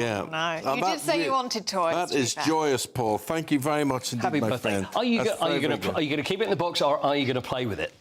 Yeah. No, you did say you wanted toys. That is joyous, Paul. Thank you very much indeed, Happy my birthday. friend. Are you going to keep it in the box, or are you going to play with it?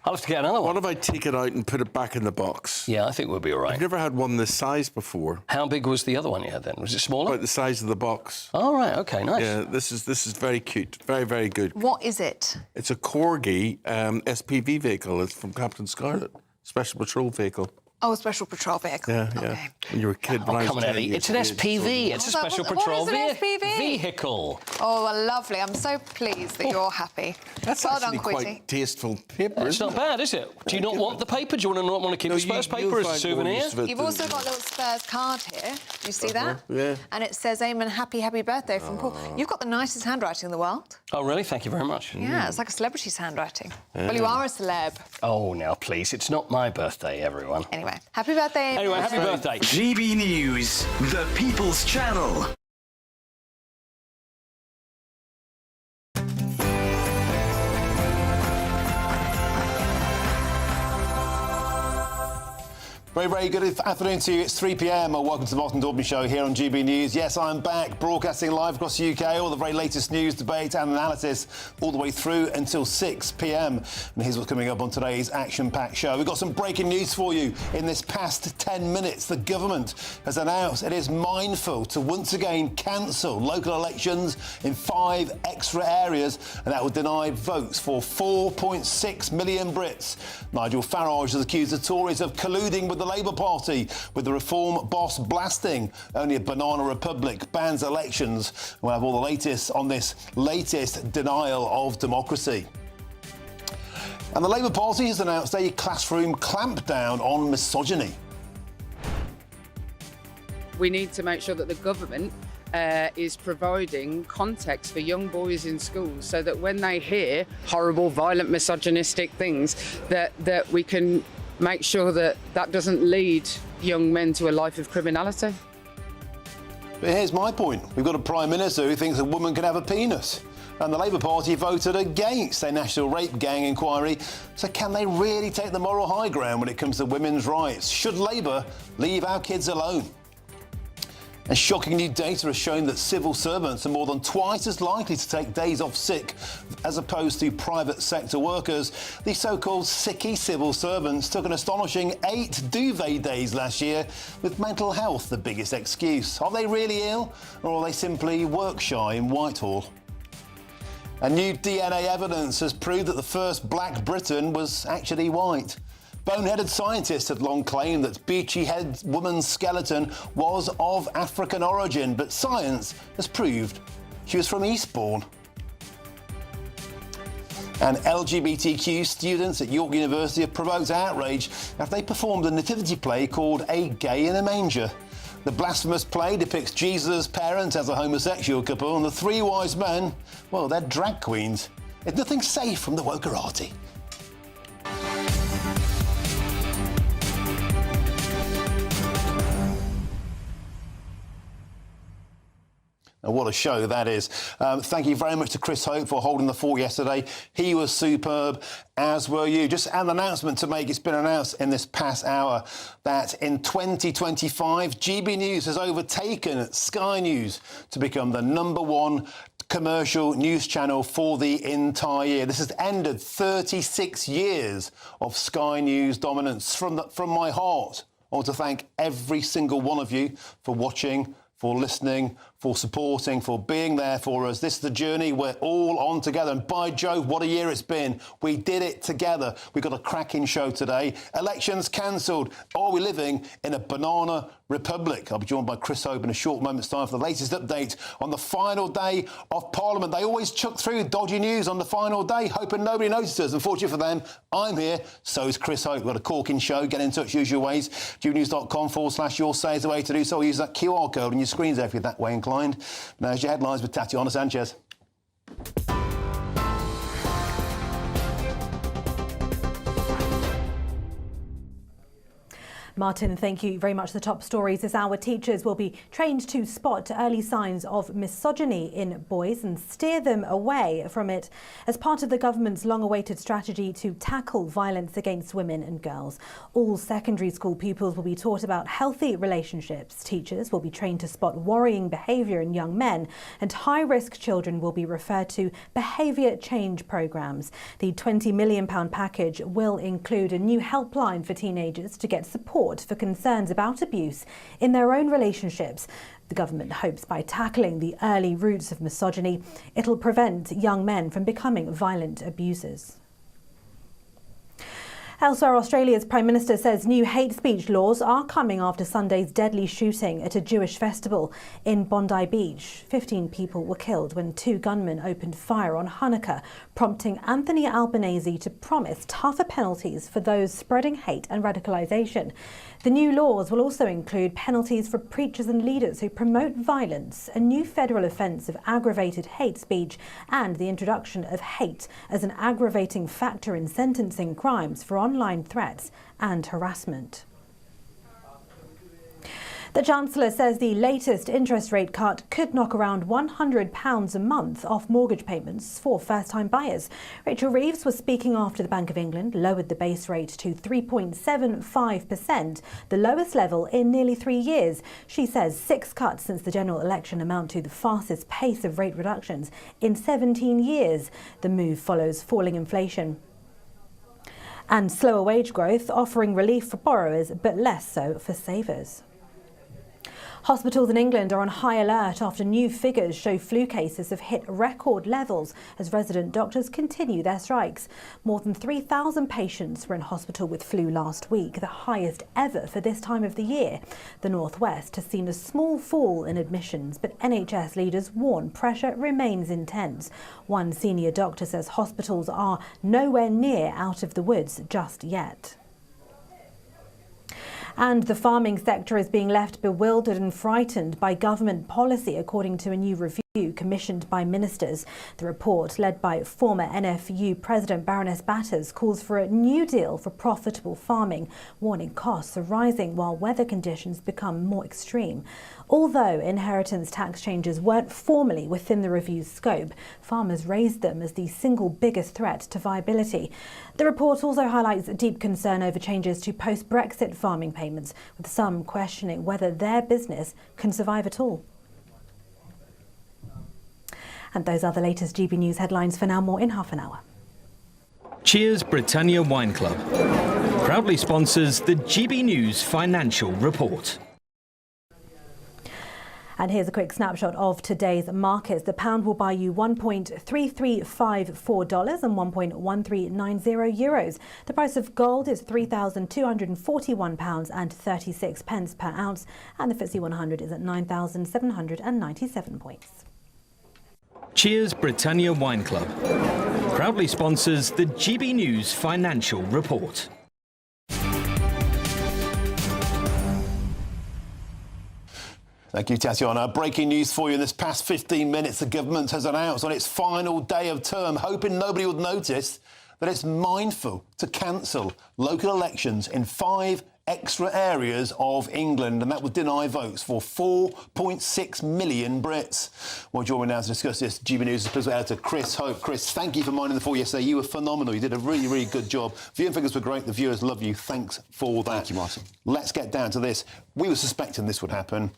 I'll have to get another one. What if I take it out and put it back in the box? Yeah, I think we'll be all right. I've never had one this size before. How big was the other one you had then? Was it smaller? About the size of the box. Oh, right, OK, nice. Yeah, this is very cute. Very, very good. What is it? It's a Corgi SPV vehicle. It's from Captain Scarlet, Special Patrol Vehicle. Oh, a special patrol vehicle. Yeah, yeah. Okay. When you were a kid, Oh, come on, Ellie. It's an SPV. It's a special patrol vehicle. Oh, lovely. I'm so pleased that you're happy. That's well actually done, Quitty. quite tasteful paper. It's not bad, is it? Do you not want the paper? Do you not want to keep the Spurs paper as a souvenir? You've also got a little Spurs card here. Do you see that? Yeah. And it says, Eamon, happy birthday from Paul. You've got the nicest handwriting in the world. Oh, really? Thank you very much. Yeah, it's like a celebrity's handwriting. Well, you are a celeb. Oh, now, please. It's not my birthday, everyone. Anyway, happy birthday. Anyway, happy birthday. GB News, the People's Channel. Very, very good afternoon to you. It's 3 p.m. Welcome to the Martin Daubney Show here on GB News. Yes, I'm back, broadcasting live across the UK, all the very latest news, debate and analysis all the way through until 6 p.m. And here's what's coming up on today's action-packed show. We've got some breaking news for you in this past 10 minutes. The government has announced it is mindful to once again cancel local elections in 5 extra areas, and that would deny votes for 4.6 million Brits. Nigel Farage has accused the Tories of colluding with the Labour Party, with the Reform boss blasting only a banana republic bans elections. We'll have all the latest on this latest denial of democracy. And the Labour Party has announced a classroom clampdown on misogyny. We need to make sure that the government is providing context for young boys in schools so that when they hear horrible, violent, misogynistic things, that we can make sure that that doesn't lead young men to a life of criminality. But here's my point. We've got a Prime Minister who thinks a woman can have a penis. And the Labour Party voted against a national rape gang inquiry. So can they really take the moral high ground when it comes to women's rights? Should Labour leave our kids alone? And shocking new data has shown that civil servants are more than twice as likely to take days off sick as opposed to private sector workers. The so-called sicky civil servants took an astonishing 8 duvet days last year, with mental health the biggest excuse. Are they really ill, or are they simply work shy in Whitehall? And new DNA evidence has proved that the first black Briton was actually white. Boneheaded scientists had long claimed that beachy-head woman's skeleton was of African origin, but science has proved she was from Eastbourne. And LGBTQ students at York University have provoked outrage after they performed a nativity play called A Gay in a Manger. The blasphemous play depicts Jesus' parents as a homosexual couple, and the 3 wise men, well, they're drag queens. It's nothing safe from the wokerati. What a show that is. Thank you very much to Chris Hope for holding the fort yesterday. He was superb, as were you. Just an announcement to make. It's been announced in this past hour that in 2025, GB News has overtaken Sky News to become the #1 commercial news channel for the entire year. This has ended 36 years of Sky News dominance. From my heart, I want to thank every single one of you for watching, for listening, for supporting, for being there for us. This is the journey we're all on together. And by Jove, what a year it's been. We did it together. We've got a cracking show today. Elections cancelled. Are we living in a banana republic? I'll be joined by Chris Hope in a short moment's time for the latest update on the final day of Parliament. They always chuck through dodgy news on the final day, hoping nobody notices. Unfortunately for them, I'm here. So is Chris Hope. We've got a corking show. Get in touch, usual ways. GBnews.com/your say is the way to do so. Use that QR code on your screens there if you're that way inclined. Now, here's your headlines with Tatiana Sanchez. Martin, thank you very much. The top stories this hour. Teachers will be trained to spot early signs of misogyny in boys and steer them away from it as part of the government's long-awaited strategy to tackle violence against women and girls. All secondary school pupils will be taught about healthy relationships. Teachers will be trained to spot worrying behaviour in young men, and high-risk children will be referred to behaviour change programmes. The £20 million package will include a new helpline for teenagers to get support for concerns about abuse in their own relationships. The government hopes by tackling the early roots of misogyny, it'll prevent young men from becoming violent abusers. Elsewhere, Australia's Prime Minister says new hate speech laws are coming after Sunday's deadly shooting at a Jewish festival in Bondi Beach. 15 people were killed when two gunmen opened fire on Hanukkah, prompting Anthony Albanese to promise tougher penalties for those spreading hate and radicalisation. The new laws will also include penalties for preachers and leaders who promote violence, a new federal offence of aggravated hate speech, and the introduction of hate as an aggravating factor in sentencing crimes for online threats and harassment. The Chancellor says the latest interest rate cut could knock around £100 a month off mortgage payments for first-time buyers. Rachel Reeves was speaking after the Bank of England lowered the base rate to 3.75%, the lowest level in nearly 3 years. She says 6 cuts since the general election amount to the fastest pace of rate reductions in 17 years. The move follows falling inflation and slower wage growth, offering relief for borrowers but less so for savers. Hospitals in England are on high alert after new figures show flu cases have hit record levels as resident doctors continue their strikes. More than 3,000 patients were in hospital with flu last week, the highest ever for this time of the year. The North West has seen a small fall in admissions, but NHS leaders warn pressure remains intense. One senior doctor says hospitals are nowhere near out of the woods just yet. And the farming sector is being left bewildered and frightened by government policy, according to a new review commissioned by ministers. The report, led by former NFU President Baroness Batters, calls for a new deal for profitable farming, warning costs are rising while weather conditions become more extreme. Although inheritance tax changes weren't formally within the review's scope, farmers raised them as the single biggest threat to viability. The report also highlights deep concern over changes to post-Brexit farming payments, with some questioning whether their business can survive at all. And those are the latest GB News headlines. For now, more in half an hour. Cheers Britannia Wine Club proudly sponsors the GB News Financial Report. And here's a quick snapshot of today's markets. The pound will buy you $1.3354 and €1.1390. The price of gold is £3,241 and 36 pence per ounce, and the FTSE 100 is at 9,797 points. Cheers Britannia Wine Club proudly sponsors the GB News Financial Report. Thank you, Tatiana. Breaking news for you. In this past 15 minutes, the government has announced on its final day of term, hoping nobody would notice, that it's mindful to cancel local elections in 5 extra areas of England, and that would deny votes for 4.6 million Brits. Well, joining me now to discuss this, GB News' political editor Chris Hope. Chris, thank you for minding the fore yesterday. You were phenomenal. You did a really, really good job. Viewing figures were great. The viewers love you. Thanks for that. Thank you, Martin. Let's get down to this. We were suspecting this would happen.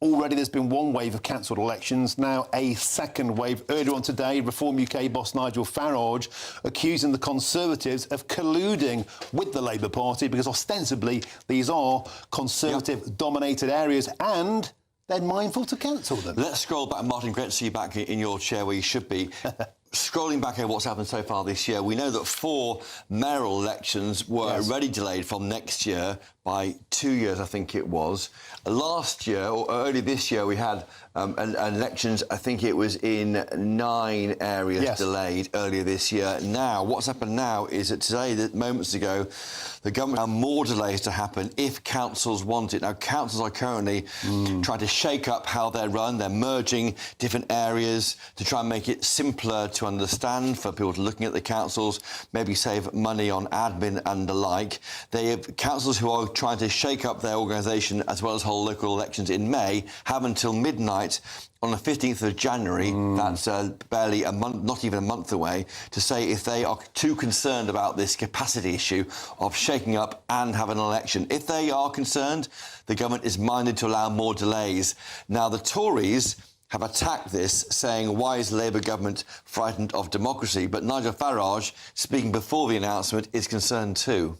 Already there's been one wave of cancelled elections, now a second wave. Earlier on today, Reform UK boss Nigel Farage accusing the Conservatives of colluding with the Labour Party because ostensibly these are Conservative-dominated areas and they're mindful to cancel them. Let's scroll back, Martin. Great to see you back in your chair where you should be. Scrolling back over what's happened so far this year, we know that 4 mayoral elections were already delayed from next year by 2 years, I think it was. Last year, or early this year, we had elections, I think it was in 9 areas delayed earlier this year. Now, what's happened now is that today, moments ago, the government had more delays to happen if councils want it. Now, councils are currently trying to shake up how they're run. They're merging different areas to try and make it simpler to to understand, for people to looking at the councils, maybe save money on admin and the like. They have councils who are trying to shake up their organisation as well as hold local elections in May have until midnight on the 15th of January, that's barely a month, not even a month away, to say if they are too concerned about this capacity issue of shaking up and having an election. If they are concerned, the government is minded to allow more delays. Now, the Tories have attacked this, saying, why is the Labour government frightened of democracy? But Nigel Farage, speaking before the announcement, is concerned too.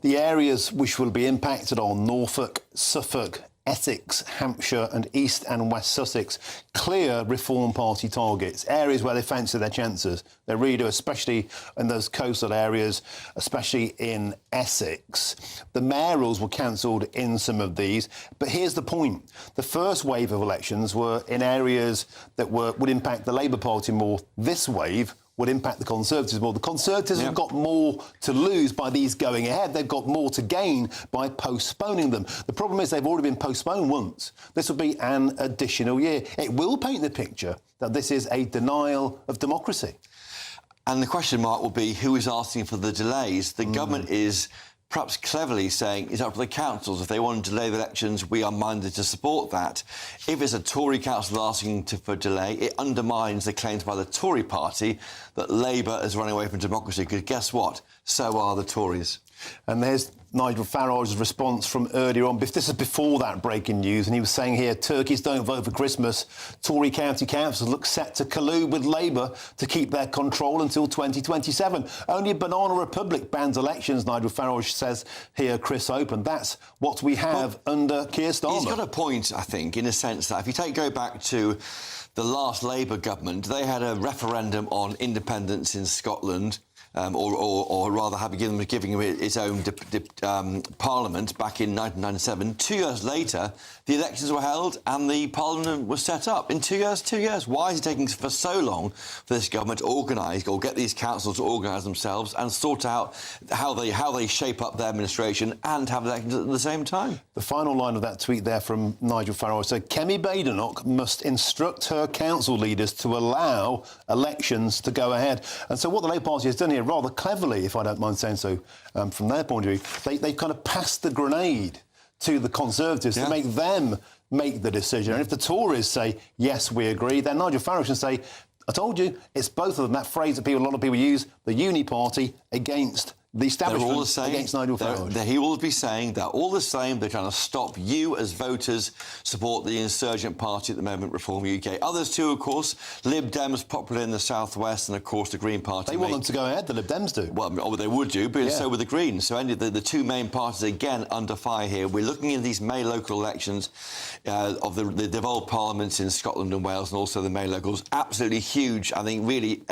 The areas which will be impacted are Norfolk, Suffolk, Essex, Hampshire and East and West Sussex. Clear Reform Party targets, areas where they fancy their chances. They really do, especially in those coastal areas, especially in Essex. The mayorals were cancelled in some of these, but here's the point. The first wave of elections were in areas that would impact the Labour Party more. This wave would impact the Conservatives more. The Conservatives have got more to lose by these going ahead. They've got more to gain by postponing them. The problem is they've already been postponed once. This will be an additional year. It will paint the picture that this is a denial of democracy. And the question mark will be who is asking for the delays. The government is perhaps cleverly saying it's up to the councils. If they want to delay the elections, we are minded to support that. If it's a Tory council asking for delay, it undermines the claims by the Tory party that Labour is running away from democracy, because guess what? So are the Tories. And there's Nigel Farage's response from earlier on. This is before that breaking news, and he was saying here, turkeys don't vote for Christmas. Tory county councils look set to collude with Labour to keep their control until 2027. Only a banana republic bans elections, Nigel Farage says here, Chris Hope, and that's what we have under Keir Starmer. He's got a point, I think, in a sense that if you go back to the last Labour government, they had a referendum on independence in Scotland. Or rather, giving him its own parliament back in 1997. 2 years later, the elections were held and the parliament was set up. In 2 years, 2 years. Why is it taking for so long for this government to organise or get these councils to organise themselves and sort out how they shape up their administration and have elections at the same time? The final line of that tweet there from Nigel Farage said, Kemi Badenoch must instruct her council leaders to allow elections to go ahead. And so what the Labour Party has done here, rather cleverly, if I don't mind saying so, from their point of view, they've kind of passed the grenade to the Conservatives to make them make the decision. And if the Tories say, yes, we agree, then Nigel Farage can say, I told you, it's both of them. That phrase that a lot of people use, the uni party against the establishment, they're all the same. Against Nigel Farage. He will be saying they're all the same. They're trying to stop you as voters support the insurgent party at the moment, Reform UK. Others too, of course. Lib Dems popular in the southwest, and of course the Green Party. They want them to go ahead. The Lib Dems do. Well, they would do, but so would the Greens. So the two main parties again under fire here. We're looking at these May local elections of the devolved parliaments in Scotland and Wales, and also the May locals. Absolutely huge. I think really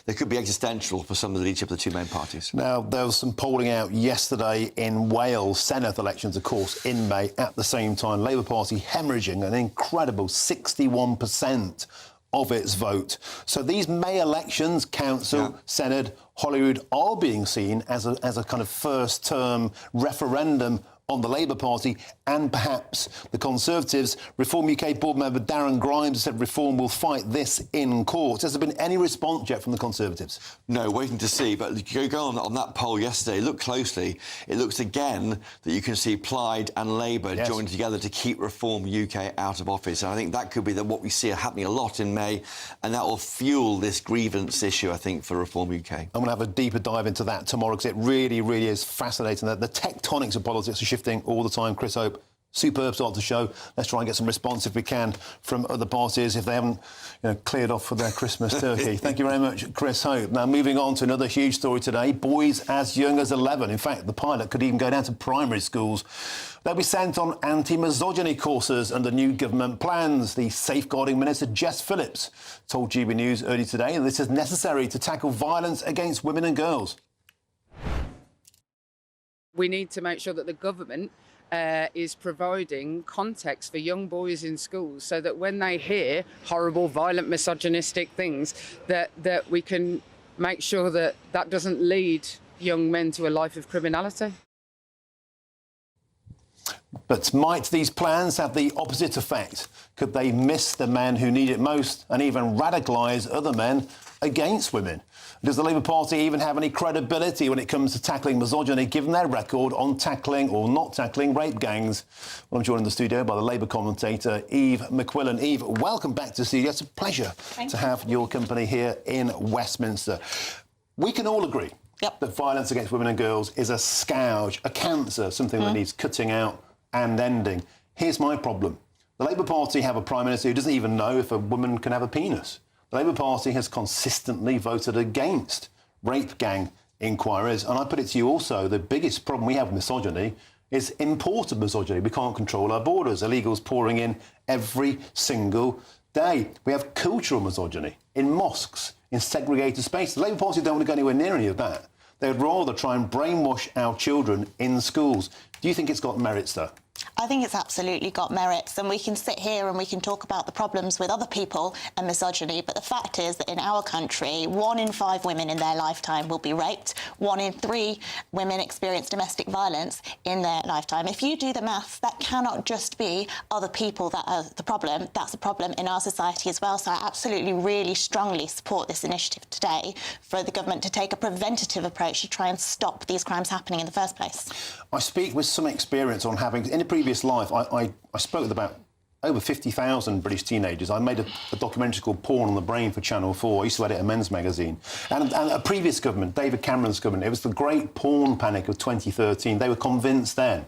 they could be existential for some of the leadership of the two main parties. Now, there was some polling out yesterday in Wales, Senedd elections, of course, in May. At the same time, Labour Party hemorrhaging an incredible 61% of its vote. So these May elections, Council, Senedd, Holyrood, are being seen as a kind of first-term referendum on the Labour Party and perhaps the Conservatives. Reform UK board member Darren Grimes said Reform will fight this in court. Has there been any response yet from the Conservatives? No, waiting to see. But go on that poll yesterday, look closely. It looks again that you can see Plaid and Labour joined together to keep Reform UK out of office. And I think that could be what we see happening a lot in May, and that will fuel this grievance issue, I think, for Reform UK. I'm going to have a deeper dive into that tomorrow, because it really, really is fascinating. The tectonics of politics are shifting all the time. Chris Hope, superb start to the show. Let's try and get some response, if we can, from other parties if they haven't cleared off for their Christmas turkey. Thank you very much, Chris Hope. Now, moving on to another huge story today. Boys as young as 11. In fact, the pilot could even go down to primary schools. They'll be sent on anti-misogyny courses under new government plans. The Safeguarding Minister, Jess Phillips, told GBNews earlier today that this is necessary to tackle violence against women and girls. We need to make sure that the government is providing context for young boys in schools, so that when they hear horrible, violent, misogynistic things, that we can make sure that that doesn't lead young men to a life of criminality. But might these plans have the opposite effect? Could they miss the men who need it most and even radicalise other men against women? Does the Labour Party even have any credibility when it comes to tackling misogyny, given their record on tackling or not tackling rape gangs? Well, I'm joined in the studio by the Labour commentator, Eve McQuillan. Eve, welcome back to the studio. It's a pleasure to have your company here in Westminster. We can all agree that violence against women and girls is a scourge, a cancer, something that needs cutting out and ending. Here's my problem. The Labour Party have a Prime Minister who doesn't even know if a woman can have a penis. The Labour Party has consistently voted against rape gang inquiries. And I put it to you also, the biggest problem we have with misogyny is imported misogyny. We can't control our borders. Illegals pouring in every single day. We have cultural misogyny in mosques, in segregated spaces. The Labour Party don't want to go anywhere near any of that. They would rather try and brainwash our children in schools. Do you think it's got merits, though? I think it's absolutely got merits, and we can sit here and we can talk about the problems with other people and misogyny, but the fact is that in our country, 1 in 5 women in their lifetime will be raped. 1 in 3 women experience domestic violence in their lifetime. If you do the maths, that cannot just be other people that are the problem. That's a problem in our society as well. So I absolutely really strongly support this initiative today for the government to take a preventative approach to try and stop these crimes happening in the first place. I speak with some experience on having, in a previous life, I spoke with about over 50,000 British teenagers. I made a documentary called Porn on the Brain for Channel 4. I used to edit a men's magazine. And a previous government, David Cameron's government, it was the great porn panic of 2013. They were convinced then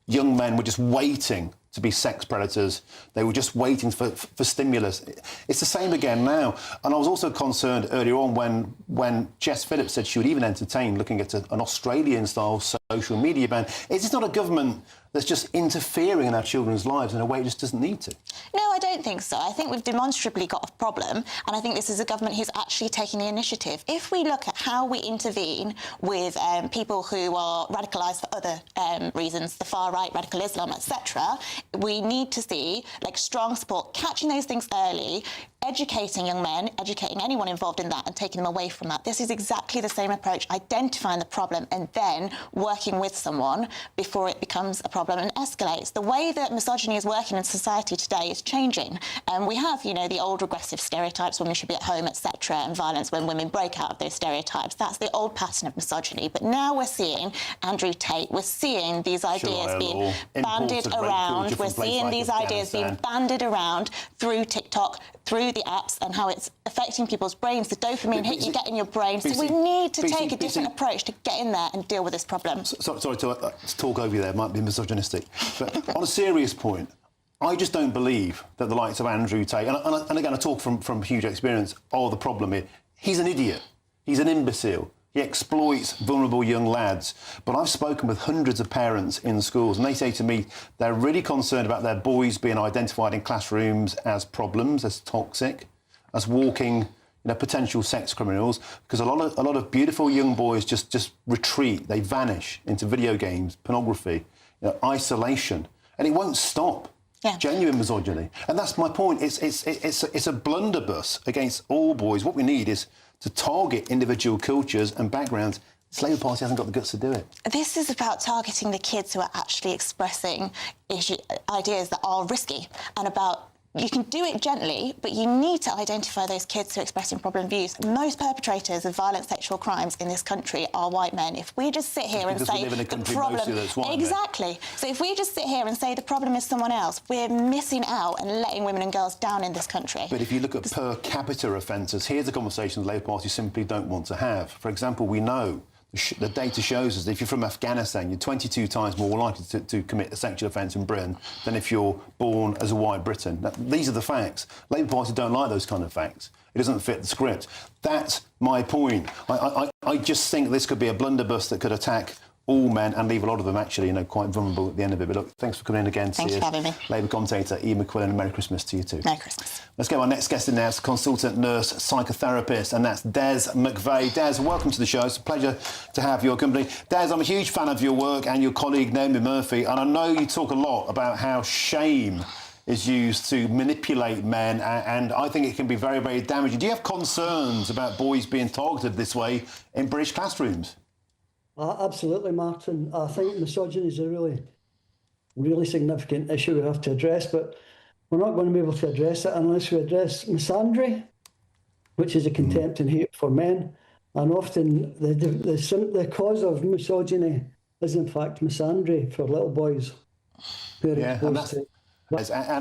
young men were just waiting to be sex predators. They were just waiting for stimulus. It's the same again now. And I was also concerned earlier on when Jess Phillips said she would even entertain looking at an Australian-style social media ban. Is this not a government that's just interfering in our children's lives in a way it just doesn't need to? No, I don't think so. I think we've demonstrably got a problem, and I think this is a government who's actually taking the initiative. If we look at how we intervene with people who are radicalised for other reasons, the far-right, radical Islam, etc., we need to see strong support, catching those things early, educating young men, educating anyone involved in that and taking them away from that. This is exactly the same approach, identifying the problem and then working with someone before it becomes a problem and escalates. The way that misogyny is working in society today is changing. We have, the old regressive stereotypes, women should be at home, etc., and violence when women break out of those stereotypes. That's the old pattern of misogyny. But now we're seeing Andrew Tate, we're seeing these ideas being banded around, we're seeing these ideas being banded around through TikTok, through the apps, and how it's affecting people's brains, the dopamine hit you get in your brain. So we need to take a different approach to get in there and deal with this problem. Sorry to talk over you there, it might be misogynistic. But on a serious point, I just don't believe that the likes of Andrew Tate, and again, I talk from huge experience, are the problem here. He's an idiot. He's an imbecile. He exploits vulnerable young lads. But I've spoken with hundreds of parents in schools, and they say to me they're really concerned about their boys being identified in classrooms as problems, as toxic, as walking, potential sex criminals, because a lot of beautiful young boys just retreat. They vanish into video games, pornography, isolation, and it won't stop. Yeah. Genuine misogyny. And that's my point. It's a blunderbuss against all boys. What we need is to target individual cultures and backgrounds. The Labour Party hasn't got the guts to do it. This is about targeting the kids who are actually expressing ideas that are risky, and about you can do it gently, but you need to identify those kids who are expressing problem views. Most perpetrators of violent sexual crimes in this country are white men. If we just sit here and say the problem... Exactly. So if we just sit here and say the problem is someone else, we're missing out and letting women and girls down in this country. But if you look at per capita offences, here's a conversation the Labour Party simply don't want to have. For example, we know the data shows us that if you're from Afghanistan, you're 22 times more likely to commit a sexual offence in Britain than if you're born as a white Briton. Now, these are the facts. Labour Party don't like those kind of facts. It doesn't fit the script. That's my point. I just think this could be a blunderbuss that could attack all men and leave a lot of them actually, quite vulnerable at the end of it. But look, thanks for coming in again. Thanks for having me. Labour commentator Eve McQuillan, and Merry Christmas to you too. Merry Christmas. Let's go. Our next guest in now is consultant nurse psychotherapist, and that's Des McVeigh. Des, welcome to the show. It's a pleasure to have your company. Des, I'm a huge fan of your work and your colleague Naomi Murphy, and I know you talk a lot about how shame is used to manipulate men, and I think it can be very, very damaging. Do you have concerns about boys being targeted this way in British classrooms? Absolutely, Martin. I think misogyny is a really really significant issue we have to address, but we're not going to be able to address it unless we address misandry, which is a contempt and hate for men. And often the cause of misogyny is in fact misandry for little boys. And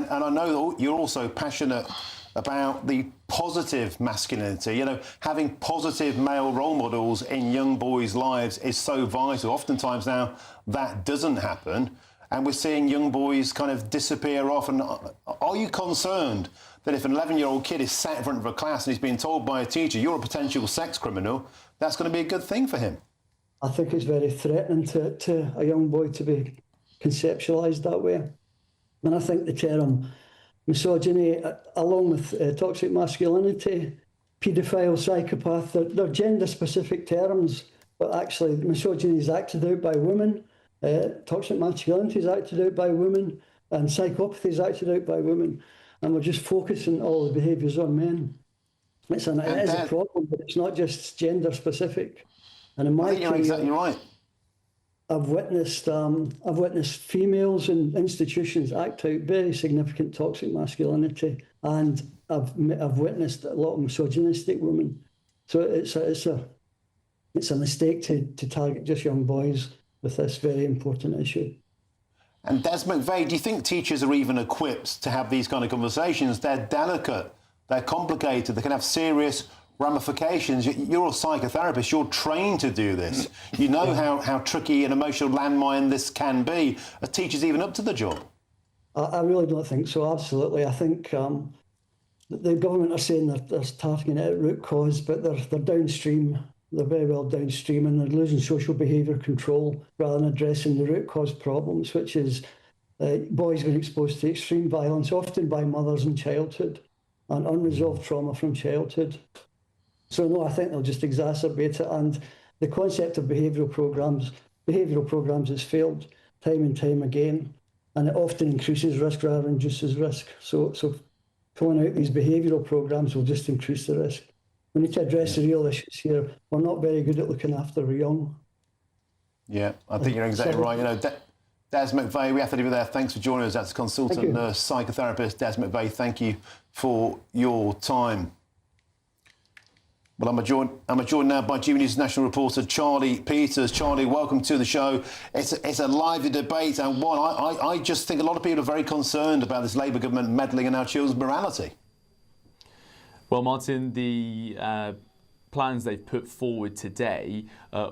I know that you're also passionate about the positive masculinity. You know, having positive male role models in young boys' lives is so vital. Oftentimes now that doesn't happen, and we're seeing young boys kind of disappear off. And are you concerned that if an 11-year-old kid is sat in front of a class and he's being told by a teacher, you're a potential sex criminal, that's going to be a good thing for him? I think it's very threatening to a young boy to be conceptualised that way. And I think the term misogyny, along with toxic masculinity, paedophile, psychopath, they're gender-specific terms, but actually misogyny is acted out by women, toxic masculinity is acted out by women, and psychopathy is acted out by women. And we're just focusing all the behaviours on men. It is a problem, but it's not just gender-specific. And in my you're exactly right. I've witnessed females in institutions act out very significant toxic masculinity, and I've witnessed a lot of misogynistic women. So it's a mistake to target just young boys with this very important issue. And Des McVeigh, do you think teachers are even equipped to have these kind of conversations? They're delicate, they're complicated, they can have serious ramifications. You're a psychotherapist, you're trained to do this. You know how tricky an emotional landmine this can be. Are teachers even up to the job? I really don't think so, absolutely. I think the government are saying they're targeting it at root cause, but they're downstream. They're very well downstream, and they're losing social behaviour control rather than addressing the root cause problems, which is boys being exposed to extreme violence, often by mothers in childhood, and unresolved trauma from childhood. So no, I think they'll just exacerbate it. And the concept of behavioural programmes has failed time and time again, and it often increases risk rather than reduces risk. So pulling out these behavioural programmes will just increase the risk. We need to address the real issues here. We're not very good at looking after the young. Yeah, I think you're exactly right. You know, Des McVeigh, we have to leave it there. Thanks for joining us. That's consultant nurse psychotherapist Des McVeigh. Thank you for your time. Well, I'm joined now by GBNews national reporter Charlie Peters. Charlie, welcome to the show. It's a lively debate, and one I just think a lot of people are very concerned about this Labour government meddling in our children's morality. Well, Martin, the plans they've put forward today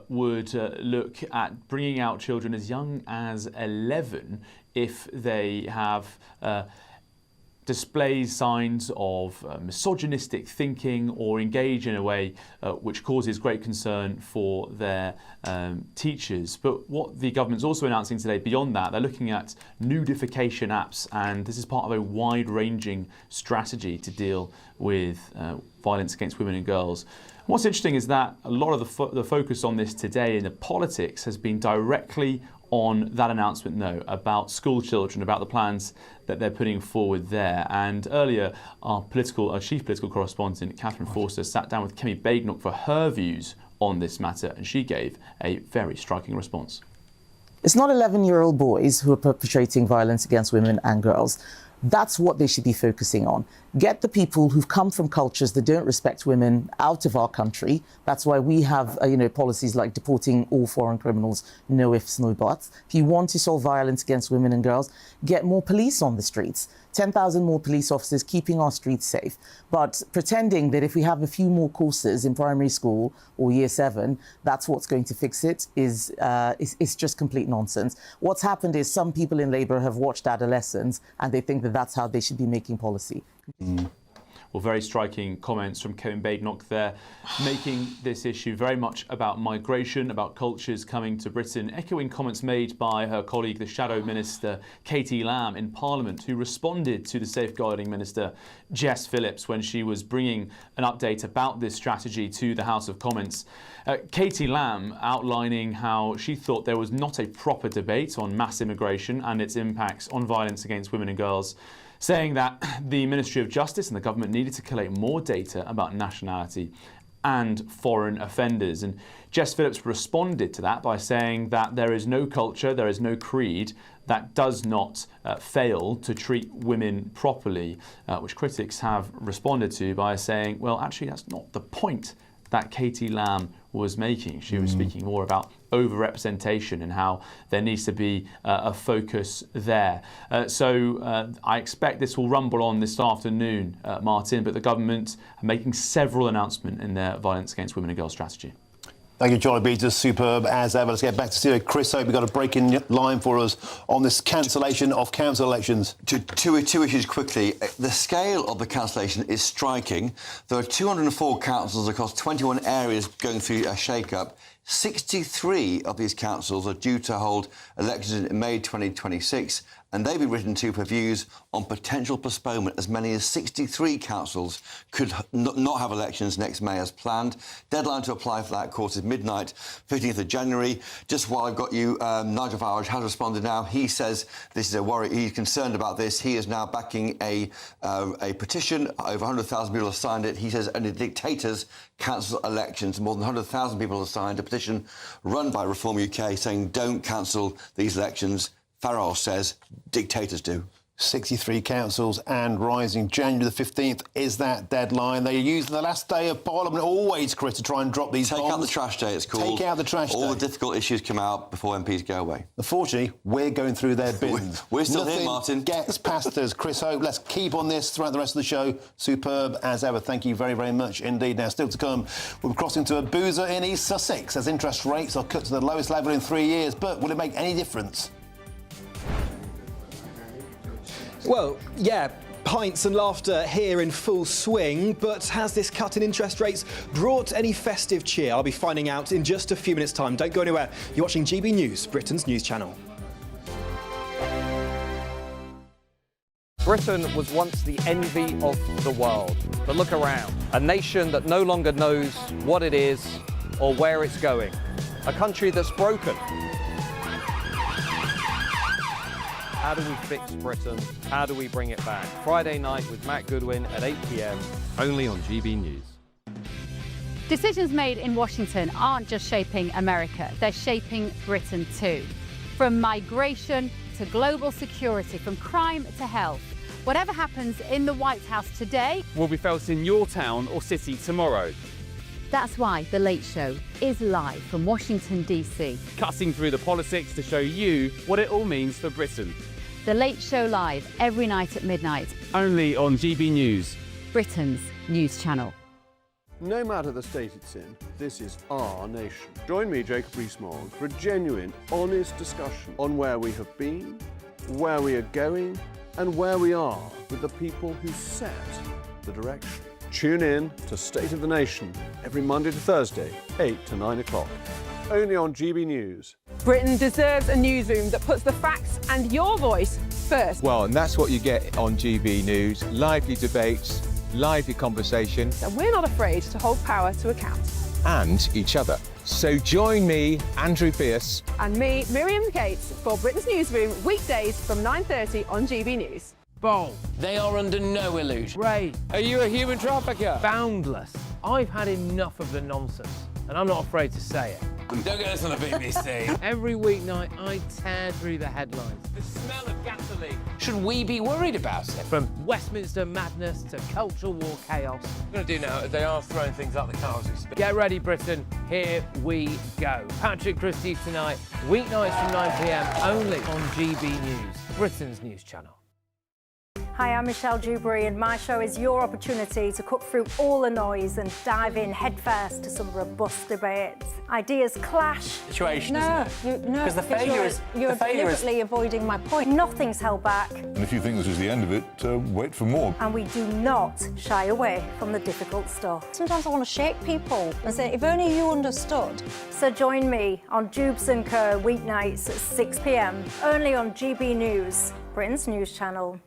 would look at bringing out children as young as 11 if they have display signs of misogynistic thinking or engage in a way which causes great concern for their teachers. But what the government's also announcing today, beyond that, they're looking at nudification apps, and this is part of a wide-ranging strategy to deal with violence against women and girls. What's interesting is that a lot of the focus on this today in the politics has been directly on that announcement, about school children, about the plans that they're putting forward there. And earlier, our chief political correspondent, Catherine Forster, sat down with Kemi Badenoch for her views on this matter, and she gave a very striking response. It's not 11-year-old boys who are perpetrating violence against women and girls. That's what they should be focusing on. Get the people who've come from cultures that don't respect women out of our country. That's why we have, policies like deporting all foreign criminals, no ifs, no buts. If you want to solve violence against women and girls, get more police on the streets. 10,000 more police officers keeping our streets safe. But pretending that if we have a few more courses in primary school or year 7, that's what's going to fix it is just complete nonsense. What's happened is some people in Labour have watched adolescents and they think that that's how they should be making policy. Well, very striking comments from Kemi Badenoch there, making this issue very much about migration, about cultures coming to Britain, echoing comments made by her colleague, the Shadow Minister, Katie Lamb, in Parliament, who responded to the Safeguarding Minister, Jess Phillips, when she was bringing an update about this strategy to the House of Commons. Katie Lamb outlining how she thought there was not a proper debate on mass immigration and its impacts on violence against women and girls, saying that the Ministry of Justice and the government needed to collate more data about nationality and foreign offenders. And Jess Phillips responded to that by saying that there is no culture, there is no creed that does not fail to treat women properly, which critics have responded to by saying, well, actually, that's not the point that Katie Lamb was making. She was speaking more about overrepresentation and how there needs to be a focus there. So I expect this will rumble on this afternoon, Martin, but the government are making several announcements in their violence against women and girls strategy. Thank you, Charlie Peters. Superb as ever. Let's get back to studio. Chris Hope, you've got a break-in line for us on this cancellation of council elections. Two issues quickly. The scale of the cancellation is striking. There are 204 councils across 21 areas going through a shake-up. 63 of these councils are due to hold elections in May 2026, and they've been written to for views on potential postponement. As many as 63 councils could not have elections next May as planned. Deadline to apply for that, of course, is midnight, 15th of January. Just while I've got you, Nigel Farage has responded now. He says this is a worry. He's concerned about this. He is now backing a petition. Over 100,000 people have signed it. He says only dictators cancel elections. More than 100,000 people have signed a petition run by Reform UK saying don't cancel these elections. Farage says dictators do. 63 councils and rising. January the 15th is that deadline. They're using the last day of Parliament always, Chris, to try and drop these bombs. Take out the trash day, it's called. Take out the trash day. All the difficult issues come out before MPs go away. Unfortunately, we're going through their bins. We're still Nothing here, Martin. Gets past us. Chris Hope, let's keep on this throughout the rest of the show. Superb as ever. Thank you very, very much indeed. Now, still to come, we'll be crossing to a boozer in East Sussex as interest rates are cut to the lowest level in 3 years. But will it make any difference? Well, yeah, pints and laughter here in full swing, but has this cut in interest rates brought any festive cheer? I'll be finding out in just a few minutes' time. Don't go anywhere. You're watching GB News, Britain's news channel. Britain was once the envy of the world, but look around. A nation that no longer knows what it is or where it's going. A country that's broken. How do we fix Britain? How do we bring it back? Friday night with Matt Goodwin at 8 p.m. only on GB News. Decisions made in Washington aren't just shaping America, they're shaping Britain too. From migration to global security, from crime to health. Whatever happens in the White House today will be felt in your town or city tomorrow. That's why The Late Show is live from Washington, D.C. Cutting through the politics to show you what it all means for Britain. The Late Show live every night at midnight. Only on GB News, Britain's news channel. No matter the state it's in, this is our nation. Join me, Jacob Rees-Mogg, for a genuine, honest discussion on where we have been, where we are going, and where we are with the people who set the direction. Tune in to State of the Nation every Monday to Thursday, 8 to 9 o'clock. Only on GB News. Britain deserves a newsroom that puts the facts and your voice first. Well, and that's what you get on GB News. Lively debates, lively conversation. And we're not afraid to hold power to account. And each other. So join me, Andrew Pearce. And me, Miriam Gates, for Britain's Newsroom, weekdays from 9:30 on GB News. Bold. They are under no illusion. Ray. Are you a human trafficker? Boundless. I've had enough of the nonsense, and I'm not afraid to say it. Don't get this on the BBC. Every weeknight, I tear through the headlines. The smell of gasoline. Should we be worried about it? From Westminster madness to cultural war chaos. What I'm going to do now is they are throwing things out the car as we speak. Get ready, Britain. Here we go. Patrick Christie tonight, weeknights from 9 p.m. only on GB News, Britain's news channel. Hi, I'm Michelle Dewberry, and my show is your opportunity to cut through all the noise and dive in headfirst to some robust debates. Ideas clash. Situation, no, isn't it? No, Because the failure is... You're deliberately avoiding my point. Nothing's held back. And if you think this is the end of it, wait for more. And we do not shy away from the difficult stuff. Sometimes I want to shake people and say, if only you understood. So join me on Jubes & Co. weeknights at 6 p.m. only on GB News, Britain's news channel.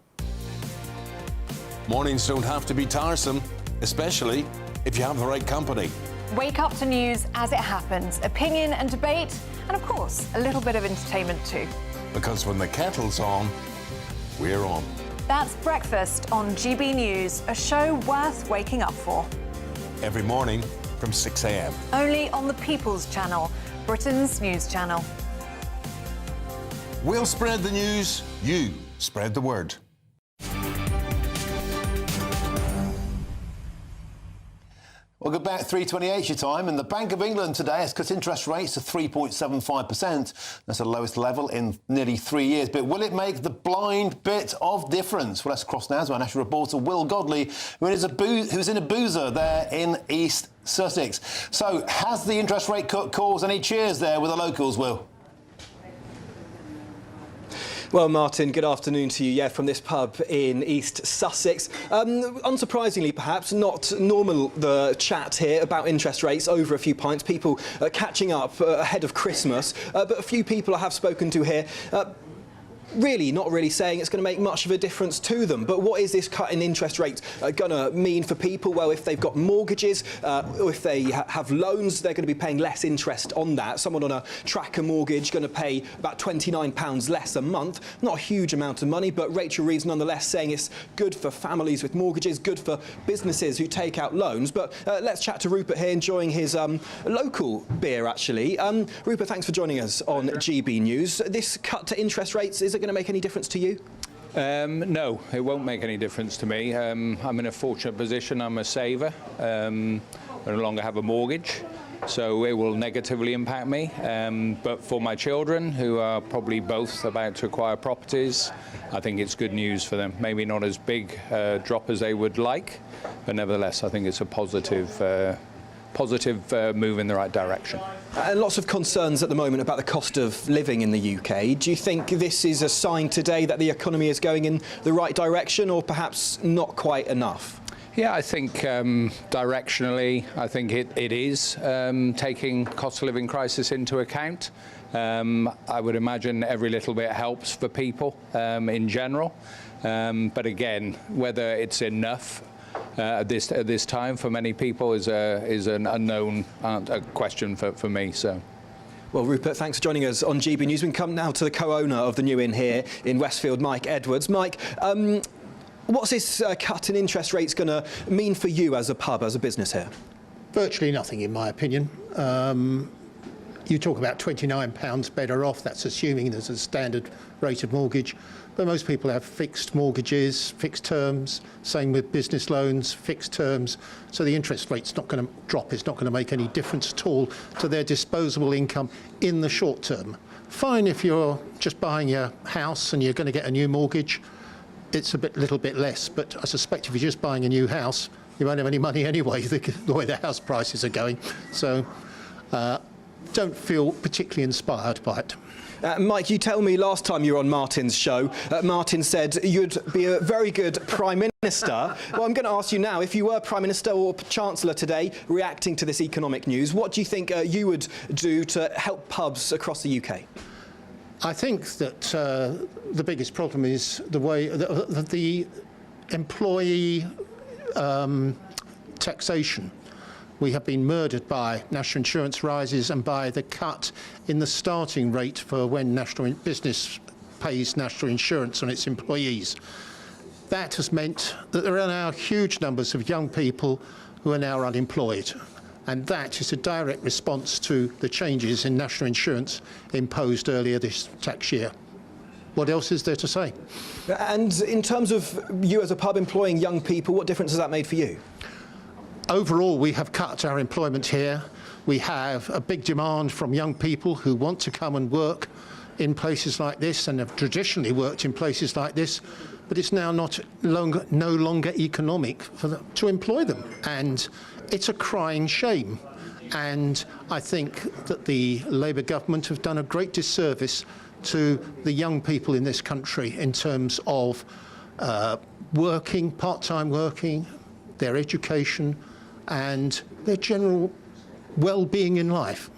Mornings don't have to be tiresome, especially if you have the right company. Wake up to news as it happens, opinion and debate, and of course, a little bit of entertainment too. Because when the kettle's on, we're on. That's Breakfast on GB News, a show worth waking up for. Every morning from 6 a.m. Only on the People's Channel, Britain's news channel. We'll spread the news, you spread the word. Well, good back, 3:28 your time, and the Bank of England today has cut interest rates to 3.75%. That's the lowest level in nearly 3 years. But will it make the blind bit of difference? Well, let's cross now to our national reporter, Will Godley, who's in a boozer there in East Sussex. So, has the interest rate cut caused any cheers there with the locals, Will? Well, Martin, good afternoon to you. Yeah, from this pub in East Sussex. Unsurprisingly, perhaps, not normal, the chat here about interest rates over a few pints. People catching up ahead of Christmas. But a few people I have spoken to here really not really saying it's going to make much of a difference to them. But what is this cut in interest rate going to mean for people? Well, if they've got mortgages, or if they have loans, they're going to be paying less interest on that. Someone on a tracker mortgage going to pay about £29 less a month. Not a huge amount of money, but Rachel Reeves nonetheless saying it's good for families with mortgages, good for businesses who take out loans. But let's chat to Rupert here, enjoying his local beer, actually. Rupert, thanks for joining us on GB News. This cut to interest rates, is it going to make any difference to you? No, it won't make any difference to me. I'm in a fortunate position. I'm a saver. I no longer have a mortgage, so it will negatively impact me. But for my children, who are probably both about to acquire properties, I think it's good news for them. Maybe not as big a drop as they would like, but nevertheless, I think it's a positive move in the right direction. And lots of concerns at the moment about the cost of living in the UK. Do you think this is a sign today that the economy is going in the right direction, or perhaps not quite enough? Yeah, I think directionally, I think it is taking cost of living crisis into account. I would imagine every little bit helps for people in general. But again, whether it's enough at this time for many people is an unknown question for me. So. Well, Rupert, thanks for joining us on GB News. We can come now to the co-owner of the New Inn here in Westfield, Mike Edwards. Mike, what's this cut in interest rates going to mean for you as a pub, as a business here? Virtually nothing, in my opinion. You talk about £29 better off. That's assuming there's a standard rate of mortgage. But most people have fixed mortgages, fixed terms, same with business loans, fixed terms. So the interest rate's not going to drop. It's not going to make any difference at all to their disposable income in the short term. Fine if you're just buying a house and you're going to get a new mortgage, it's a little bit less. But I suspect if you're just buying a new house, you won't have any money anyway, the way the house prices are going. So don't feel particularly inspired by it. Mike, you tell me last time you were on Martin's show, Martin said you'd be a very good Prime Minister. Well, I'm going to ask you now, if you were Prime Minister or Chancellor today, reacting to this economic news, what do you think you would do to help pubs across the UK? I think that the biggest problem is the way the employee taxation. We have been murdered by national insurance rises and by the cut in the starting rate for when national business pays national insurance on its employees. That has meant that there are now huge numbers of young people who are now unemployed. And that is a direct response to the changes in national insurance imposed earlier this tax year. What else is there to say? And in terms of you as a pub employing young people, what difference has that made for you? Overall, we have cut our employment here. We have a big demand from young people who want to come and work in places like this and have traditionally worked in places like this, but it's now no longer economic for them to employ them. And it's a crying shame. And I think that the Labour government have done a great disservice to the young people in this country in terms of working, part-time working, their education, and their general well-being in life.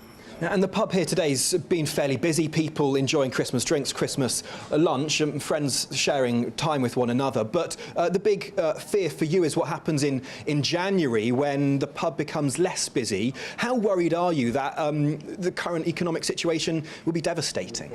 And the pub here today's been fairly busy, people enjoying Christmas drinks, Christmas lunch, and friends sharing time with one another. But the big fear for you is what happens in January when the pub becomes less busy. How worried are you that the current economic situation will be devastating?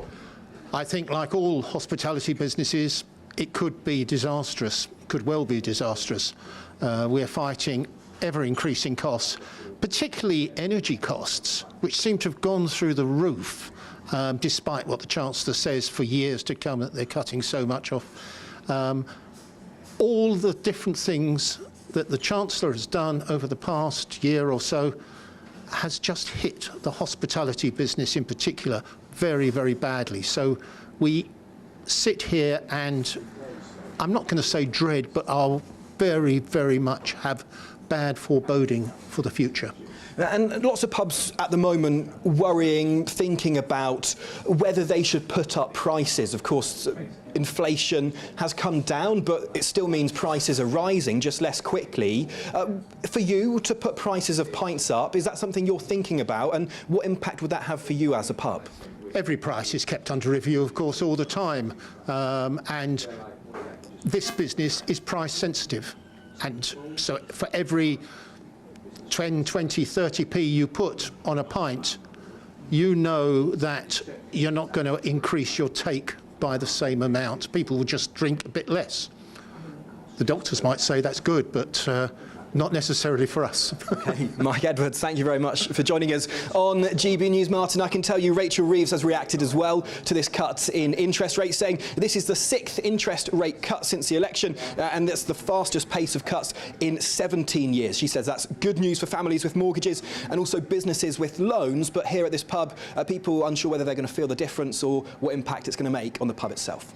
I think, like all hospitality businesses, it could be disastrous, could well be disastrous. We're fighting ever-increasing costs, particularly energy costs, which seem to have gone through the roof, despite what the Chancellor says for years to come that they're cutting so much off. All the different things that the Chancellor has done over the past year or so has just hit the hospitality business in particular very, very badly. So we sit here and, I'm not going to say dread, but I'll very, very much have bad foreboding for the future. And lots of pubs at the moment worrying, thinking about whether they should put up prices. Of course, inflation has come down, but it still means prices are rising, just less quickly. For you to put prices of pints up, is that something you're thinking about? And what impact would that have for you as a pub? Every price is kept under review, of course, all the time. And this business is price sensitive. And so for every 10, 20, 30p you put on a pint, you know that you're not going to increase your take by the same amount. People will just drink a bit less. The doctors might say that's good, but not necessarily for us. Okay, Mike Edwards, thank you very much for joining us on GB News. Martin, I can tell you Rachel Reeves has reacted as well to this cut in interest rates, saying this is the 6th interest rate cut since the election, and that's the fastest pace of cuts in 17 years. She says that's good news for families with mortgages and also businesses with loans, but here at this pub, people unsure whether they're going to feel the difference or what impact it's going to make on the pub itself.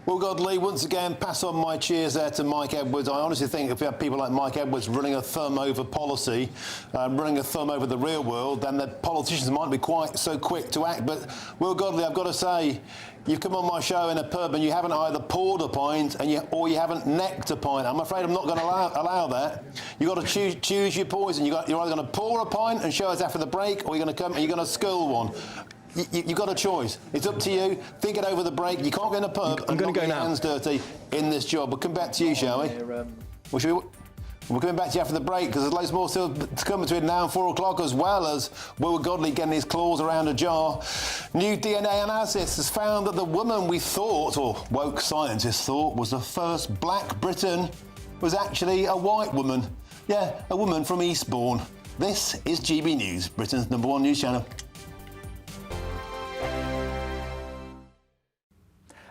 Well, Godley, once again, pass on my cheers there to Mike Edwards. I honestly think if we have people like Mike Edwards running a thumb over policy, running a thumb over the real world, then the politicians might be quite so quick to act. But, Will Godley, I've got to say, you've come on my show in a pub and you haven't either poured a pint or you haven't necked a pint. I'm afraid I'm not going to allow that. You've got to choose your poison. You're either going to pour a pint and show us after the break, or you're going to come and you're going to scull one. You've got a choice. It's up to you. Think it over the break. You can't go in a pub and not get your hands dirty in this job. We'll come back to you, shall we? We're coming back to you after the break because there's loads more still to come between now and 4 o'clock, as well as Will Godley getting his claws around a jar. New DNA analysis has found that the woman we thought, or woke scientists thought, was the first black Briton was actually a white woman. Yeah, a woman from Eastbourne. This is GB News, Britain's #1 news channel.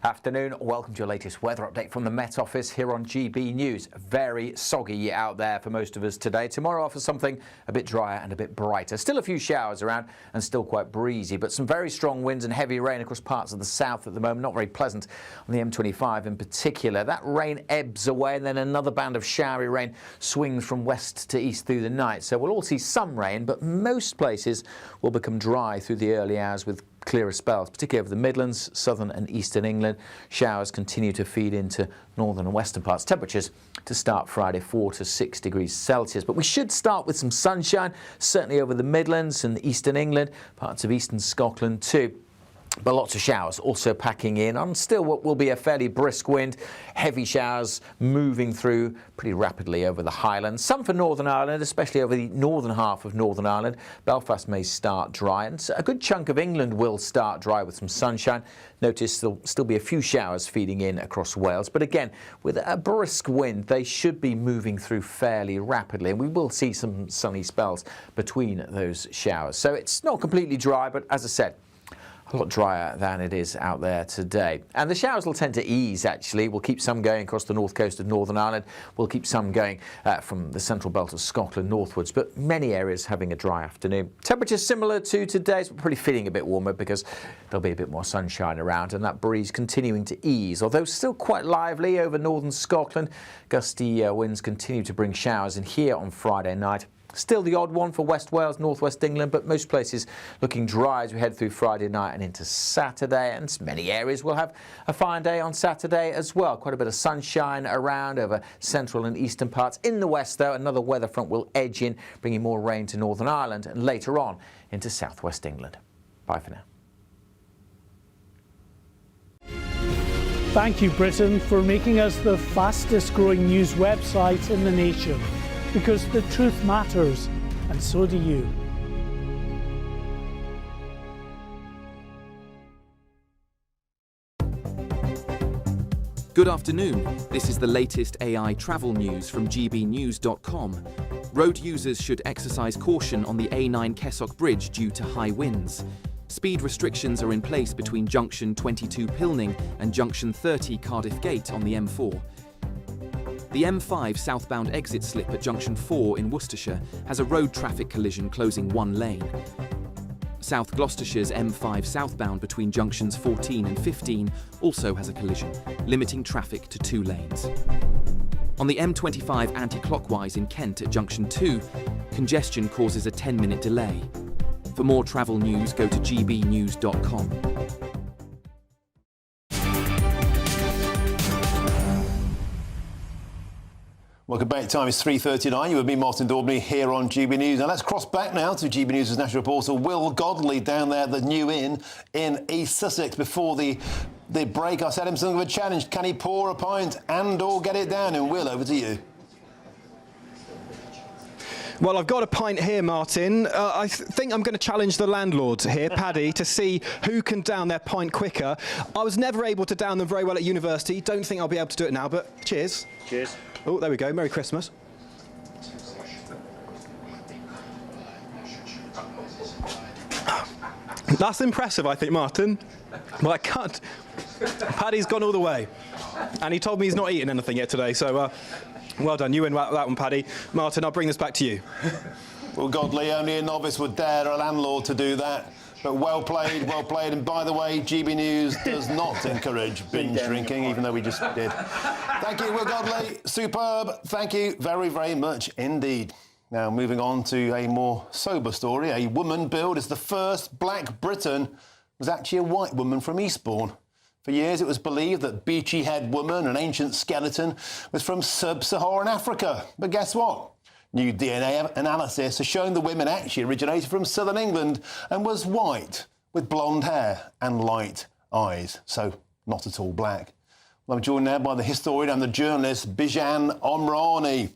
Afternoon, welcome to your latest weather update from the Met Office here on GB News. Very soggy out there for most of us today. Tomorrow offers something a bit drier and a bit brighter. Still a few showers around and still quite breezy, but some very strong winds and heavy rain across parts of the south at the moment. Not very pleasant on the M25 in particular. That rain ebbs away and then another band of showery rain swings from west to east through the night. So we'll all see some rain, but most places will become dry through the early hours with clearer spells, particularly over the Midlands, southern and eastern England. Showers continue to feed into northern and western parts. Temperatures to start Friday 4 to 6 degrees Celsius. But we should start with some sunshine, certainly over the Midlands and eastern England, parts of eastern Scotland too. But lots of showers also packing in on still what will be a fairly brisk wind. Heavy showers moving through pretty rapidly over the Highlands. Some for Northern Ireland, especially over the northern half of Northern Ireland. Belfast may start dry, and a good chunk of England will start dry with some sunshine. Notice there'll still be a few showers feeding in across Wales. But again, with a brisk wind, they should be moving through fairly rapidly. And we will see some sunny spells between those showers. So it's not completely dry, but as I said, a lot drier than it is out there today. And the showers will tend to ease, actually. We'll keep some going across the north coast of Northern Ireland. We'll keep some going from the central belt of Scotland northwards, but many areas having a dry afternoon. Temperatures similar to today's, but probably feeling a bit warmer because there'll be a bit more sunshine around and that breeze continuing to ease, although still quite lively over northern Scotland. Gusty winds continue to bring showers in here on Friday night. Still the odd one for West Wales, northwest England, but most places looking dry as we head through Friday night and into Saturday. And many areas will have a fine day on Saturday as well. Quite a bit of sunshine around over central and eastern parts. In the west, though, another weather front will edge in, bringing more rain to Northern Ireland and later on into southwest England. Bye for now. Thank you, Britain, for making us the fastest growing news website in the nation. Because the truth matters, and so do you. Good afternoon. This is the latest AI travel news from GBNews.com. Road users should exercise caution on the A9 Kessock Bridge due to high winds. Speed restrictions are in place between junction 22 Pilning and junction 30 Cardiff Gate on the M4. The M5 southbound exit slip at junction 4 in Worcestershire has a road traffic collision closing one lane. South Gloucestershire's M5 southbound between junctions 14 and 15 also has a collision, limiting traffic to 2 lanes. On the M25 anti-clockwise in Kent at junction 2, congestion causes a 10-minute delay. For more travel news, go to gbnews.com. Welcome back. Time is 3:39. You with me, Martin Daubney, here on GB News. Now let's cross back now to GB News' national reporter Will Godley down there at the New Inn in East Sussex. Before the break, I said him something of a challenge. Can he pour a pint and or get it down? And Will, over to you. Well, I've got a pint here, Martin. I think I'm going to challenge the landlord here, Paddy, to see who can down their pint quicker. I was never able to down them very well at university. Don't think I'll be able to do it now, but cheers. Cheers. Oh, there we go. Merry Christmas. That's impressive, I think, Martin. But I can't. Paddy's gone all the way. And he told me he's not eaten anything yet today, so well done. You win that one, Paddy. Martin, I'll bring this back to you. Well, Godley, only a novice would dare a landlord to do that. But well played, well played. And by the way, GB News does not encourage binge drinking, even though we just did. Thank you, Will Godley. Superb. Thank you very, very much indeed. Now, moving on to a more sober story. A woman billed as the first black Briton was actually a white woman from Eastbourne. For years, it was believed that Beachy Head Woman, an ancient skeleton, was from sub-Saharan Africa. But guess what? New DNA analysis has shown the women actually originated from southern England and was white, with blonde hair and light eyes. So, not at all black. Well, I'm joined now by the historian and the journalist, Bijan Omrani.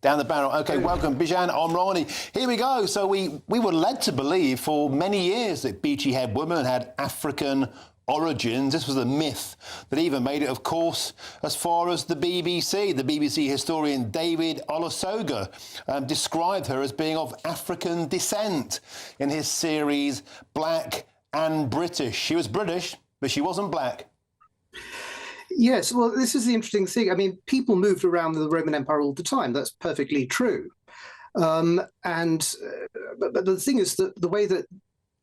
Down the barrel. OK, welcome, Bijan Omrani. Here we go. So we were led to believe for many years that Beachy Head Woman had African origins. This was a myth that even made it, of course, as far as the BBC. The BBC historian David Olusoga described her as being of African descent in his series Black and British. She was British, but she wasn't black. Yes, well, this is the interesting thing. I mean, people moved around the Roman Empire all the time. That's perfectly true. But the thing is that the way that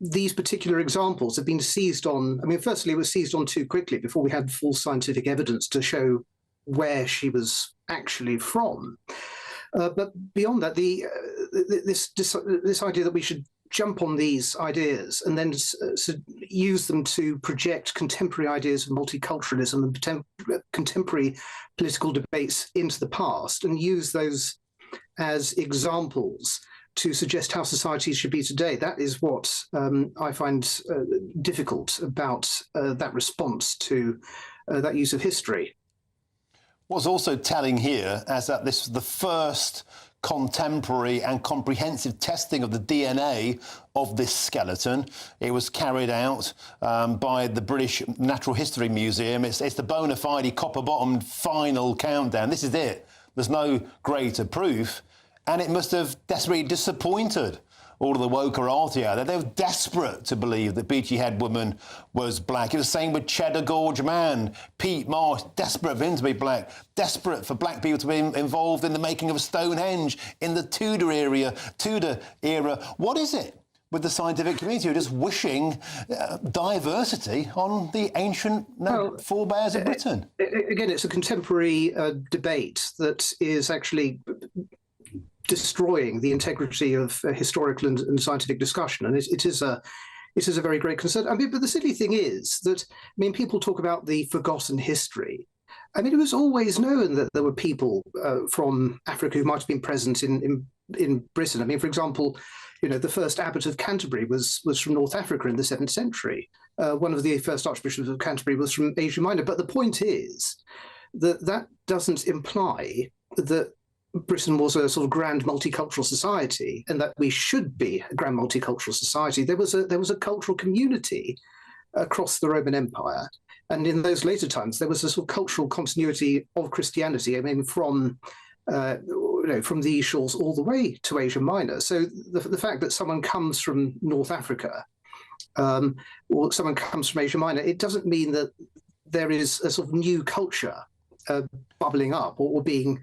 these particular examples have been seized on, I mean, firstly, it was seized on too quickly before we had full scientific evidence to show where she was actually from. But beyond that, this idea that we should jump on these ideas and then use them to project contemporary ideas of multiculturalism and contemporary political debates into the past and use those as examples to suggest how societies should be today. That is what I find difficult about that response to that use of history. What's also telling here is that this was the first contemporary and comprehensive testing of the DNA of this skeleton. It was carried out by the British Natural History Museum. It's the bona fide copper-bottomed final countdown. This is it. There's no greater proof. And it must have desperately disappointed all of the wokerati out there. They were desperate to believe that Beachy Head Woman was black. It was the same with Cheddar Gorge Man, Pete Marsh, desperate for him to be black, desperate for black people to be involved in the making of Stonehenge in the Tudor era. What is it with the scientific community who are just wishing diversity on the ancient forebears of Britain? Again, it's a contemporary debate that is actually destroying the integrity of historical and scientific discussion, and it is a very great concern. I mean, but the silly thing is that, I mean, people talk about the forgotten history. I mean, it was always known that there were people from Africa who might have been present in Britain. I mean, for example, you know, the first abbot of Canterbury was from North Africa in the 7th century. One of the first archbishops of Canterbury was from Asia Minor. But the point is that that doesn't imply that Britain was a sort of grand multicultural society, and that we should be a grand multicultural society. There was a cultural community across the Roman Empire. And in those later times, there was a sort of cultural continuity of Christianity. I mean, from these shores all the way to Asia Minor. So the fact that someone comes from North Africa or someone comes from Asia Minor, it doesn't mean that there is a sort of new culture bubbling up or being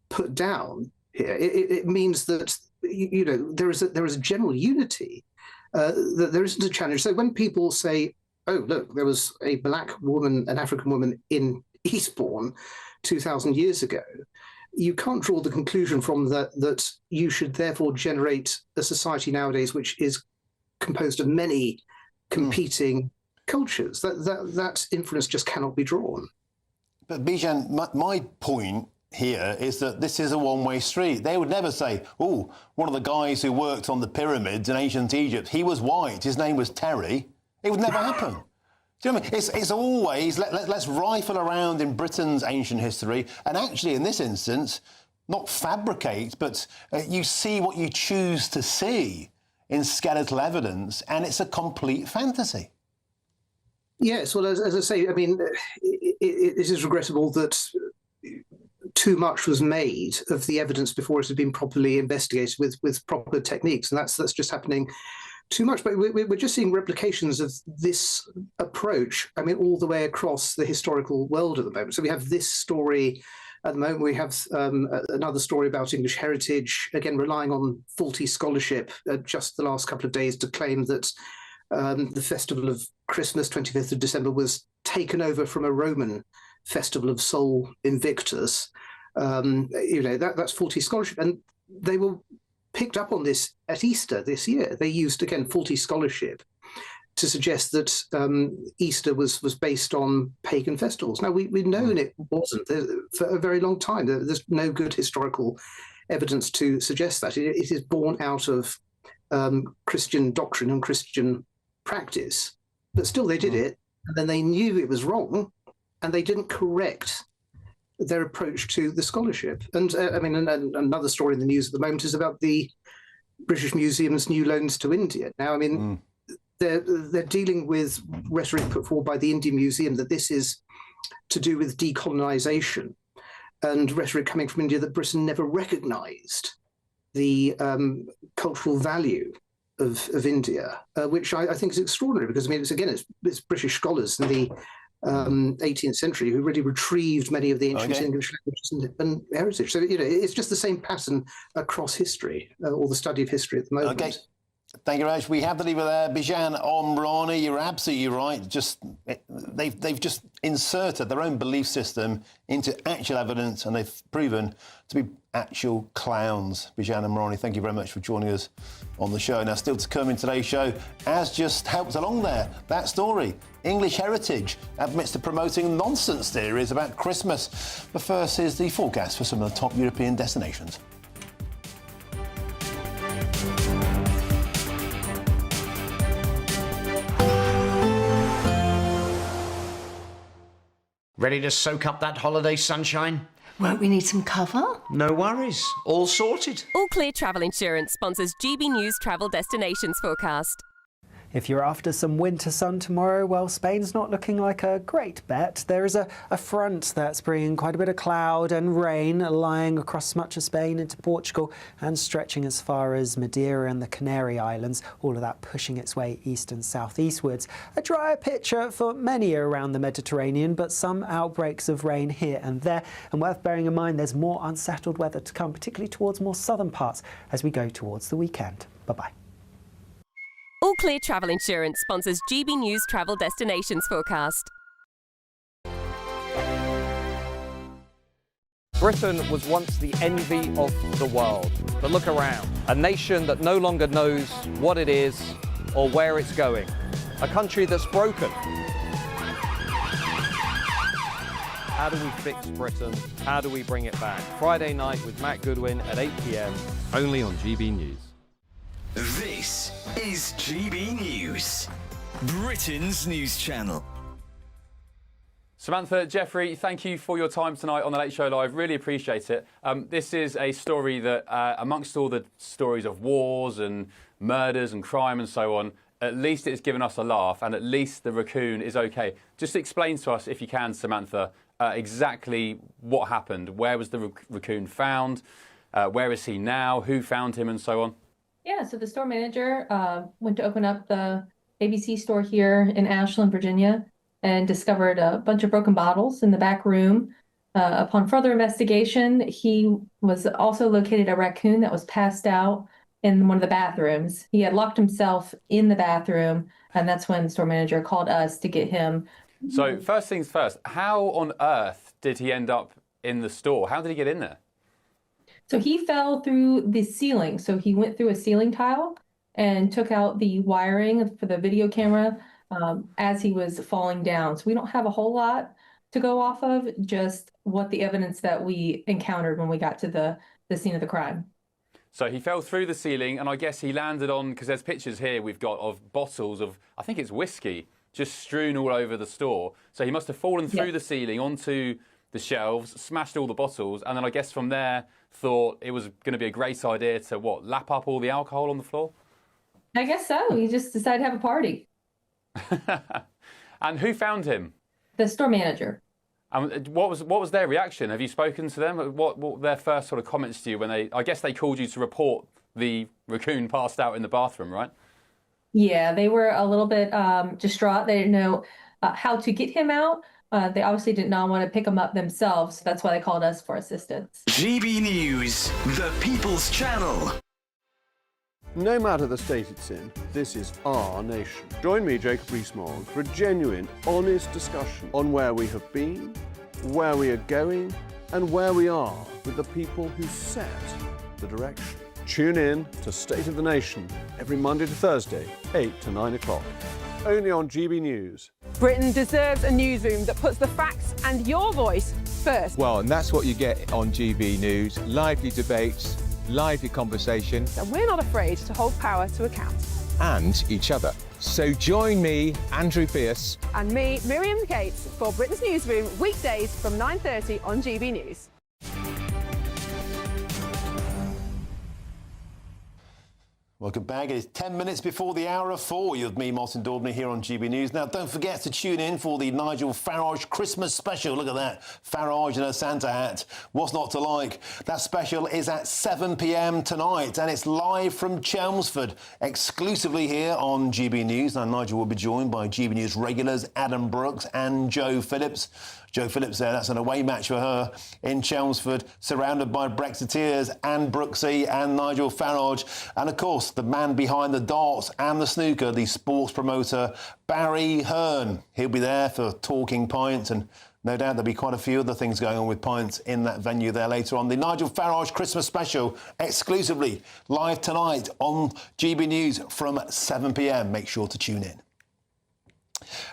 put down here. It means that there is a general unity, that there isn't a challenge. So when people say, "Oh, look, there was a black woman, an African woman in Eastbourne 2,000 years ago," you can't draw the conclusion from that you should therefore generate a society nowadays which is composed of many competing cultures. That inference just cannot be drawn. But Bijan, my point here is that this is a one-way street. They would never say, "Oh, one of the guys who worked on the pyramids in ancient Egypt, he was white, his name was Terry." It would never happen. Do you know what I mean? It's always, let's rifle around in Britain's ancient history, and actually, in this instance, not fabricate, but you see what you choose to see in skeletal evidence, and it's a complete fantasy. Yes, well, as I say, I mean, it is regrettable that too much was made of the evidence before it had been properly investigated with proper techniques, and that's just happening too much. But we're just seeing replications of this approach, I mean, all the way across the historical world at the moment. So we have this story at the moment. We have another story about English heritage, again, relying on faulty scholarship just the last couple of days to claim that the festival of Christmas, 25th of December, was taken over from a Roman festival of Sol Invictus. That's faulty scholarship. And they were picked up on this at Easter this year. They used, again, faulty scholarship to suggest that Easter was based on pagan festivals. Now, we've known it wasn't for a very long time. There's no good historical evidence to suggest that. It is born out of Christian doctrine and Christian practice. But still, they did it, and then they knew it was wrong, and they didn't correct their approach to the scholarship. And another story in the news at the moment is about the British Museum's new loans to India. Now, I mean, they're dealing with rhetoric put forward by the Indian Museum that this is to do with decolonisation, and rhetoric coming from India that Britain never recognised the cultural value of India, which I think is extraordinary, because I mean, it's British scholars in the 18th century who really retrieved many of the ancient English languages and heritage. So it's just the same pattern across history, or the study of history at the moment. Okay. Thank you very much. We have to leave it there. Bijan Omrani, you're absolutely right. They've just inserted their own belief system into actual evidence, and they've proven to be actual clowns. Bijan Omrani, thank you very much for joining us on the show. Now, still to come in today's show, as just helped along there, that story, English heritage admits to promoting nonsense theories about Christmas. But first is the forecast for some of the top European destinations. Ready to soak up that holiday sunshine? Won't we need some cover? No worries. All sorted. All Clear Travel Insurance sponsors GB News Travel Destinations Forecast. If you're after some winter sun tomorrow, well, Spain's not looking like a great bet. There is a front that's bringing quite a bit of cloud and rain lying across much of Spain into Portugal and stretching as far as Madeira and the Canary Islands, all of that pushing its way east and southeastwards. A drier picture for many around the Mediterranean, but some outbreaks of rain here and there. And worth bearing in mind, there's more unsettled weather to come, particularly towards more southern parts as we go towards the weekend. Bye-bye. All Clear Travel Insurance sponsors GB News Travel Destinations Forecast. Britain was once the envy of the world. But look around. A nation that no longer knows what it is or where it's going. A country that's broken. How do we fix Britain? How do we bring it back? Friday night with Matt Goodwin at 8 p.m. only on GB News. This is GB News, Britain's news channel. Samantha, Jeffrey, thank you for your time tonight on The Late Show Live. Really appreciate it. This is a story that, amongst all the stories of wars and murders and crime and so on, at least it's given us a laugh, and at least the raccoon is okay. Just explain to us, if you can, Samantha, exactly what happened. Where was the raccoon found? Where is he now? Who found him, and so on? Yeah, so the store manager went to open up the ABC store here in Ashland, Virginia, and discovered a bunch of broken bottles in the back room. Upon further investigation, he was also located a raccoon that was passed out in one of the bathrooms. He had locked himself in the bathroom, and that's when the store manager called us to get him. So first things first, how on earth did he end up in the store? How did he get in there? So he fell through the ceiling. So he went through a ceiling tile and took out the wiring for the video camera as he was falling down. So we don't have a whole lot to go off of, just what the evidence that we encountered when we got to the scene of the crime. So he fell through the ceiling, and I guess he landed on, because there's pictures here we've got of bottles of, I think it's whiskey, just strewn all over the store. So he must have fallen through the ceiling onto the shelves, smashed all the bottles, and then I guess from there thought it was going to be a great idea to, what, lap up all the alcohol on the floor? I guess so. He just decided to have a party. And who found him? The store manager. What was their reaction? Have you spoken to them? What were their first sort of comments to you when I guess they called you to report the raccoon passed out in the bathroom, right? Yeah, they were a little bit distraught. They didn't know how to get him out. They obviously did not want to pick him up themselves. So that's why they called us for assistance. GB News, the People's Channel. No matter the state it's in, this is our nation. Join me, Jacob Rees-Mogg, for a genuine, honest discussion on where we have been, where we are going, and where we are with the people who set the direction. Tune in to State of the Nation every Monday to Thursday, 8 to 9 o'clock. Only on GB News. Britain deserves a newsroom that puts the facts and your voice first. Well, and that's what you get on GB News. Lively debates, lively conversation. And we're not afraid to hold power to account. And each other. So join me, Andrew Pierce. And me, Miriam Gates, for Britain's Newsroom, weekdays from 9:30 on GB News. Welcome back. It is 10 minutes before the hour of 4. You're with me, Martin Daubney, here on GB News. Now, don't forget to tune in for the Nigel Farage Christmas special. Look at that. Farage in a Santa hat. What's not to like? That special is at 7 p.m. tonight, and it's live from Chelmsford, exclusively here on GB News. Now, Nigel will be joined by GB News regulars Adam Brooks and Joe Phillips. Joe Phillips there, that's an away match for her in Chelmsford, surrounded by Brexiteers and Brooksy and Nigel Farage. And, of course, the man behind the darts and the snooker, the sports promoter, Barry Hearn. He'll be there for Talking Pints, and no doubt there'll be quite a few other things going on with pints in that venue there later on. The Nigel Farage Christmas special, exclusively live tonight on GB News from 7 p.m. Make sure to tune in.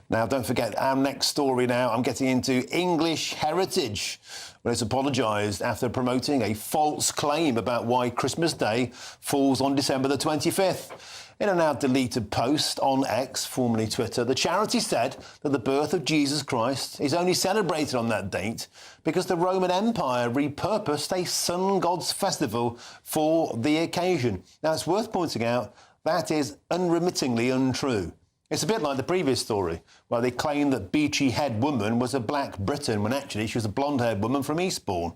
Now, don't forget our next story now. I'm getting into English heritage. Well, it's apologised after promoting a false claim about why Christmas Day falls on December the 25th. In a now deleted post on X, formerly Twitter, the charity said that the birth of Jesus Christ is only celebrated on that date because the Roman Empire repurposed a sun god's festival for the occasion. Now, it's worth pointing out that is unremittingly untrue. It's a bit like the previous story, where they claimed that Beachy Head Woman was a black Briton when actually she was a blonde-haired woman from Eastbourne.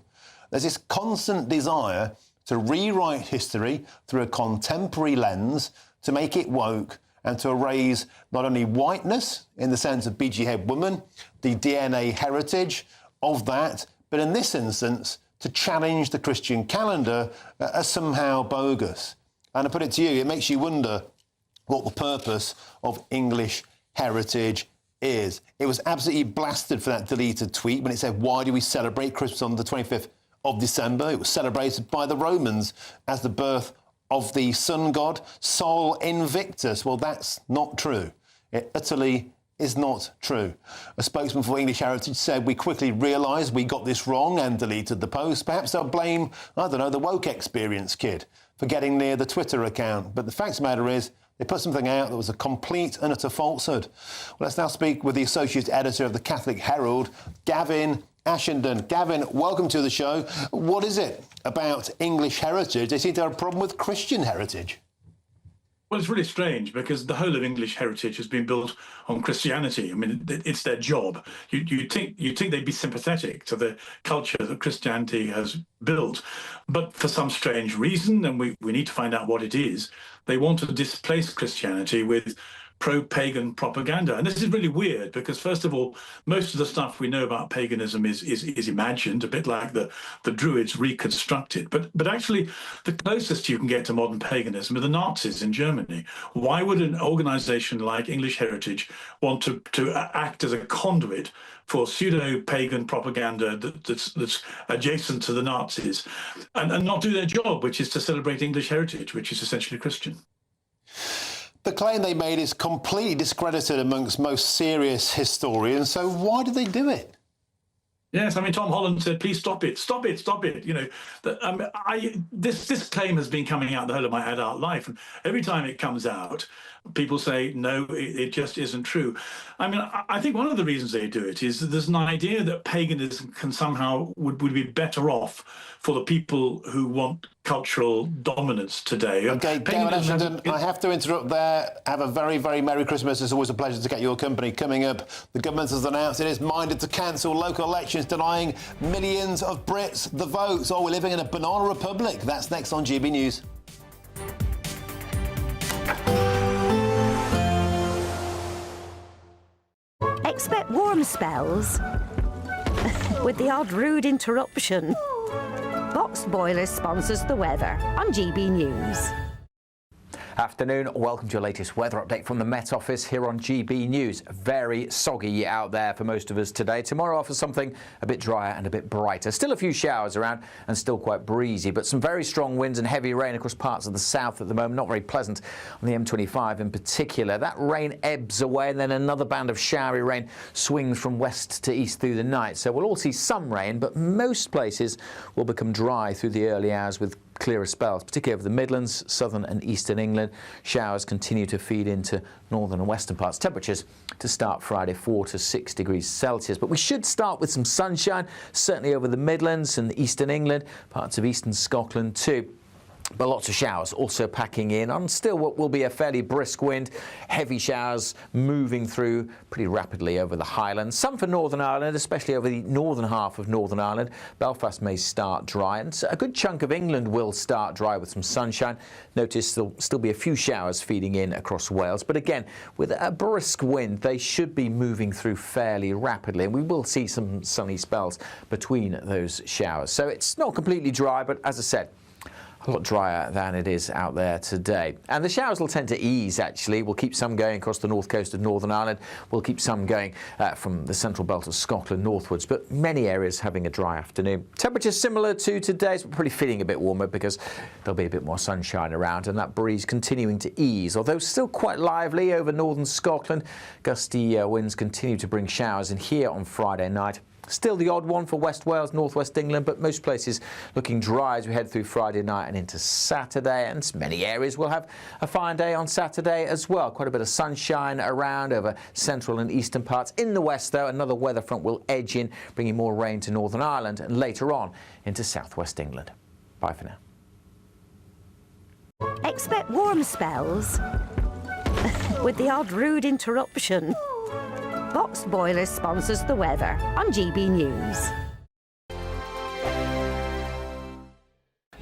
There's this constant desire to rewrite history through a contemporary lens, to make it woke, and to erase not only whiteness, in the sense of Beachy Head Woman, the DNA heritage of that, but in this instance, to challenge the Christian calendar as somehow bogus. And I put it to you, it makes you wonder what the purpose of English heritage is. It was absolutely blasted for that deleted tweet when it said, why do we celebrate Christmas on the 25th of December? It was celebrated by the Romans as the birth of the sun god, Sol Invictus. Well, that's not true. It utterly is not true. A spokesman for English Heritage said, we quickly realised we got this wrong and deleted the post. Perhaps they'll blame, I don't know, the woke experience kid for getting near the Twitter account. But the fact of the matter is, they put something out that was a complete and utter falsehood. Well, let's now speak with the Associate Editor of the Catholic Herald, Gavin Ashenden. Gavin, welcome to the show. What is it about English heritage? They seem to have a problem with Christian heritage. Well, it's really strange because the whole of English heritage has been built on Christianity. I mean, it's their job. You'd think they'd be sympathetic to the culture that Christianity has built, but for some strange reason, and we need to find out what it is, they want to displace Christianity with pro-pagan propaganda. And this is really weird because, first of all, most of the stuff we know about paganism is imagined, a bit like the Druids reconstructed. But actually, the closest you can get to modern paganism are the Nazis in Germany. Why would an organization like English Heritage want to act as a conduit for pseudo-pagan propaganda that's adjacent to the Nazis and not do their job, which is to celebrate English heritage, which is essentially Christian? The claim they made is completely discredited amongst most serious historians, so why did they do it? Yes, I mean, Tom Holland said, please stop it, stop it, stop it. You know, this claim has been coming out the whole of my adult life, and every time it comes out, people say, no, it just isn't true. I mean, I think one of the reasons they do it is that there's an idea that paganism can somehow would be better off for the people who want cultural dominance today. Okay, Gavin Ashenden, I have to interrupt there. Have a very, very Merry Christmas. It's always a pleasure to get your company. Coming up, the government has announced it is minded to cancel local elections, denying millions of Brits the vote. So we're living in a banana republic. That's next on GB News. Expect warm spells with the odd rude interruption. Boxed Boilers sponsors the weather on GB News. Afternoon, welcome to your latest weather update from the Met Office here on GB News. Very soggy out there for most of us today. Tomorrow offers something a bit drier and a bit brighter. Still a few showers around and still quite breezy, but some very strong winds and heavy rain across parts of the south at the moment. Not very pleasant on the M25 in particular. That rain ebbs away and then another band of showery rain swings from west to east through the night. So we'll all see some rain, but most places will become dry through the early hours with clearer spells, particularly over the Midlands, southern and eastern England. Showers continue to feed into northern and western parts. Temperatures to start Friday 4 to 6 degrees Celsius. But we should start with some sunshine, certainly over the Midlands and eastern England, parts of eastern Scotland too. But lots of showers also packing in on still what will be a fairly brisk wind. Heavy showers moving through pretty rapidly over the Highlands. Some for Northern Ireland, especially over the northern half of Northern Ireland. Belfast may start dry, and a good chunk of England will start dry with some sunshine. Notice there'll still be a few showers feeding in across Wales. But again, with a brisk wind, they should be moving through fairly rapidly. And we will see some sunny spells between those showers. So it's not completely dry, but as I said, a lot drier than it is out there today. And the showers will tend to ease, actually. We'll keep some going across the north coast of Northern Ireland. We'll keep some going from the central belt of Scotland northwards, but many areas having a dry afternoon. Temperatures similar to today's, but probably feeling a bit warmer because there'll be a bit more sunshine around and that breeze continuing to ease, although still quite lively over northern Scotland. Gusty winds continue to bring showers in here on Friday night. Still the odd one for West Wales, northwest England, but most places looking dry as we head through Friday night and into Saturday. And many areas will have a fine day on Saturday as well. Quite a bit of sunshine around over central and eastern parts. In the west, though, another weather front will edge in, bringing more rain to Northern Ireland and later on into southwest England. Bye for now. Expect warm spells with the odd rude interruption. Boxed Boilers sponsors the weather on GB News.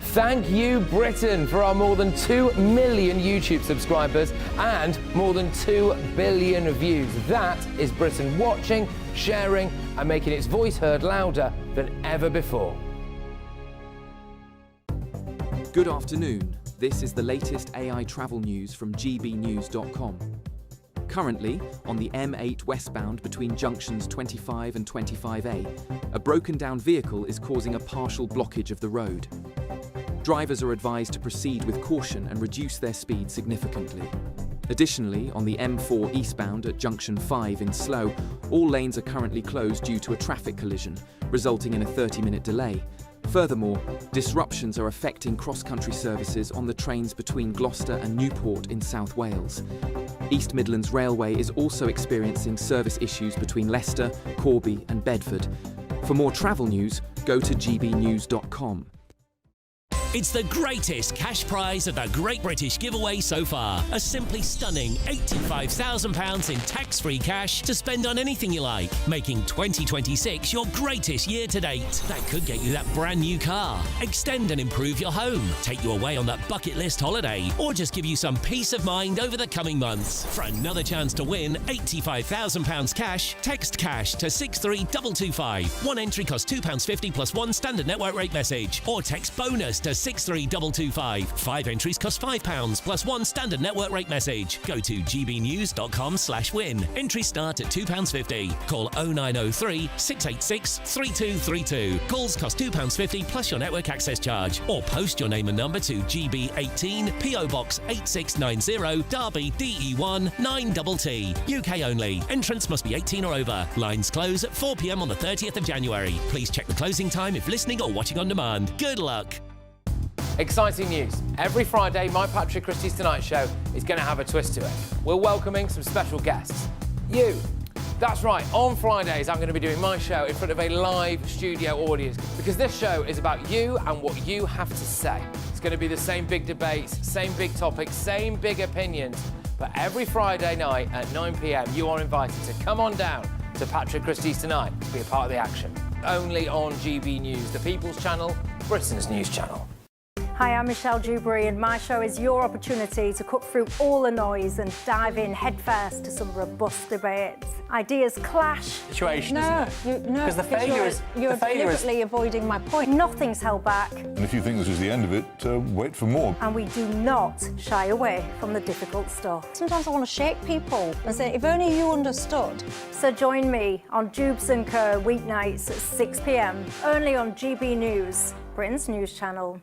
Thank you, Britain, for our more than 2 million YouTube subscribers and more than 2 billion views. That is Britain watching, sharing and making its voice heard louder than ever before. Good afternoon. This is the latest AI travel news from GBNews.com. Currently, on the M8 westbound between junctions 25 and 25A, a broken down vehicle is causing a partial blockage of the road. Drivers are advised to proceed with caution and reduce their speed significantly. Additionally, on the M4 eastbound at junction 5 in Slough, all lanes are currently closed due to a traffic collision, resulting in a 30-minute delay. Furthermore, disruptions are affecting cross-country services on the trains between Gloucester and Newport in South Wales. East Midlands Railway is also experiencing service issues between Leicester, Corby and Bedford. For more travel news, go to gbnews.com. It's the greatest cash prize of the Great British Giveaway so far. A simply stunning £85,000 in tax-free cash to spend on anything you like, making 2026 your greatest year to date. That could get you that brand new car, extend and improve your home, take you away on that bucket list holiday, or just give you some peace of mind over the coming months. For another chance to win £85,000 cash, text cash to 63225. One entry costs £2.50 plus one standard network rate message, or text bonus to 63225. 5 entries cost £5 plus one standard network rate message. Go to gbnews.com/win. Entries start at £2.50. Call 0903 686 3232. Calls cost £2.50 plus your network access charge. Or post your name and number to GB18 PO Box 8690 Derby DE1 9TT. UK only. Entrants must be 18 or over. Lines close at 4 p.m. on the 30th of January. Please check the closing time if listening or watching on demand. Good luck. Exciting news. Every Friday, my Patrick Christie's Tonight Show is going to have a twist to it. We're welcoming some special guests. You. That's right, on Fridays I'm going to be doing my show in front of a live studio audience, because this show is about you and what you have to say. It's going to be the same big debates, same big topics, same big opinions, but every Friday night at 9 p.m. you are invited to come on down to Patrick Christie's Tonight to be a part of the action. Only on GB News, the People's Channel, Britain's news channel. Hi, I'm Michelle Dewberry, and my show is your opportunity to cut through all the noise and dive in headfirst to some robust debates. Ideas clash. Situation, isn't it? No, because the failure is you're deliberately avoiding my point. Nothing's held back. And if you think this is the end of it, wait for more. And we do not shy away from the difficult stuff. Sometimes I want to shake people and say, if only you understood. So join me on Dubes & Co. weeknights at 6 p.m. only on GB News, Britain's news channel.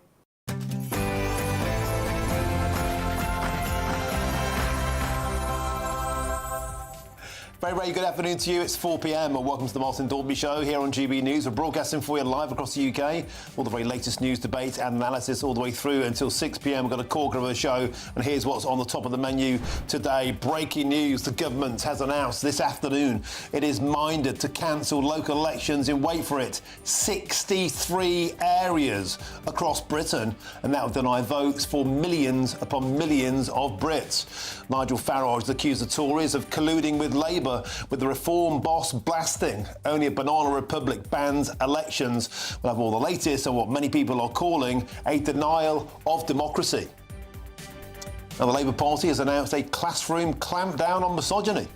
Very, very good afternoon to you. It's 4 p.m. and welcome to the Martin Daubney Show here on GB News. We're broadcasting for you live across the UK. All the very latest news, debates and analysis all the way through until 6 p.m. We've got a corker of the show, and here's what's on the top of the menu today. Breaking news. The government has announced this afternoon it is minded to cancel local elections in, wait for it, 63 areas across Britain, and that will deny votes for millions upon millions of Brits. Nigel Farage has accused the Tories of colluding with Labour with the Reform boss blasting only a banana republic bans elections. We'll have all the latest on what many people are calling a denial of democracy. Now, the Labour Party has announced a classroom clampdown on misogyny.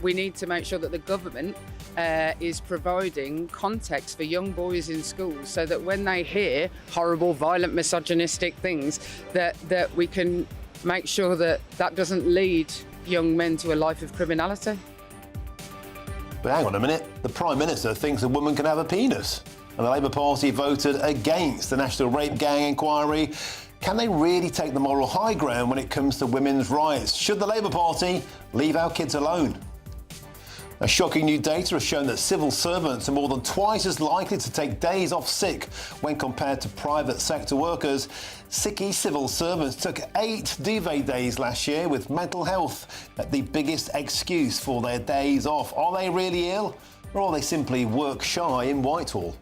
We need to make sure that the government is providing context for young boys in schools, so that when they hear horrible, violent, misogynistic things, that we can make sure that that doesn't lead young men to a life of criminality. But hang on a minute, the Prime Minister thinks a woman can have a penis. And the Labour Party voted against the National Rape Gang inquiry. Can they really take the moral high ground when it comes to women's rights? Should the Labour Party leave our kids alone? A shocking new data has shown that civil servants are more than twice as likely to take days off sick when compared to private sector workers. Sicky civil servants took 8 duvet days last year, with mental health the biggest excuse for their days off. Are they really ill, or are they simply work shy in Whitehall?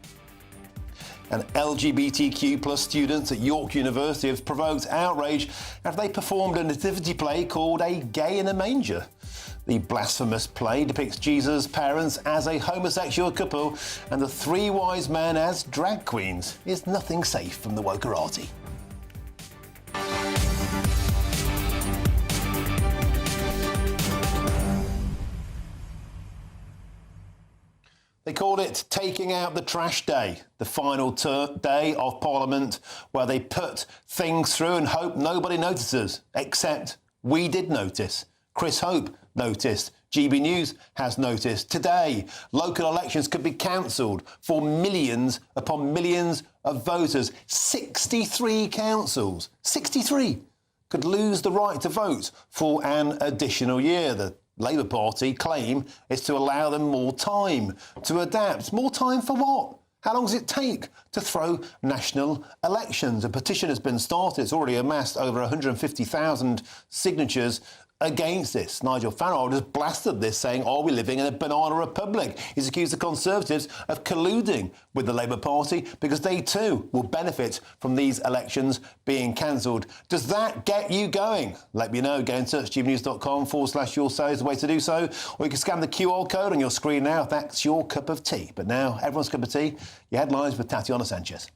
And LGBTQ plus students at York University have provoked outrage after they performed a nativity play called A Gay in a Manger. The blasphemous play depicts Jesus' parents as a homosexual couple and the 3 wise men as drag queens. Is nothing safe from the wokerati? They called it Taking Out the Trash Day, the final day of Parliament, where they put things through and hope nobody notices, except we did notice. Chris Hope noticed. GB News has noticed. Today, local elections could be cancelled for millions upon millions of voters. 63 councils, 63, could lose the right to vote for an additional year. The Labour Party claim is to allow them more time to adapt. More time for what? How long does it take to throw national elections? A petition has been started. It's already amassed over 150,000 signatures. against this. Nigel Farage has blasted this, saying, are we living in a banana republic? He's accused the Conservatives of colluding with the Labour Party because they too will benefit from these elections being cancelled. Does that get you going? Let me know. Go and search gbnews.com/your say is the way to do so. Or you can scan the QR code on your screen now if that's your cup of tea. But now, everyone's cup of tea, your headlines with Tatiana Sanchez.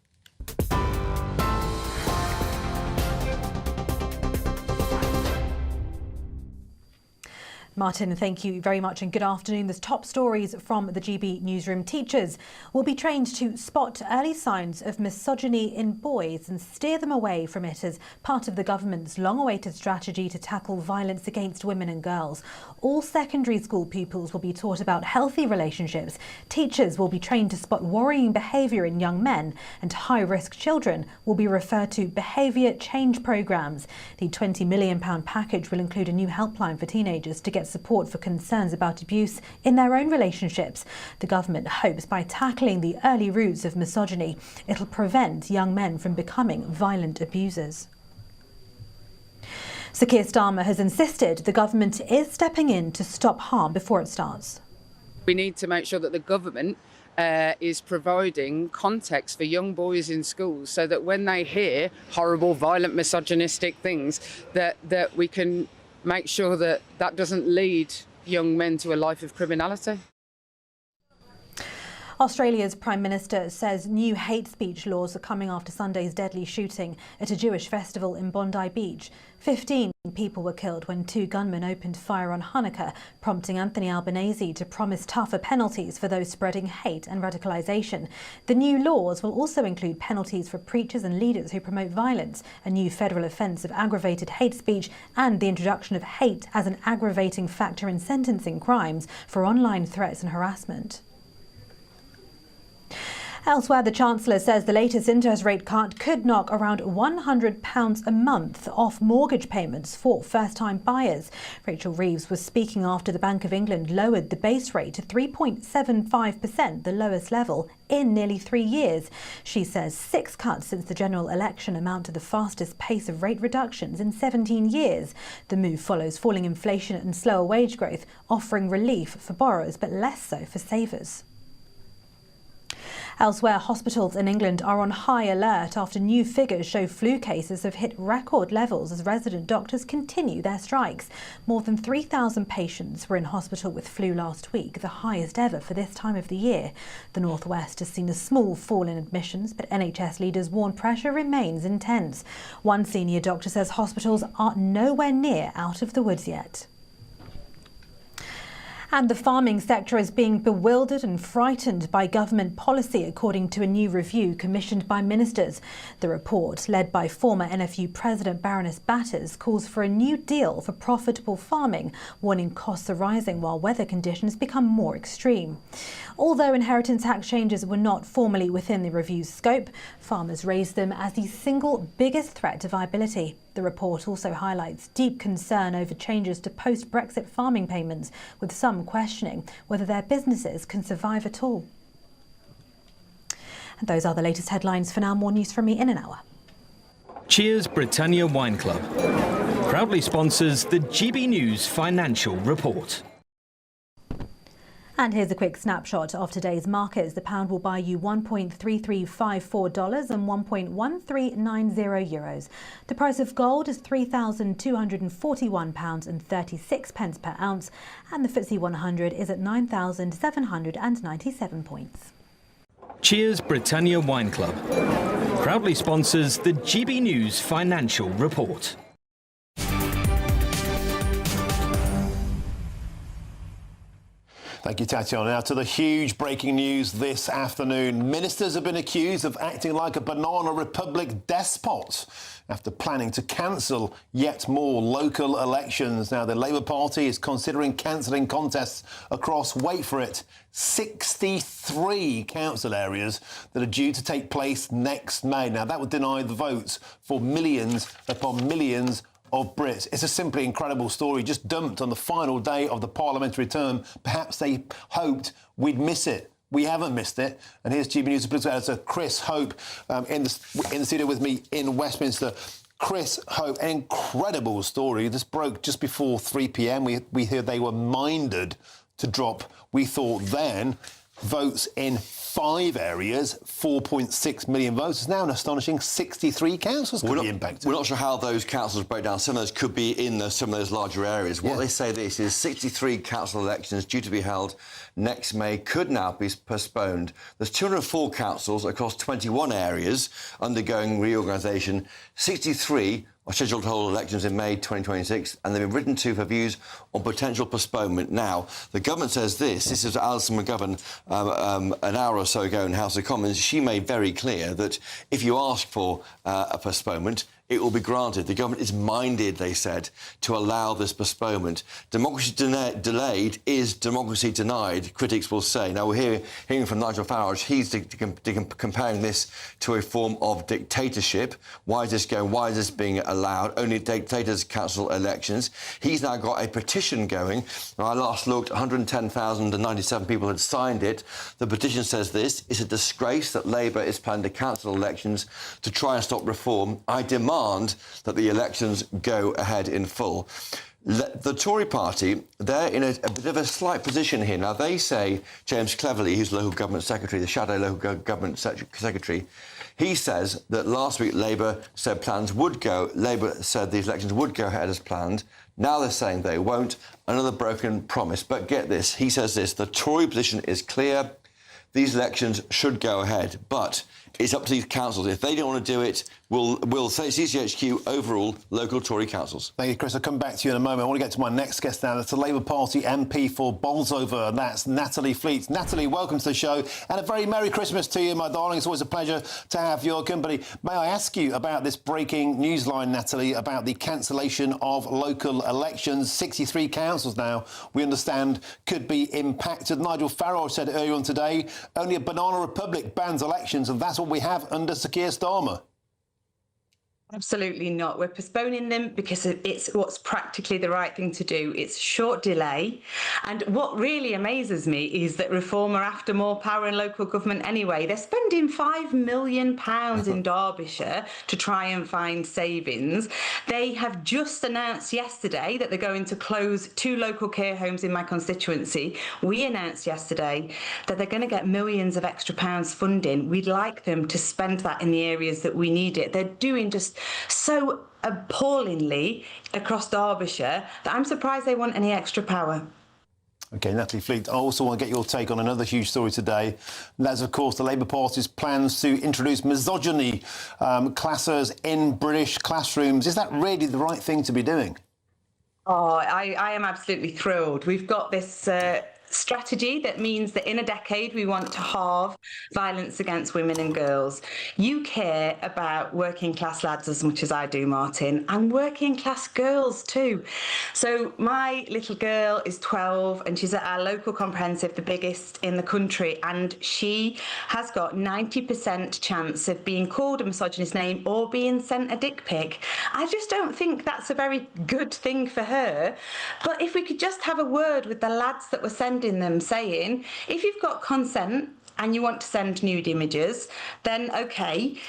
Martin, thank you very much and good afternoon. There's top stories from the GB newsroom. Teachers will be trained to spot early signs of misogyny in boys and steer them away from it as part of the government's long-awaited strategy to tackle violence against women and girls. All secondary school pupils will be taught about healthy relationships. Teachers will be trained to spot worrying behaviour in young men, and high-risk children will be referred to behaviour change programmes. The £20 million package will include a new helpline for teenagers to get support for concerns about abuse in their own relationships. The government hopes by tackling the early roots of misogyny, it'll prevent young men from becoming violent abusers. Sir Keir Starmer has insisted the government is stepping in to stop harm before it starts. We need to make sure that the government is providing context for young boys in schools so that when they hear horrible, violent, misogynistic things, that we can make sure that that doesn't lead young men to a life of criminality. Australia's Prime Minister says new hate speech laws are coming after Sunday's deadly shooting at a Jewish festival in Bondi Beach. 15 people were killed when 2 gunmen opened fire on Hanukkah, prompting Anthony Albanese to promise tougher penalties for those spreading hate and radicalisation. The new laws will also include penalties for preachers and leaders who promote violence, a new federal offence of aggravated hate speech, and the introduction of hate as an aggravating factor in sentencing crimes for online threats and harassment. Elsewhere, the Chancellor says the latest interest rate cut could knock around £100 a month off mortgage payments for first-time buyers. Rachel Reeves was speaking after the Bank of England lowered the base rate to 3.75%, the lowest level in nearly 3 years. She says 6 cuts since the general election amount to the fastest pace of rate reductions in 17 years. The move follows falling inflation and slower wage growth, offering relief for borrowers but less so for savers. Elsewhere, hospitals in England are on high alert after new figures show flu cases have hit record levels as resident doctors continue their strikes. More than 3,000 patients were in hospital with flu last week, the highest ever for this time of the year. The North West has seen a small fall in admissions, but NHS leaders warn pressure remains intense. One senior doctor says hospitals are nowhere near out of the woods yet. And the farming sector is being bewildered and frightened by government policy, according to a new review commissioned by ministers. The report, led by former NFU President Baroness Batters, calls for a new deal for profitable farming, warning costs are rising while weather conditions become more extreme. Although inheritance tax changes were not formally within the review's scope, farmers raised them as the single biggest threat to viability. The report also highlights deep concern over changes to post-Brexit farming payments, with some questioning whether their businesses can survive at all. And those are the latest headlines. For now, more news from me in an hour. Cheers Britannia Wine Club proudly sponsors the GB News Financial Report. And here's a quick snapshot of today's markets. The pound will buy you $1.3354 and 1.1390 euros. The price of gold is £3,241.36 per ounce, and the FTSE 100 is at 9,797 points. Cheers Britannia Wine Club proudly sponsors the GB News Financial Report. Thank you, Tatiana. Now to the huge breaking news this afternoon. Ministers have been accused of acting like a banana republic despot after planning to cancel yet more local elections. Now, the Labour Party is considering cancelling contests across, wait for it, 63 council areas that are due to take place next May. Now, that would deny the votes for millions upon millions of Brits. It's a simply incredible story, just dumped on the final day of the parliamentary term. Perhaps they hoped we'd miss it. We haven't missed it. And here's GB News political editor Chris Hope in the studio with me in Westminster. Chris Hope, an incredible story. This broke just before 3 p.m. We heard they were minded to drop, we thought then, votes in 5 areas, 4.6 million votes. It's now an astonishing 63 councils could be impacted. We're not sure how those councils break down. Some of those could be in some of those larger areas. What they say this is 63 council elections due to be held next May could now be postponed. There's 204 councils across 21 areas undergoing reorganisation. 63 are scheduled to hold elections in May 2026, and they've been written to for views on potential postponement. Now, the government says this is Alison McGovern an hour or so ago in House of Commons. She made very clear that if you ask for a postponement, it will be granted. The government is minded, they said, to allow this postponement. Democracy delayed is democracy denied, critics will say. Now, we're hearing from Nigel Farage. He's comparing this to a form of dictatorship. Why is this going? Why is this being allowed? Only dictators council elections. He's now got a petition going. When I last looked, 110,097 people had signed it. The petition says this: it's a disgrace that Labour is planning to cancel elections to try and stop reform. I demand that the elections go ahead in full. The Tory party, they're in a bit of a slight position here. Now, they say, James Cleverly, who's the local government secretary, the shadow local government secretary, he says that last week Labour said Labour said these elections would go ahead as planned. Now they're saying they won't. Another broken promise. But get this, he says this: the Tory position is clear. These elections should go ahead, but it's up to these councils. If they don't want to do it, we'll say CCHQ overall local Tory councils. Thank you, Chris. I'll come back to you in a moment. I want to get to my next guest now. That's the Labour Party MP for Bolsover, and that's Natalie Fleet. Natalie, welcome to the show, and a very Merry Christmas to you, my darling. It's always a pleasure to have your company. May I ask you about this breaking news line, Natalie, about the cancellation of local elections? 63 councils now, we understand, could be impacted. Nigel Farage said earlier on today, only a banana republic bans elections, and that's what we have under Sir Keir Starmer. Absolutely not. We're postponing them because it's what's practically the right thing to do. It's a short delay. And what really amazes me is that Reform are after more power in local government anyway. They're spending £5 million in Derbyshire to try and find savings. They have just announced yesterday that they're going to close 2 local care homes in my constituency. We announced yesterday that they're going to get millions of extra pounds funding. We'd like them to spend that in the areas that we need it. They're doing just so appallingly across Derbyshire that I'm surprised they want any extra power. OK, Natalie Fleet, I also want to get your take on another huge story today. And that's, of course, the Labour Party's plans to introduce misogyny classes in British classrooms. Is that really the right thing to be doing? Oh, I am absolutely thrilled. We've got this strategy that means that in a decade we want to halve violence against women and girls. You care about working class lads as much as I do, Martin, and working class girls too. So my little girl is 12 and she's at our local comprehensive, the biggest in the country, and she has got 90% chance of being called a misogynist name or being sent a dick pic. I just don't think that's a very good thing for her. But if we could just have a word with the lads that were sending them, saying, if you've got consent and you want to send nude images, then OK.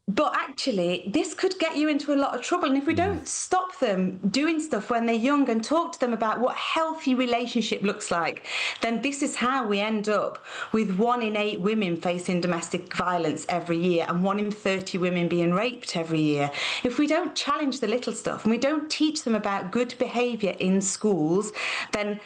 But actually, this could get you into a lot of trouble. And if we don't stop them doing stuff when they're young and talk to them about what healthy relationship looks like, then this is how we end up with 1 in 8 women facing domestic violence every year and 1 in 30 women being raped every year. If we don't challenge the little stuff and we don't teach them about good behaviour in schools, then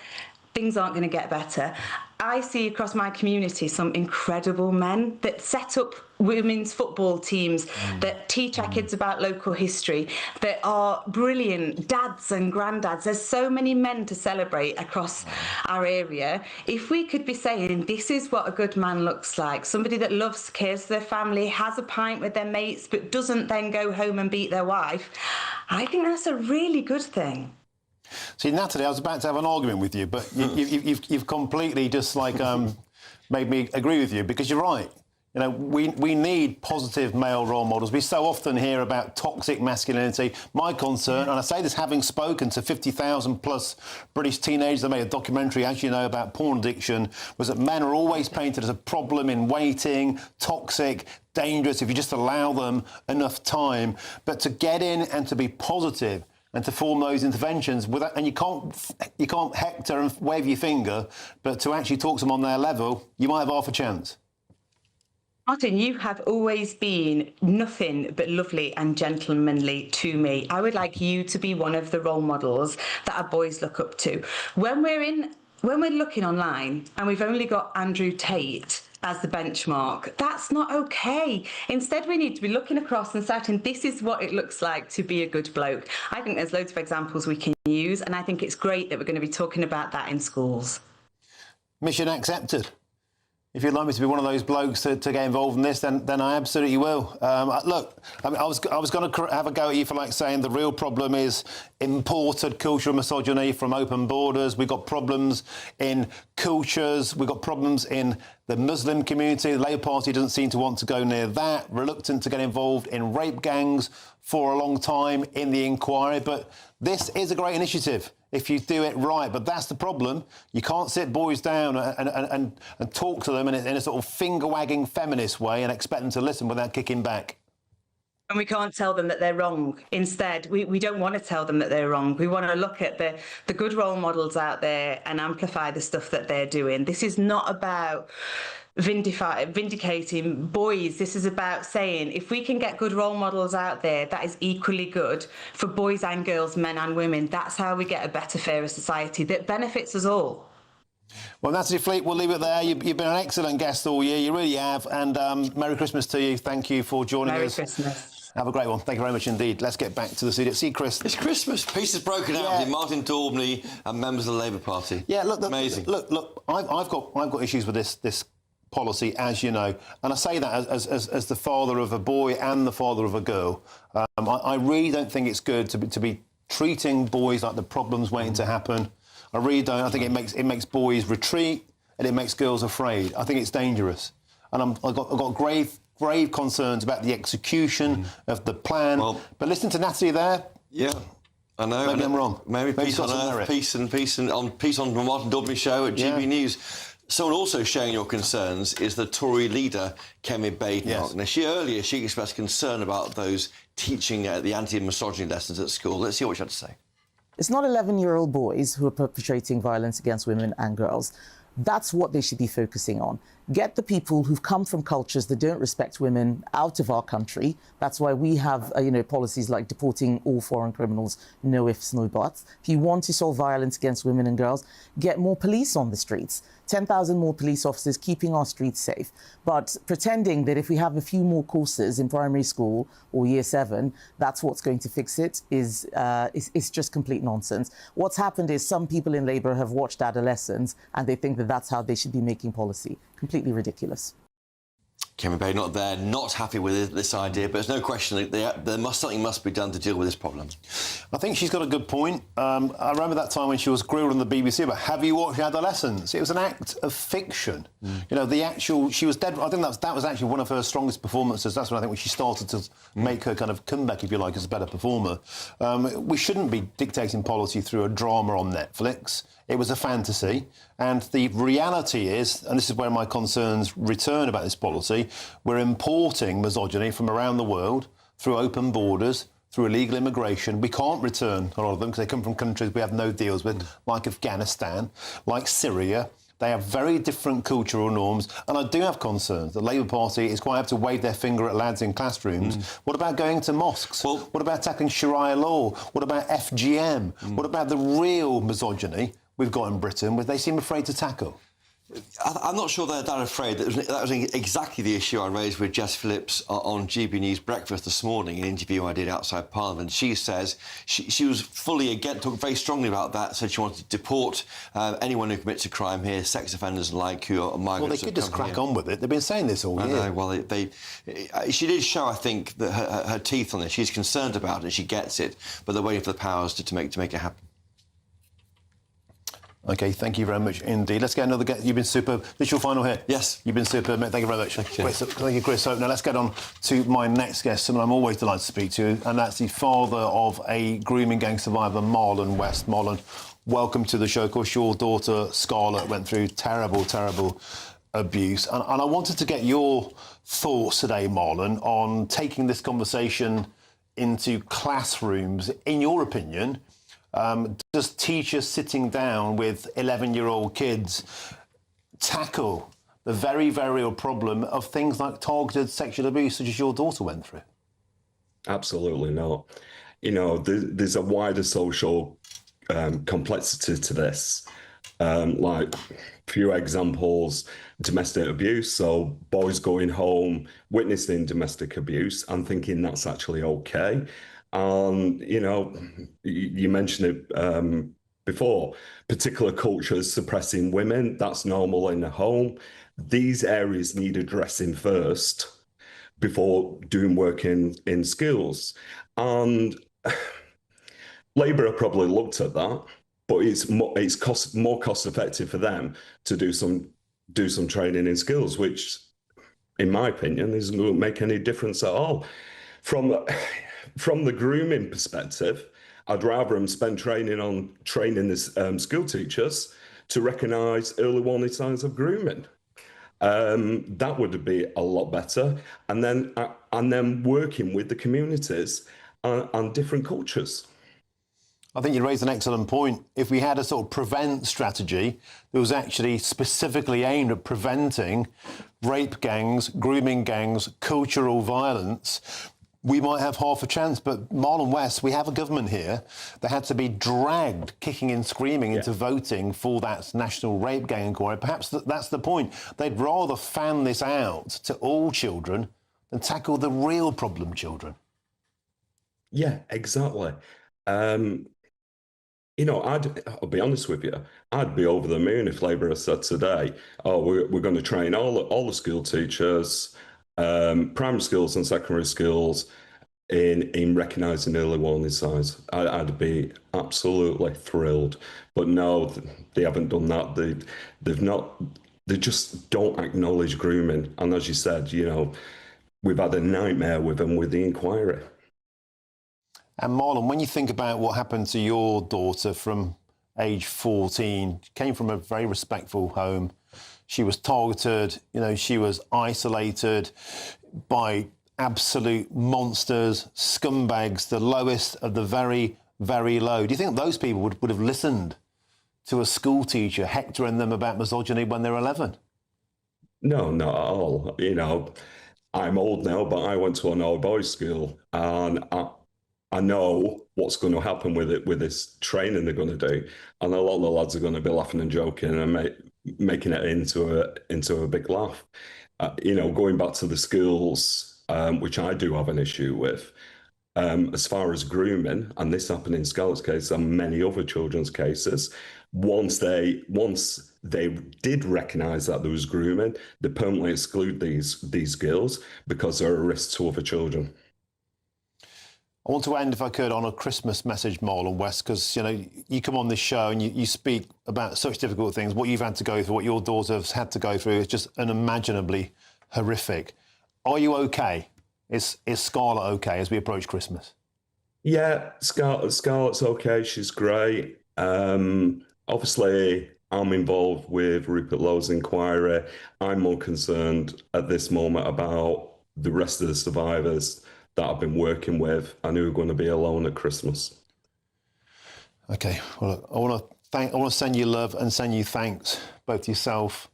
things aren't going to get better. I see across my community some incredible men that set up women's football teams, that teach our kids about local history, that are brilliant dads and granddads. There's so many men to celebrate across our area. If we could be saying, this is what a good man looks like, somebody that loves, cares for their family, has a pint with their mates, but doesn't then go home and beat their wife, I think that's a really good thing. See, Natalie, I was about to have an argument with you, but you've completely just made me agree with you, because you're right. You know, we need positive male role models. We so often hear about toxic masculinity. My concern, and I say this having spoken to 50,000 plus British teenagers, I made a documentary, as you know, about porn addiction, was that men are always painted as a problem in waiting, toxic, dangerous if you just allow them enough time. But to get in and to be positive and to form those interventions without, and you can't hector and wave your finger, but to actually talk to them on their level, you might have half a chance. Martin, you have always been nothing but lovely and gentlemanly to me. I would like you to be one of the role models that our boys look up to. When we're looking online and we've only got Andrew Tate as the benchmark, that's not okay. Instead, we need to be looking across and saying, this is what it looks like to be a good bloke. I think there's loads of examples we can use, and I think it's great that we're going to be talking about that in schools. Mission accepted. If you'd like me to be one of those blokes to get involved in this, then I absolutely will. Look, I mean, I was going to have a go at you for saying the real problem is imported cultural misogyny from open borders. We've got problems in cultures. We've got problems in the Muslim community. The Labour Party doesn't seem to want to go near that. Reluctant to get involved in rape gangs for a long time in the inquiry. But this is a great initiative if you do it right. But that's the problem. You can't sit boys down and talk to them in a sort of finger-wagging feminist way and expect them to listen without kicking back. And we can't tell them that they're wrong. Instead, we don't want to tell them that they're wrong. We want to look at the good role models out there and amplify the stuff that they're doing. This is not about vindicating boys. This is about saying if we can get good role models out there, that is equally good for boys and girls, men and women. That's how we get a better, fairer society that benefits us all. Well, Natalie Fleet, we'll leave it there. You've been an excellent guest all year. You really have. And Merry Christmas to you. Thank you for joining us. Merry Christmas. Have a great one. Thank you very much indeed. Let's get back to the studio. See, Chris. It's Christmas. Peace is broken out in Martin Daubney and members of the Labour Party. Yeah, look, amazing. Look. I've got issues with this policy, as you know, and I say that as the father of a boy and the father of a girl. I really don't think it's good to be treating boys like the problem's waiting to happen. I really don't. I think it makes boys retreat and it makes girls afraid. I think it's dangerous, and I've got grave concerns about the execution of the plan. Well, but listen to Natalie there. Yeah, I know. Maybe I'm wrong. Maybe peace on earth, peace on the Martin Daubney show at GB News. Someone also sharing your concerns is the Tory leader, Kemi Badenoch. Yes. Now, she expressed concern about those teaching the anti-misogyny lessons at school. Let's hear what she had to say. It's not 11-year-old boys who are perpetrating violence against women and girls. That's what they should be focusing on. Get the people who've come from cultures that don't respect women out of our country. That's why we have, policies like deporting all foreign criminals, no ifs, no buts. If you want to solve violence against women and girls, get more police on the streets. 10,000 more police officers keeping our streets safe. But pretending that if we have a few more courses in primary school or year 7, that's what's going to fix it is just complete nonsense. What's happened is some people in Labour have watched adolescents and they think that that's how they should be making policy. Completely ridiculous. Kemi Badenoch there, not happy with this idea, but there's no question that something must be done to deal with this problem. I think she's got a good point. I remember that time when she was grilled on the BBC about, have you watched Adolescence? It was an act of fiction. She was dead. I think that was actually one of her strongest performances. That's when she started to make her kind of comeback, if you like, as a better performer. We shouldn't be dictating policy through a drama on Netflix. It was a fantasy. And the reality is, and this is where my concerns return about this policy, we're importing misogyny from around the world through open borders, through illegal immigration. We can't return a lot of them because they come from countries we have no deals with, like Afghanistan, like Syria. They have very different cultural norms, and I do have concerns. The Labour Party is quite apt to wave their finger at lads in classrooms. What about going to mosques? What about tackling Sharia law? What about FGM? What about the real misogyny we've got in Britain, which they seem afraid to tackle? I'm not sure they're that afraid. That was exactly the issue I raised with Jess Phillips on GB News Breakfast this morning, an interview I did outside Parliament. She says she was fully against, talked very strongly about that, said she wanted to deport anyone who commits a crime here, sex offenders alike who are migrants. Well, they could just crack on with it. They've been saying this all year. I know. Well, she did show, I think, that her teeth on this. She's concerned about it, she gets it, but they're waiting for the powers to make it happen. OK, thank you very much indeed. Let's get another guest. You've been superb. This is your final hit? Yes. You've been superb, mate. Thank you very much. Thank you. Thank you, Chris. So now let's get on to my next guest, someone I'm always delighted to speak to, and that's the father of a grooming gang survivor, Marlon West. Marlon, welcome to the show. Of course, your daughter, Scarlett, went through terrible, terrible abuse. And I wanted to get your thoughts today, Marlon, on taking this conversation into classrooms. In your opinion, does teachers sitting down with 11-year-old kids tackle the very, very real problem of things like targeted sexual abuse, such as your daughter went through? Absolutely not. You know, there's a wider social complexity to this. Like few examples, domestic abuse, so boys going home witnessing domestic abuse and thinking that's actually okay. You know, you mentioned it before, particular cultures suppressing women, that's normal in the home. These areas need addressing first before doing work in schools. And Labour have probably looked at that, but it's more cost effective for them to do some training in skills, which, in my opinion, isn't going to make any difference at all. From the grooming perspective, I'd rather them spend training this school teachers to recognise early warning signs of grooming. That would be a lot better, and then working with the communities and different cultures. I think you raised an excellent point. If we had a sort of prevent strategy that was actually specifically aimed at preventing rape gangs, grooming gangs, cultural violence, we might have half a chance. But Marlon West, we have a government here that had to be dragged kicking and screaming into voting for that national rape gang inquiry. Perhaps that's the point. They'd rather fan this out to all children than tackle the real problem children. Yeah, exactly. You know, I'll be honest with you, I'd be over the moon if Labour had said today, oh, we're going to train all the school teachers, primary schools and secondary schools in recognising early warning signs. I'd be absolutely thrilled. But no, they haven't done that. They just don't acknowledge grooming. And as you said, you know, we've had a nightmare with them with the inquiry. And Marlon, when you think about what happened to your daughter from age 14, came from a very respectful home. She was targeted, you know, she was isolated by absolute monsters, scumbags, the lowest of the very, very low. Do you think those people would have listened to a school teacher hectoring them about misogyny when they were 11? No, not at all. You know, I'm old now, but I went to an all-boys school, and I know what's going to happen with it, with this training they're going to do, and a lot of the lads are going to be laughing and joking and making it into a big laugh. You know, going back to the schools, which I do have an issue with, as far as grooming, and this happened in Scarlett's case and many other children's cases, once they did recognise that there was grooming, they permanently exclude these girls because they're a risk to other children. I want to end, if I could, on a Christmas message, Marlon West, because, you know, you come on this show and you speak about such difficult things. What you've had to go through, what your daughter's had to go through is just unimaginably horrific. Are you okay? Is Scarlett okay as we approach Christmas? Yeah, Scarlett's okay. She's great. Obviously, I'm involved with Rupert Lowe's inquiry. I'm more concerned at this moment about the rest of the survivors that I've been working with and who are going to be alone at Christmas. Okay, well, I want to send you love and send you thanks, both to yourself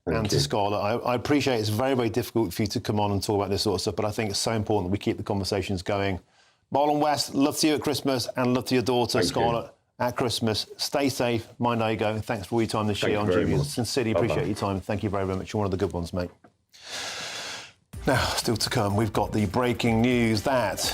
and to Scarlett. I appreciate it's very, very difficult for you to come on and talk about this sort of stuff, but I think it's so important that we keep the conversations going. Marlon West, love to you at Christmas and love to your daughter, Scarlett, at Christmas. Stay safe, mind how you go. Thanks for all your time this year on GBNews. Sincerely appreciate your time. Thank you very, very much. You're one of the good ones, mate. Now, still to come, we've got the breaking news that...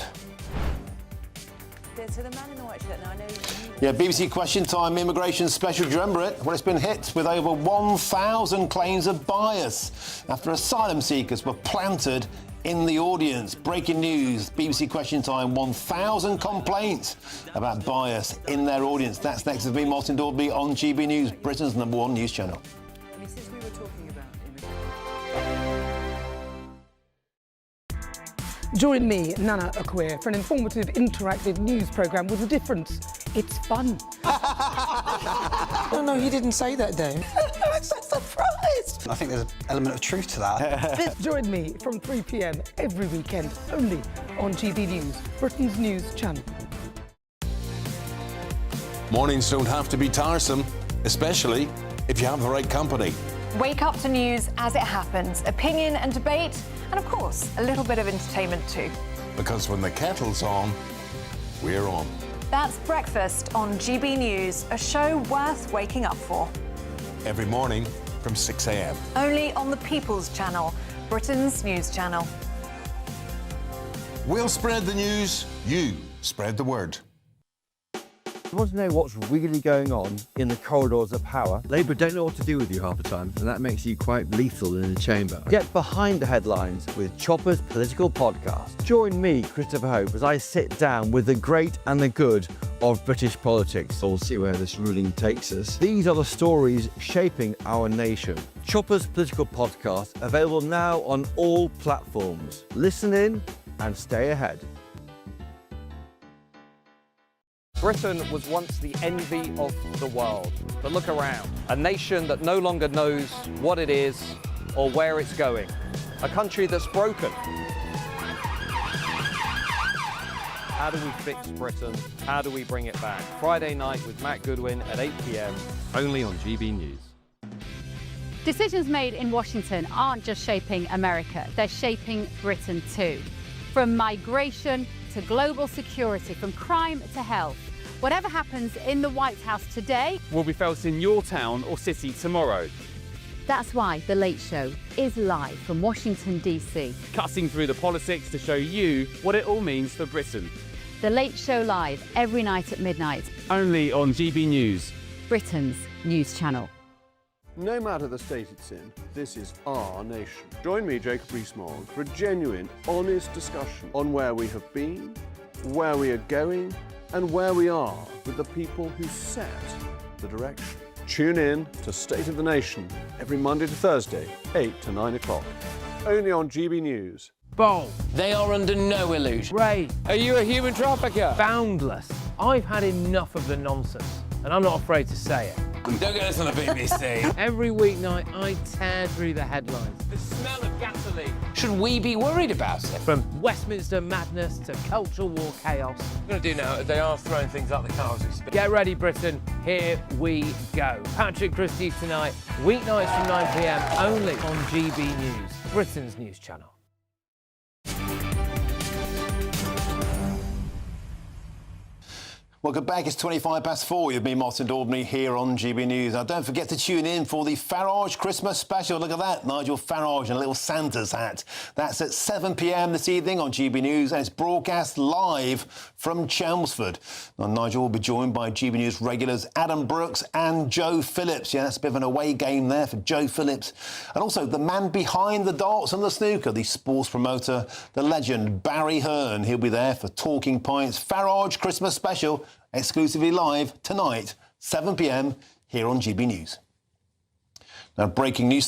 Yeah, BBC Question Time, Immigration Special. Do you remember it? Well, it's been hit with over 1,000 claims of bias after asylum seekers were planted in the audience. Breaking news, BBC Question Time, 1,000 complaints about bias in their audience. That's next with me, Martin Daubney, on GB News, Britain's #1 news channel. Join me, Nana Aquaron, for an informative, interactive news programme with a difference. It's fun. No, he didn't say that, Dave. I'm so surprised. exist. I think there's an element of truth to that. Join me from 3 p.m. every weekend, only on GB News, Britain's news channel. Mornings don't have to be tiresome, especially if you have the right company. Wake up to news as it happens, opinion and debate, and of course, a little bit of entertainment too. Because when the kettle's on, we're on. That's Breakfast on GB News, a show worth waking up for. Every morning from 6 a.m. Only on the People's Channel, Britain's news channel. We'll spread the news, you spread the word. You want to know what's really going on in the corridors of power? Labour don't know what to do with you half the time, and that makes you quite lethal in the chamber. Get behind the headlines with Chopper's Political Podcast. Join me, Christopher Hope, as I sit down with the great and the good of British politics. We'll see where this ruling takes us. These are the stories shaping our nation. Chopper's Political Podcast, available now on all platforms. Listen in and stay ahead. Britain was once the envy of the world, but look around. A nation that no longer knows what it is or where it's going. A country that's broken. How do we fix Britain? How do we bring it back? Friday night with Matt Goodwin at 8 p.m, only on GB News. Decisions made in Washington aren't just shaping America, they're shaping Britain too. From migration to global security, from crime to health. Whatever happens in the White House today will be felt in your town or city tomorrow. That's why The Late Show is live from Washington, D.C. Cutting through the politics to show you what it all means for Britain. The Late Show live every night at midnight. Only on GB News, Britain's news channel. No matter the state it's in, this is our nation. Join me, Jacob Rees-Mogg, for a genuine, honest discussion on where we have been, where we are going, and where we are with the people who set the direction. Tune in to State of the Nation every Monday to Thursday, 8 to 9 o'clock. Only on GB News. Bold. They are under no illusion. Ray. Are you a human trafficker? Boundless. I've had enough of the nonsense, and I'm not afraid to say it. Don't get this on the BBC. Every weeknight, I tear through the headlines. The smell of gasoline. Should we be worried about it? From Westminster madness to cultural war chaos. What I'm going to do now, they are throwing things out the car as we speak. Get ready, Britain. Here we go. Patrick Christie's tonight, weeknights from 9 p.m, only on GB News, Britain's news channel. Welcome back. It's 4:25 with me, Martin Daubney, here on GB News. Now, don't forget to tune in for the Farage Christmas special. Look at that, Nigel Farage in a little Santa's hat. That's at 7 p.m. this evening on GB News, and it's broadcast live from Chelmsford. Now, Nigel will be joined by GB News regulars Adam Brooks and Joe Phillips. Yeah, that's a bit of an away game there for Joe Phillips. And also the man behind the darts and the snooker, the sports promoter, the legend Barry Hearn. He'll be there for Talking Points Farage Christmas special, exclusively live tonight, 7 p.m, here on GB News. Now, breaking news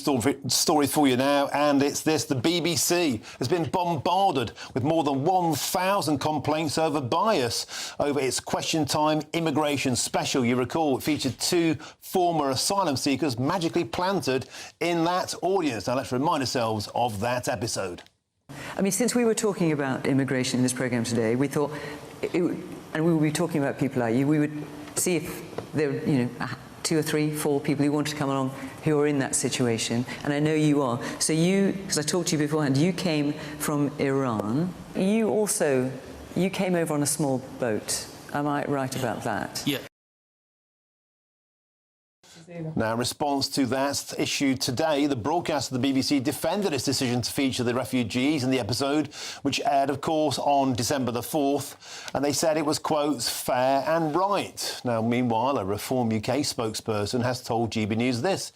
story for you now, and it's this. The BBC has been bombarded with more than 1,000 complaints over bias over its Question Time immigration special. You recall it featured 2 former asylum seekers magically planted in that audience. Now, let's remind ourselves of that episode. I mean, since we were talking about immigration in this programme today, we thought, and we will be talking about people like you, we would see if there were, 2 or 3, 4 people who wanted to come along who are in that situation, and I know you are. So you, because I talked to you beforehand, you came from Iran. You came over on a small boat. Am I right about that? Yeah. Now, in response to that issue today, the broadcast of the BBC defended its decision to feature the refugees in the episode, which aired, of course, on December the 4th, and they said it was, quote, fair and right. Now, meanwhile, a Reform UK spokesperson has told GB News this.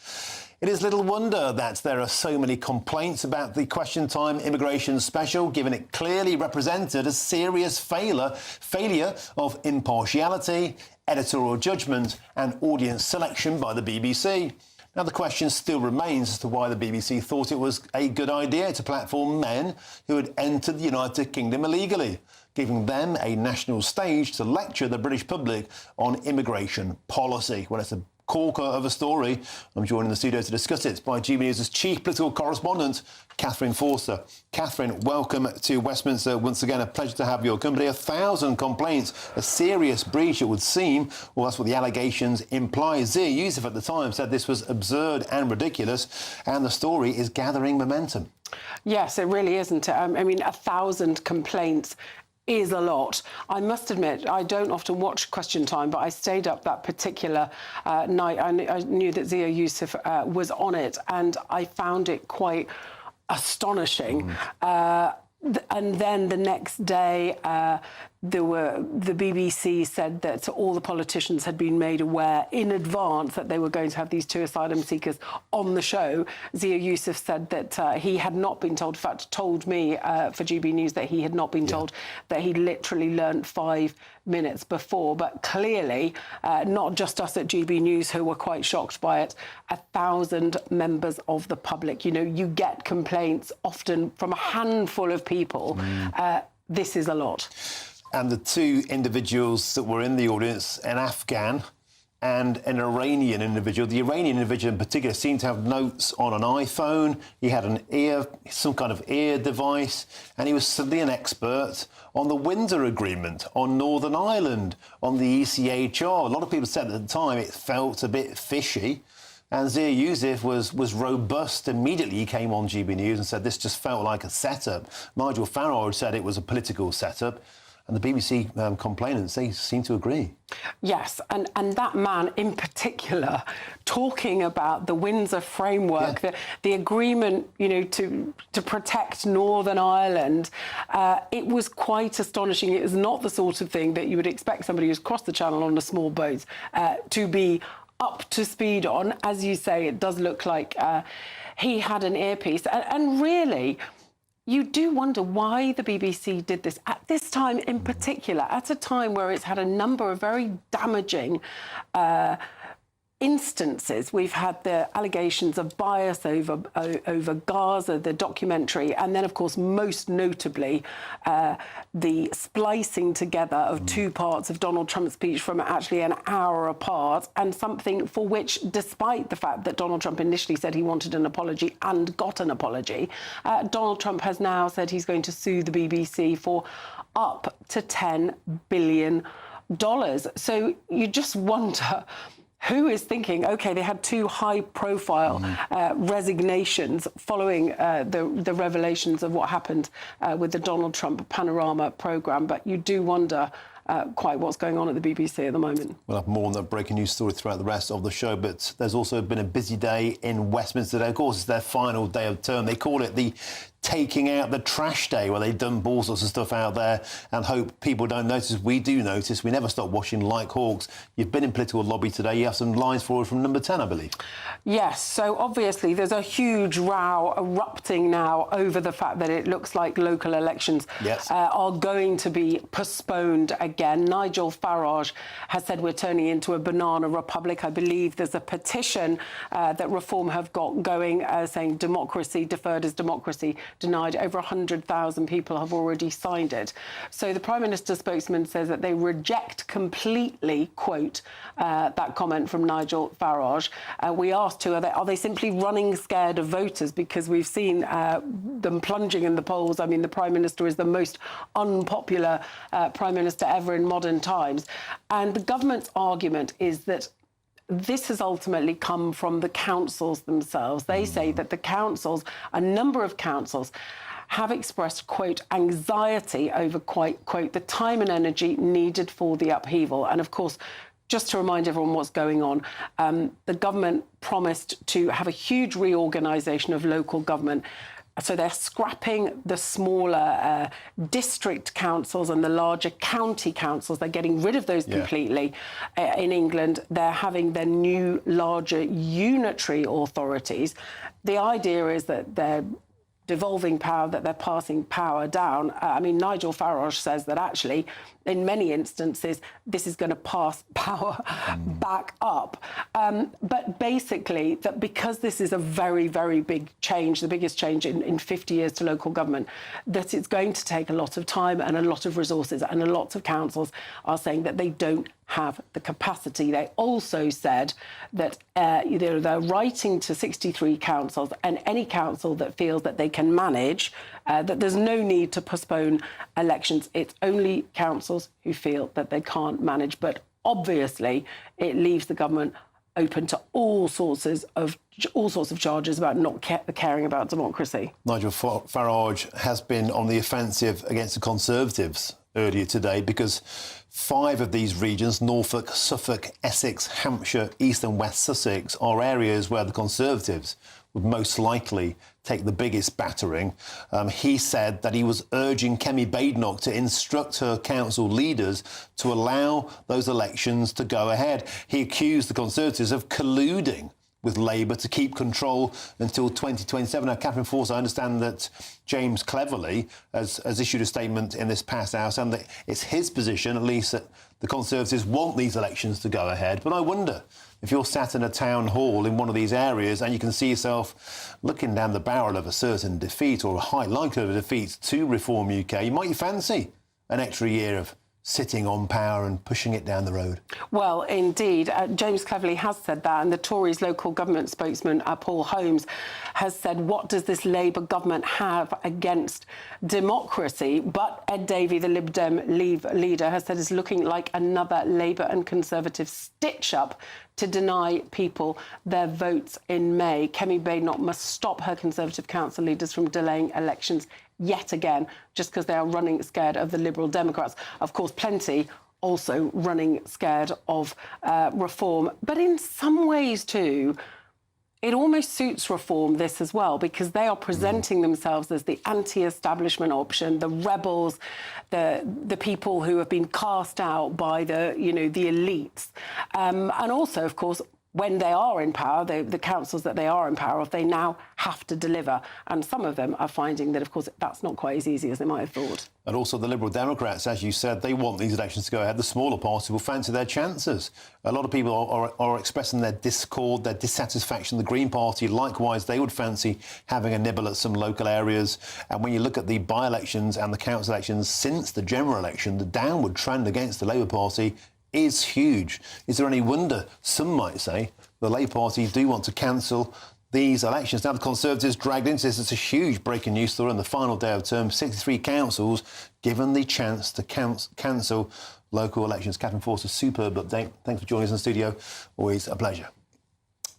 It is little wonder that there are so many complaints about the Question Time immigration special, given it clearly represented a serious failure of impartiality, editorial judgment and audience selection by the BBC. Now, the question still remains as to why the BBC thought it was a good idea to platform men who had entered the United Kingdom illegally, giving them a national stage to lecture the British public on immigration policy. Well, it's a corker of a story. I'm joined in the studio to discuss it by GB News' chief political correspondent, Catherine Forster. Catherine, welcome to Westminster once again. A pleasure to have your company. 1,000 complaints, a serious breach, it would seem. Well, that's what the allegations imply. Zia Youssef at the time said this was absurd and ridiculous, and the story is gathering momentum. Yes, it really isn't. I mean, 1,000 complaints is a lot. I must admit, I don't often watch Question Time, but I stayed up that particular night. I knew that Zia Youssef was on it, and I found it quite astonishing. And then the next day, the BBC said that all the politicians had been made aware in advance that they were going to have these 2 asylum seekers on the show. Zia Youssef said that he had not been told, in fact, told me for GB News that he had not been told, that he literally learnt 5 minutes before. But clearly, not just us at GB News who were quite shocked by it, 1,000 members of the public. You know, you get complaints often from a handful of people. This is a lot. And the 2 individuals that were in the audience, an Afghan and an Iranian individual. The Iranian individual in particular seemed to have notes on an iPhone. He had some kind of ear device, and he was suddenly an expert on the Windsor Agreement, on Northern Ireland, on the ECHR. A lot of people said at the time it felt a bit fishy. And Zia Youssef was robust. Immediately he came on GB News and said this just felt like a setup. Nigel Farage said it was a political setup. And the BBC complainants, they seem to agree. Yes, and that man in particular, talking about the Windsor framework, the agreement, you know, to protect Northern Ireland, it was quite astonishing. It was not the sort of thing that you would expect somebody who's crossed the Channel on a small boat to be up to speed on. As you say, it does look like he had an earpiece. And really, you do wonder why the BBC did this at this time in particular, at a time where it's had a number of very damaging instances. We've had the allegations of bias over Gaza, the documentary, and then, of course, most notably, the splicing together of 2 parts of Donald Trump's speech from actually an hour apart, and something for which, despite the fact that Donald Trump initially said he wanted an apology and got an apology, Donald Trump has now said he's going to sue the BBC for up to $10 billion. So you just wonder who is thinking, OK, they had 2 high-profile resignations following the revelations of what happened with the Donald Trump Panorama programme, but you do wonder quite what's going on at the BBC at the moment. We'll have more on that breaking news story throughout the rest of the show, but there's also been a busy day in Westminster today. Of course, it's their final day of term. They call it the taking out the trash day, where they dump all sorts of stuff out there and hope people don't notice. We do notice. We never stop watching like hawks. You've been in political lobby today. You have some lines forward from number 10, I believe. Yes, so obviously there's a huge row erupting now over the fact that it looks like local elections are going to be postponed again. Nigel Farage has said we're turning into a banana republic. I believe there's a petition that Reform have got going saying democracy, deferred is democracy, denied. Over 100,000 people have already signed it. So the Prime Minister's spokesman says that they reject completely, quote, that comment from Nigel Farage. We asked who are they simply running scared of voters? Because we've seen them plunging in the polls. I mean, the Prime Minister is the most unpopular Prime Minister ever in modern times. And the government's argument is that this has ultimately come from the councils themselves. They say that the councils, a number of councils, have expressed, quote, anxiety over, quote, the time and energy needed for the upheaval. And of course, just to remind everyone what's going on, the government promised to have a huge reorganisation of local government. So they're scrapping the smaller district councils and the larger county councils. They're getting rid of those completely. In England, they're having their new, larger unitary authorities. The idea is that they're devolving power, that they're passing power down. I mean, Nigel Farage says that actually, in many instances, this is going to pass power back up. But basically, that because this is a very, very big change, the biggest change in 50 years to local government, that it's going to take a lot of time and a lot of resources, and a lot of councils are saying that they don't have the capacity. They also said that they're writing to 63 councils, and any council that feels that they can manage, that there's no need to postpone elections. It's only councils who feel that they can't manage. But obviously, it leaves the government open to all sorts of charges about not caring about democracy. Nigel Farage has been on the offensive against the Conservatives earlier today because 5 of these regions, Norfolk, Suffolk, Essex, Hampshire, East and West Sussex, are areas where the Conservatives would most likely take the biggest battering. He said that he was urging Kemi Badenoch to instruct her council leaders to allow those elections to go ahead. He accused the Conservatives of colluding with Labour to keep control until 2027. Now, Catherine Force, I understand that James Cleverly has issued a statement in this past hour saying that it's his position, at least, that the Conservatives want these elections to go ahead. But I wonder, if you're sat in a town hall in one of these areas and you can see yourself looking down the barrel of a certain defeat or a high likelihood of defeat to Reform UK, might you fancy an extra year of sitting on power and pushing it down the road? Well, indeed. James Cleverly has said that, and the Tories' local government spokesman, Paul Holmes, has said, what does this Labour government have against democracy? But Ed Davey, the Lib Dem leader, has said it's looking like another Labour and Conservative stitch-up to deny people their votes in May. Kemi Badenoch must stop her Conservative council leaders from delaying elections yet again, just because they are running scared of the Liberal Democrats. Of course, plenty also running scared of Reform. But in some ways, too, it almost suits Reform, this as well, because they are presenting themselves as the anti-establishment option, the rebels, the people who have been cast out by the elites. And also, of course, when they are in power, the councils that they are in power of, they now have to deliver. And some of them are finding that, of course, that's not quite as easy as they might have thought. And also the Liberal Democrats, as you said, they want these elections to go ahead. The smaller parties will fancy their chances. A lot of people are expressing their discord, their dissatisfaction. The Green Party, likewise, they would fancy having a nibble at some local areas. And when you look at the by-elections and the council elections since the general election, the downward trend against the Labour Party is huge. Is there any wonder, some might say, the Labour Party do want to cancel these elections? Now the Conservatives dragged into this. It's a huge breaking news story on the final day of term. 63 councils given the chance to cancel local elections. Catherine Force, a superb update. Thanks for joining us in the studio. Always a pleasure.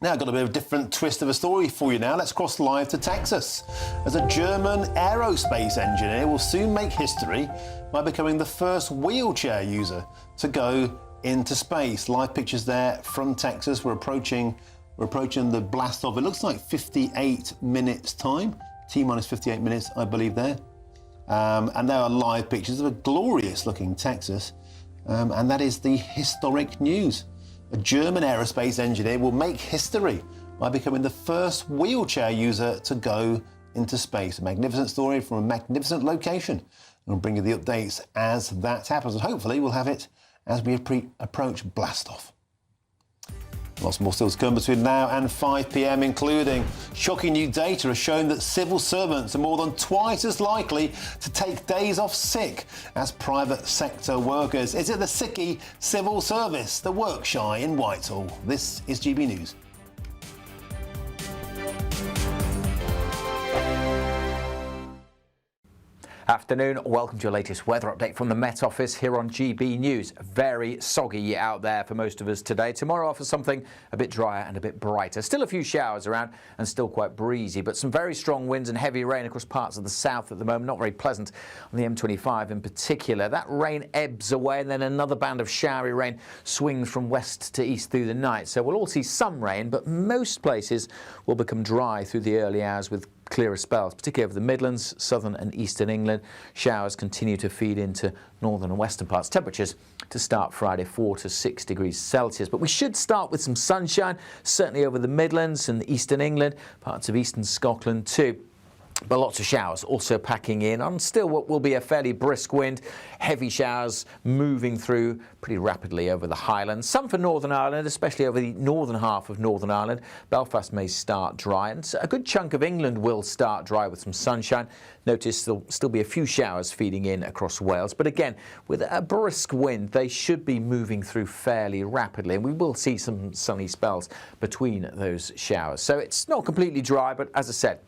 Now, I've got a bit of a different twist of a story for you now. Let's cross live to Texas, as a German aerospace engineer will soon make history by becoming the first wheelchair user to go into space. Live pictures there from Texas. We're approaching the blast off. It looks like 58 minutes time. T-minus 58 minutes, I believe, there. And there are live pictures of a glorious-looking Texas. And that is the historic news. A German aerospace engineer will make history by becoming the first wheelchair user to go into space. A magnificent story from a magnificent location. And we'll bring you the updates as that happens. And hopefully we'll have it as we approach blast-off. Lots more still to come between now and 5 p.m, including shocking new data has shown that civil servants are more than twice as likely to take days off sick as private sector workers. Is it the sicky civil service, the work shy in Whitehall? This is GB News. Afternoon, welcome to your latest weather update from the Met Office here on GB News. Very soggy out there for most of us today. Tomorrow offers something a bit drier and a bit brighter. Still a few showers around and still quite breezy, but some very strong winds and heavy rain across parts of the south at the moment. Not very pleasant on the M25 in particular. That rain ebbs away and then another band of showery rain swings from west to east through the night. So we'll all see some rain, but most places will become dry through the early hours with clearer spells, particularly over the Midlands, southern and eastern England. Showers continue to feed into northern and western parts. Temperatures to start Friday 4 to 6 degrees Celsius. But we should start with some sunshine, certainly over the Midlands and eastern England, parts of eastern Scotland too. But lots of showers also packing in on still what will be a fairly brisk wind. Heavy showers moving through pretty rapidly over the Highlands. Some for Northern Ireland, especially over the northern half of Northern Ireland. Belfast may start dry, and a good chunk of England will start dry with some sunshine. Notice there'll still be a few showers feeding in across Wales. But again, with a brisk wind, they should be moving through fairly rapidly. And we will see some sunny spells between those showers. So it's not completely dry, but as I said,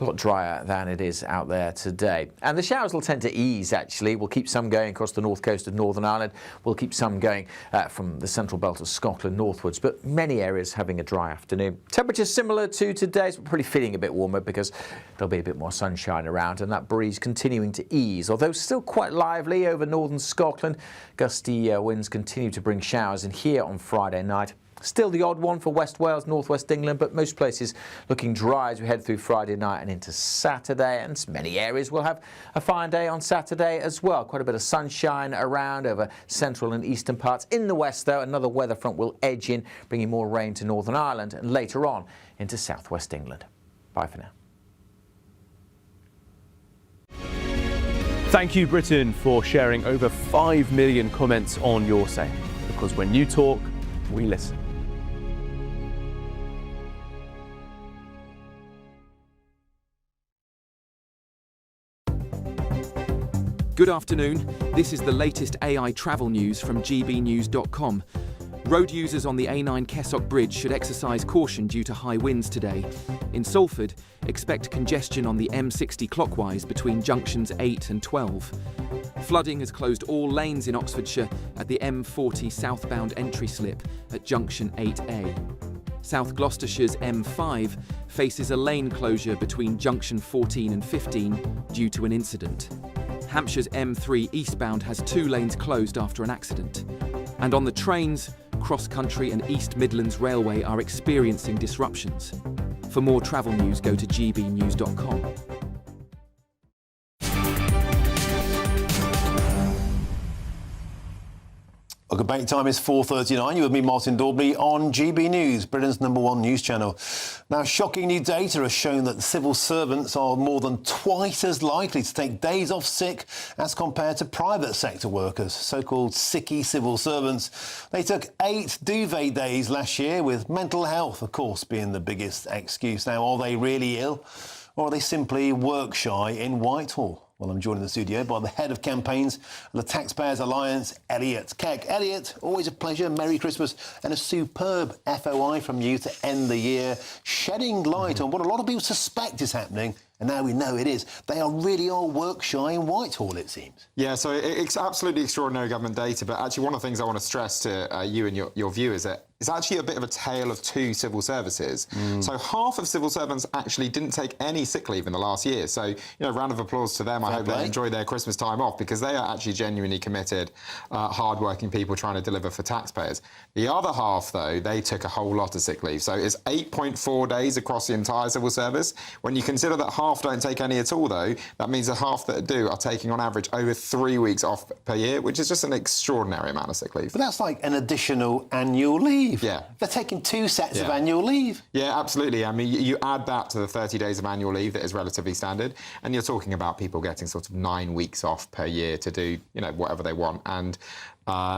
a lot drier than it is out there today. And the showers will tend to ease, actually. We'll keep some going across the north coast of Northern Ireland. We'll keep some going from the central belt of Scotland northwards, but many areas having a dry afternoon. Temperatures similar to today's, but probably feeling a bit warmer because there'll be a bit more sunshine around and that breeze continuing to ease, although still quite lively over northern Scotland. Gusty winds continue to bring showers in here on Friday night. Still the odd one for West Wales, northwest England, but most places looking dry as we head through Friday night and into Saturday. And many areas will have a fine day on Saturday as well. Quite a bit of sunshine around over central and eastern parts. In the west, though, another weather front will edge in, bringing more rain to Northern Ireland and later on into southwest England. Bye for now. Thank you, Britain, for sharing over 5 million comments on your say. Because when you talk, we listen. Good afternoon. This is the latest AI travel news from GBnews.com. Road users on the A9 Kessock Bridge should exercise caution due to high winds today. In Salford, expect congestion on the M60 clockwise between junctions 8 and 12. Flooding has closed all lanes in Oxfordshire at the M40 southbound entry slip at junction 8A. South Gloucestershire's M5 faces a lane closure between junction 14 and 15 due to an incident. Hampshire's M3 eastbound has 2 lanes closed after an accident. And on the trains, Cross Country and East Midlands Railway are experiencing disruptions. For more travel news, go to gbnews.com. Welcome back. Time is 4:39. You with me, Martin Daubney, on GB News, Britain's #1 news channel. Now, shocking new data has shown that civil servants are more than twice as likely to take days off sick as compared to private sector workers, so-called sicky civil servants. They took 8 duvet days last year, with mental health, of course, being the biggest excuse. Now, are they really ill, or are they simply work shy in Whitehall? Well, I'm joined in the studio by the head of campaigns of the Taxpayers Alliance, Elliot Keck. Elliot, always a pleasure. Merry Christmas and a superb FOI from you to end the year, shedding light on what a lot of people suspect is happening. And now we know it is. They are really all work shy in Whitehall, it seems. Yeah, so it's absolutely extraordinary government data. But actually, one of the things I want to stress to you and your viewers that it's actually a bit of a tale of 2 civil services. So half of civil servants actually didn't take any sick leave in the last year. So, round of applause to them. I hope they enjoy their Christmas time off, because they are actually genuinely committed, hard-working people trying to deliver for taxpayers. The other half, though, they took a whole lot of sick leave. So it's 8.4 days across the entire civil service. When you consider that half don't take any at all, though, that means the half that do are taking on average over 3 weeks off per year, which is just an extraordinary amount of sick leave. But that's like an additional annual leave. Yeah. They're taking 2 sets of annual leave. Yeah, absolutely. I mean, you add that to the 30 days of annual leave that is relatively standard, and you're talking about people getting sort of 9 weeks off per year to do, whatever they want. And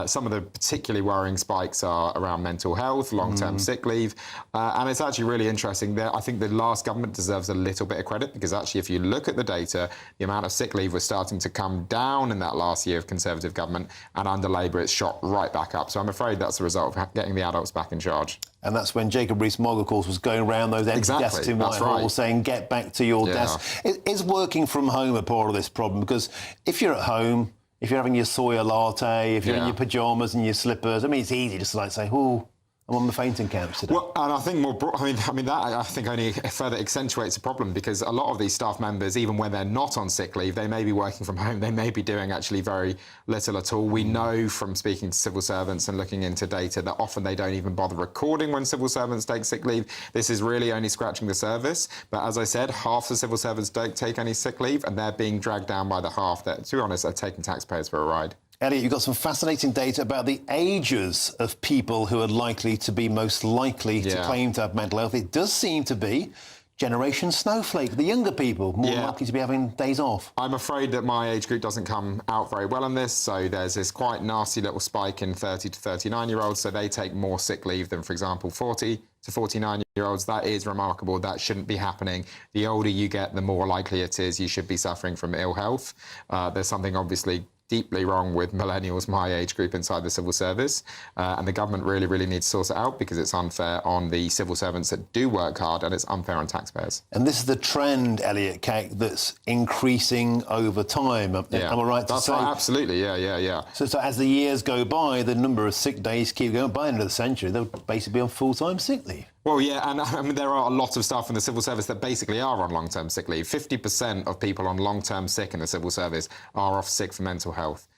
some of the particularly worrying spikes are around mental health, long-term sick leave, and it's actually really interesting. I think the last government deserves a little bit of credit, because actually if you look at the data, the amount of sick leave was starting to come down in that last year of Conservative government, and under Labour it's shot right back up. So I'm afraid that's the result of getting the adults back in charge. And that's when Jacob Rees-Mogg, of course, was going around those empty desks in Whitehall saying, get back to your desk. Is working from home a part of this problem? Because if you're at home, if you're having your soya latte, if you're in your pyjamas and your slippers, I mean, it's easy just to say, oh, I'm on the fainting couch today. Well, and I think I think only further accentuates the problem, because a lot of these staff members, even when they're not on sick leave, they may be working from home. They may be doing actually very little at all. We know from speaking to civil servants and looking into data that often they don't even bother recording when civil servants take sick leave. This is really only scratching the surface. But as I said, half the civil servants don't take any sick leave, and they're being dragged down by the half that, to be honest, are taking taxpayers for a ride. Elliot, you've got some fascinating data about the ages of people who are likely to be most likely to claim to have mental health. It does seem to be generation snowflake, the younger people, more likely to be having days off. I'm afraid that my age group doesn't come out very well on this, so there's this quite nasty little spike in 30 to 39-year-olds, so they take more sick leave than, for example, 40 to 49-year-olds. That is remarkable. That shouldn't be happening. The older you get, the more likely it is you should be suffering from ill health. There's something obviously deeply wrong with millennials, my age group, inside the civil service. And the government really, really needs to sort it out, because it's unfair on the civil servants that do work hard, and it's unfair on taxpayers. And this is the trend, Elliot Cake, that's increasing over time. Am I right to say? Right, absolutely, yeah. So as the years go by, the number of sick days keep going. By the end of the century, they'll basically be on full-time sick leave. Well, yeah, and I mean, there are a lot of staff in the civil service that basically are on long-term sick leave. 50% of people on long-term sick in the civil service are off sick for mental health.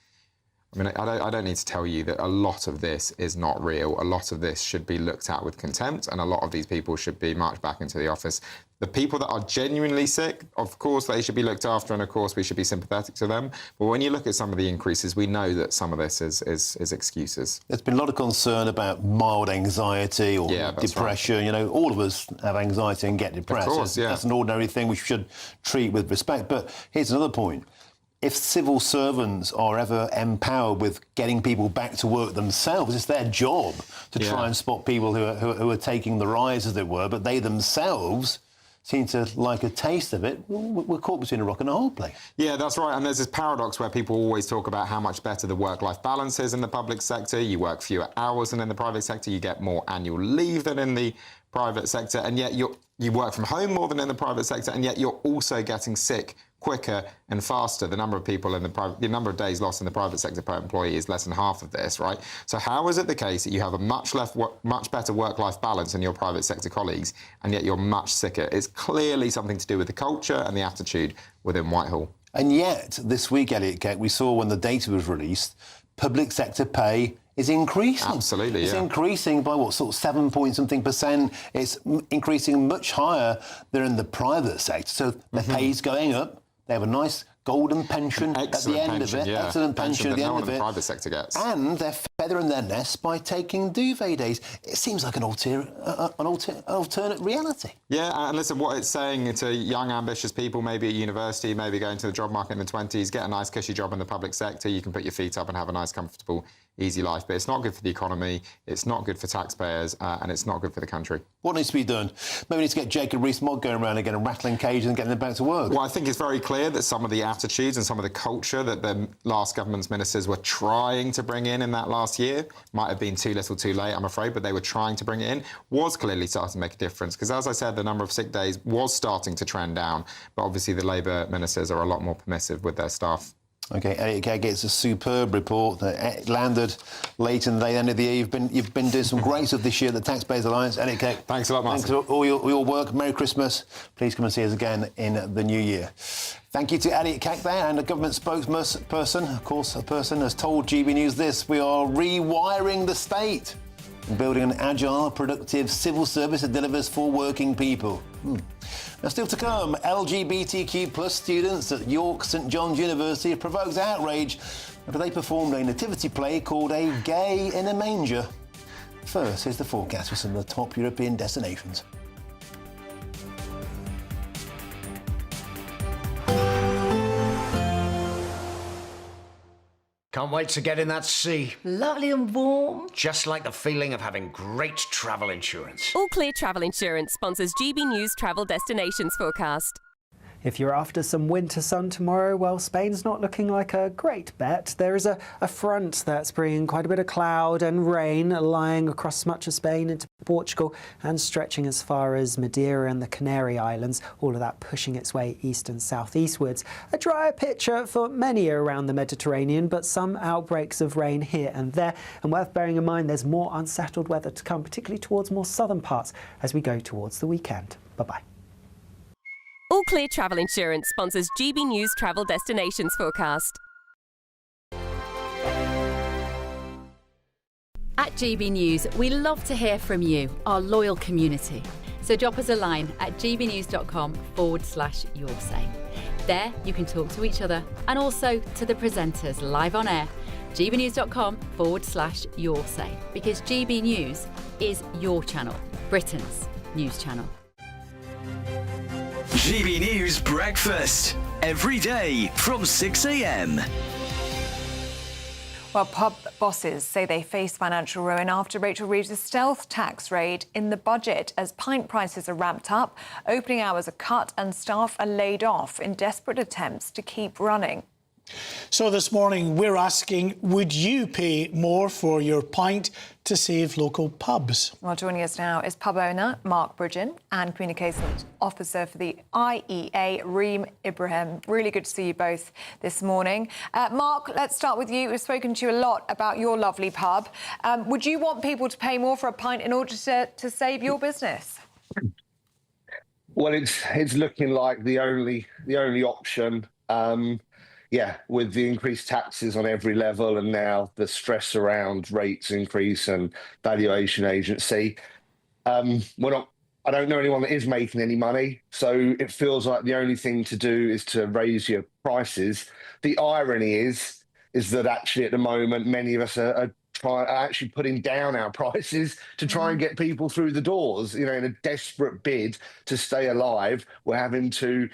I mean, I don't need to tell you that a lot of this is not real. A lot of this should be looked at with contempt, and a lot of these people should be marched back into the office. The people that are genuinely sick, of course, they should be looked after, and of course, we should be sympathetic to them. But when you look at some of the increases, we know that some of this is excuses. There's been a lot of concern about mild anxiety or depression. Right. You know, all of us have anxiety and get depressed. Of course, That's an ordinary thing we should treat with respect. But here's another point. If civil servants are ever empowered with getting people back to work themselves, it's their job to try and spot people who are taking the rise, as it were, but they themselves seem to like a taste of it. We're caught between a rock and a hard place. Yeah, that's right. And there's this paradox where people always talk about how much better the work-life balance is in the public sector. You work fewer hours than in the private sector. You get more annual leave than in the private sector. And yet you work from home more than in the private sector. And yet you're also getting sick quicker and faster. The number of people in the number of days lost in the private sector per employee is less than half of this, right? So how is it the case that you have a much better work-life balance than your private sector colleagues, and yet you're much sicker? It's clearly something to do with the culture and the attitude within Whitehall. And yet, this week, Elliot Cake, we saw when the data was released, public sector pay is increasing. Absolutely, It's increasing by what, sort of 7-point-something%. It's increasing much higher than in the private sector. So their pay is going up. They have a nice golden pension at the end of it. Excellent pension at the end of it. The private sector gets. And they're feathering their nests by taking duvet days. It seems like an alternate reality. Yeah, and listen, what it's saying to young, ambitious people, maybe at university, maybe going to the job market in the 20s, get a nice, cushy job in the public sector. You can put your feet up and have a nice, comfortable, easy life. But it's not good for the economy, it's not good for taxpayers, and it's not good for the country. What needs to be done? Maybe we need to get Jacob Rees-Mogg going around again and rattling cages and getting them back to work. Well, I think it's very clear that some of the attitudes and some of the culture that the last government's ministers were trying to bring in that last year might have been too little too late, I'm afraid, but they were trying to bring it in, was clearly starting to make a difference. Because as I said, the number of sick days was starting to trend down, but obviously the Labour ministers are a lot more permissive with their staff. OK, Elliot Cake gets a superb report that landed late in the end of the year. You've been doing some great stuff this year at the Taxpayers Alliance. Elliot Cake, thanks a lot, Martin. Thanks for all your work. Merry Christmas. Please come and see us again in the new year. Thank you to Elliot Cake there, and the government spokesperson, of course, a person has told GB News this: we are rewiring the state and building an agile, productive civil service that delivers for working people. Now, still to come, LGBTQ+ students at York St John's University have provoked outrage after they performed a nativity play called A Gay in a Manger. First, here's the forecast for some of the top European destinations. Can't wait to get in that sea. Lovely and warm. Just like the feeling of having great travel insurance. All Clear Travel Insurance sponsors GB News Travel Destinations Forecast. If you're after some winter sun tomorrow, well, Spain's not looking like a great bet. There is a front that's bringing quite a bit of cloud and rain lying across much of Spain into Portugal and stretching as far as Madeira and the Canary Islands, all of that pushing its way east and southeastwards. A drier picture for many around the Mediterranean, but some outbreaks of rain here and there. And worth bearing in mind, there's more unsettled weather to come, particularly towards more southern parts as we go towards the weekend. Bye-bye. All Clear Travel Insurance sponsors GB News Travel Destinations Forecast. At GB News, we love to hear from you, our loyal community. So drop us a line at gbnews.com/yoursay. There you can talk to each other and also to the presenters live on air. gbnews.com/yoursay, because GB News is your channel, Britain's news channel. GB News Breakfast. Every day from 6 a.m. Well, pub bosses say they face financial ruin after Rachel Reeves' stealth tax raid in the budget as pint prices are ramped up, opening hours are cut and staff are laid off in desperate attempts to keep running. So this morning we're asking, would you pay more for your pint to save local pubs? Well, joining us now is pub owner Mark Bridgen and Communications Officer for the IEA, Reem Ibrahim. Really good to see you both this morning. Mark, let's start with you. We've spoken to you a lot about your lovely pub. Would you want people to pay more for a pint in order to save your business? Well, it's looking like the only option. Yeah, with the increased taxes on every level and now the stress around rates increase and valuation agency, I don't know anyone that is making any money, so it feels like the only thing to do is to raise your prices. The irony is that actually at the moment many of us are actually putting down our prices to try and get people through the doors. You know, in a desperate bid to stay alive, we're having to,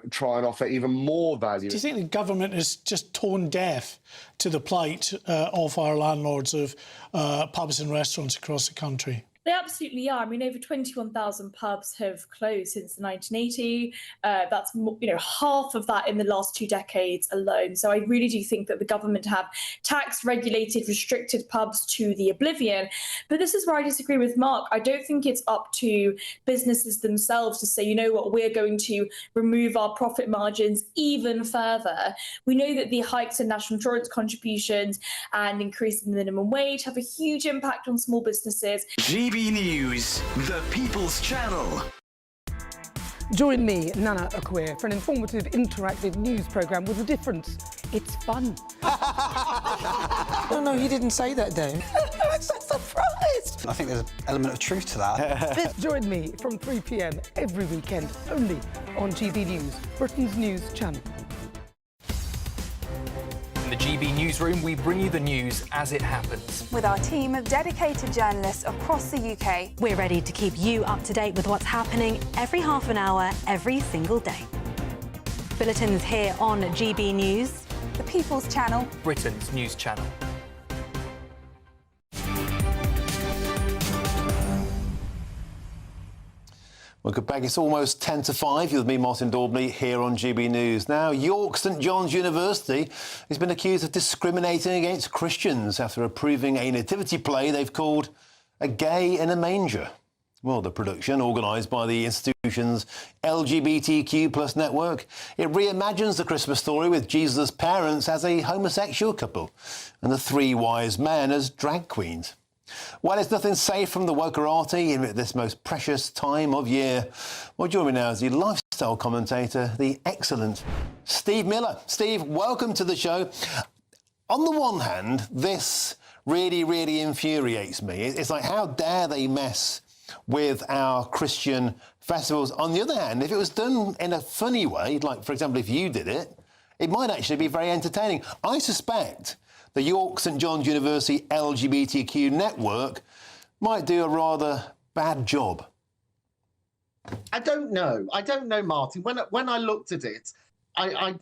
try and offer even more value. Do you think the government is just tone deaf to the plight of our landlords of pubs and restaurants across the country? They absolutely are. I mean, over 21,000 pubs have closed since the 1980s. That's half of that in the last 2 decades alone. So I really do think that the government have taxed, regulated, restricted pubs to the oblivion. But this is where I disagree with Mark. I don't think it's up to businesses themselves to say, you know what, we're going to remove our profit margins even further. We know that the hikes in national insurance contributions and increasing the minimum wage have a huge impact on small businesses. GB News, the People's Channel. Join me, Nana Aquaron, for an informative, interactive news programme with a difference. It's fun. No, you didn't say that, Dave. I'm so surprised. I think there's an element of truth to that. Join me from 3 p.m. every weekend, only on GB News, Britain's news channel. In the GB Newsroom, we bring you the news as it happens. With our team of dedicated journalists across the UK, we're ready to keep you up to date with what's happening every half an hour, every single day. Bulletins here on GB News, the People's Channel, Britain's news channel. Welcome back. It's almost 10 to 5. You're with me, Martin Daubney, here on GB News. Now, York St John's University has been accused of discriminating against Christians after approving a nativity play they've called A Gay in a Manger. Well, the production, organised by the institution's LGBTQ+ network, it reimagines the Christmas story with Jesus' parents as a homosexual couple and the 3 wise men as drag queens. Well, it's nothing safe from the wokerati in this most precious time of year. Well, join me now is the lifestyle commentator, the excellent Steve Miller. Steve, welcome to the show. On the one hand, this really, really infuriates me. It's like, how dare they mess with our Christian festivals? On the other hand, if it was done in a funny way, like, for example, if you did it, it might actually be very entertaining. I suspect the York St John's University LGBTQ network might do a rather bad job. I don't know, Martin. When I looked at it, I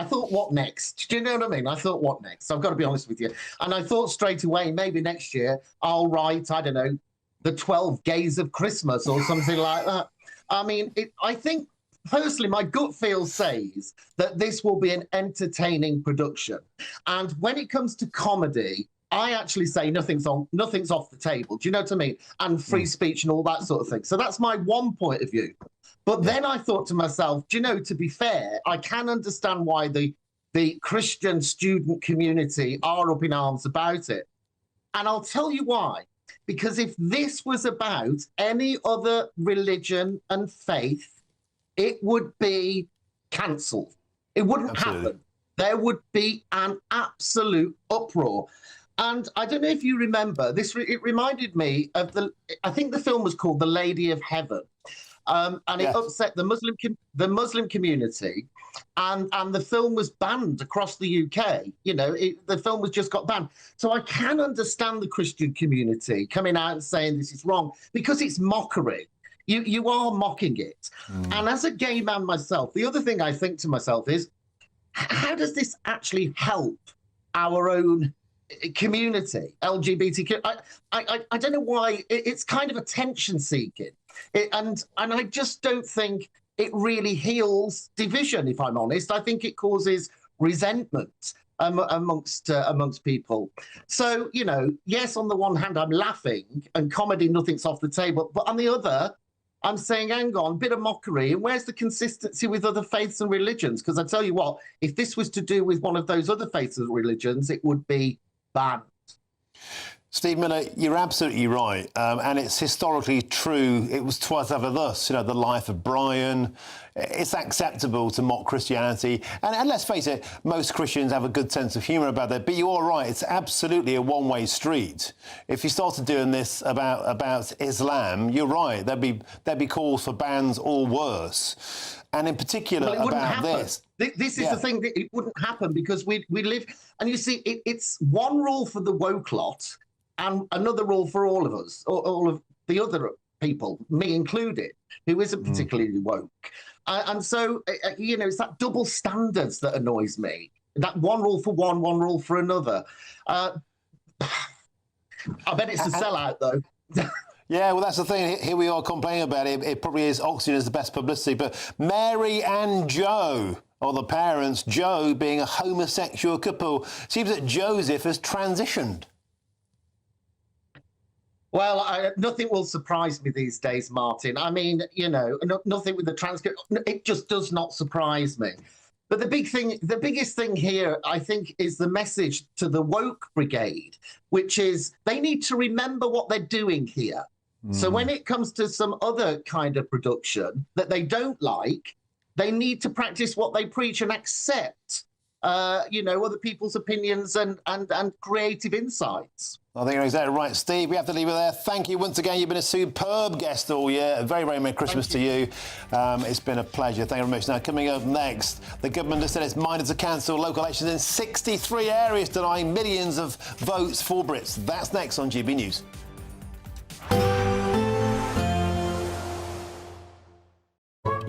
thought, what next? Do you know what I mean? I thought, what next? I've got to be honest with you. And I thought straight away, maybe next year I'll write, I don't know, the 12 Gays of Christmas or something like that. I mean, I think, personally, my gut feel says that this will be an entertaining production. And when it comes to comedy, I actually say nothing's off the table. Do you know what I mean? And free speech and all that sort of thing. So that's my one point of view. But then I thought to myself, do you know, to be fair, I can understand why the Christian student community are up in arms about it. And I'll tell you why. Because if this was about any other religion and faith, it would be cancelled. It wouldn't happen. There would be an absolute uproar. And I don't know if you remember, it reminded me of I think the film was called The Lady of Heaven. And it upset the Muslim community. And the film was banned across the UK. You know, the film was just got banned. So I can understand the Christian community coming out and saying this is wrong because it's mockery. You are mocking it. And as a gay man myself, the other thing I think to myself is, how does this actually help our own community, LGBTQ? I don't know why. It's kind of attention-seeking. And I just don't think it really heals division, if I'm honest. I think it causes resentment amongst people. So, you know, yes, on the one hand, I'm laughing and comedy, nothing's off the table. But on the other, I'm saying, hang on, bit of mockery. And where's the consistency with other faiths and religions? Because I tell you what, if this was to do with one of those other faiths and religions, it would be banned. Steve Miller, you're absolutely right, and it's historically true. It was twice ever thus, you know, the life of Brian. It's acceptable to mock Christianity, and let's face it, most Christians have a good sense of humour about that. But you are right; it's absolutely a one-way street. If you started doing this about Islam, you're right. There'd be calls for bans or worse. And in particular about this. This is the thing, that it wouldn't happen because we live, and you see, it's one rule for the woke lot and another rule for all of us, all of the other people, me included, who isn't particularly woke. And so, you know, it's that double standards that annoys me. That one rule for one rule for another. I bet it's a sellout, though. Yeah, well, that's the thing. Here we are complaining about it. It probably is. Oxygen is the best publicity. But Mary and Joe are the parents, Joe being a homosexual couple. Seems that Joseph has transitioned. Well, nothing will surprise me these days, Martin. I mean, you know, nothing with the transcript. It just does not surprise me. But the biggest thing here, I think, is the message to the woke brigade, which is they need to remember what they're doing here. So when it comes to some other kind of production that they don't like, they need to practice what they preach and accept, you know, other people's opinions and creative insights. I think you're exactly right, Steve. We have to leave it there. Thank you once again. You've been a superb guest all year. Very, very Merry Christmas to you. It's been a pleasure. Thank you very much. Now, coming up next, the government has said it's minded to cancel local elections in 63 areas, denying millions of votes for Brits. That's next on GB News.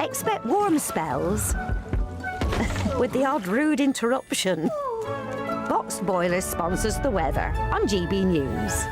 Expect warm spells with the odd rude interruption. Box Boilers sponsors the weather on GB News.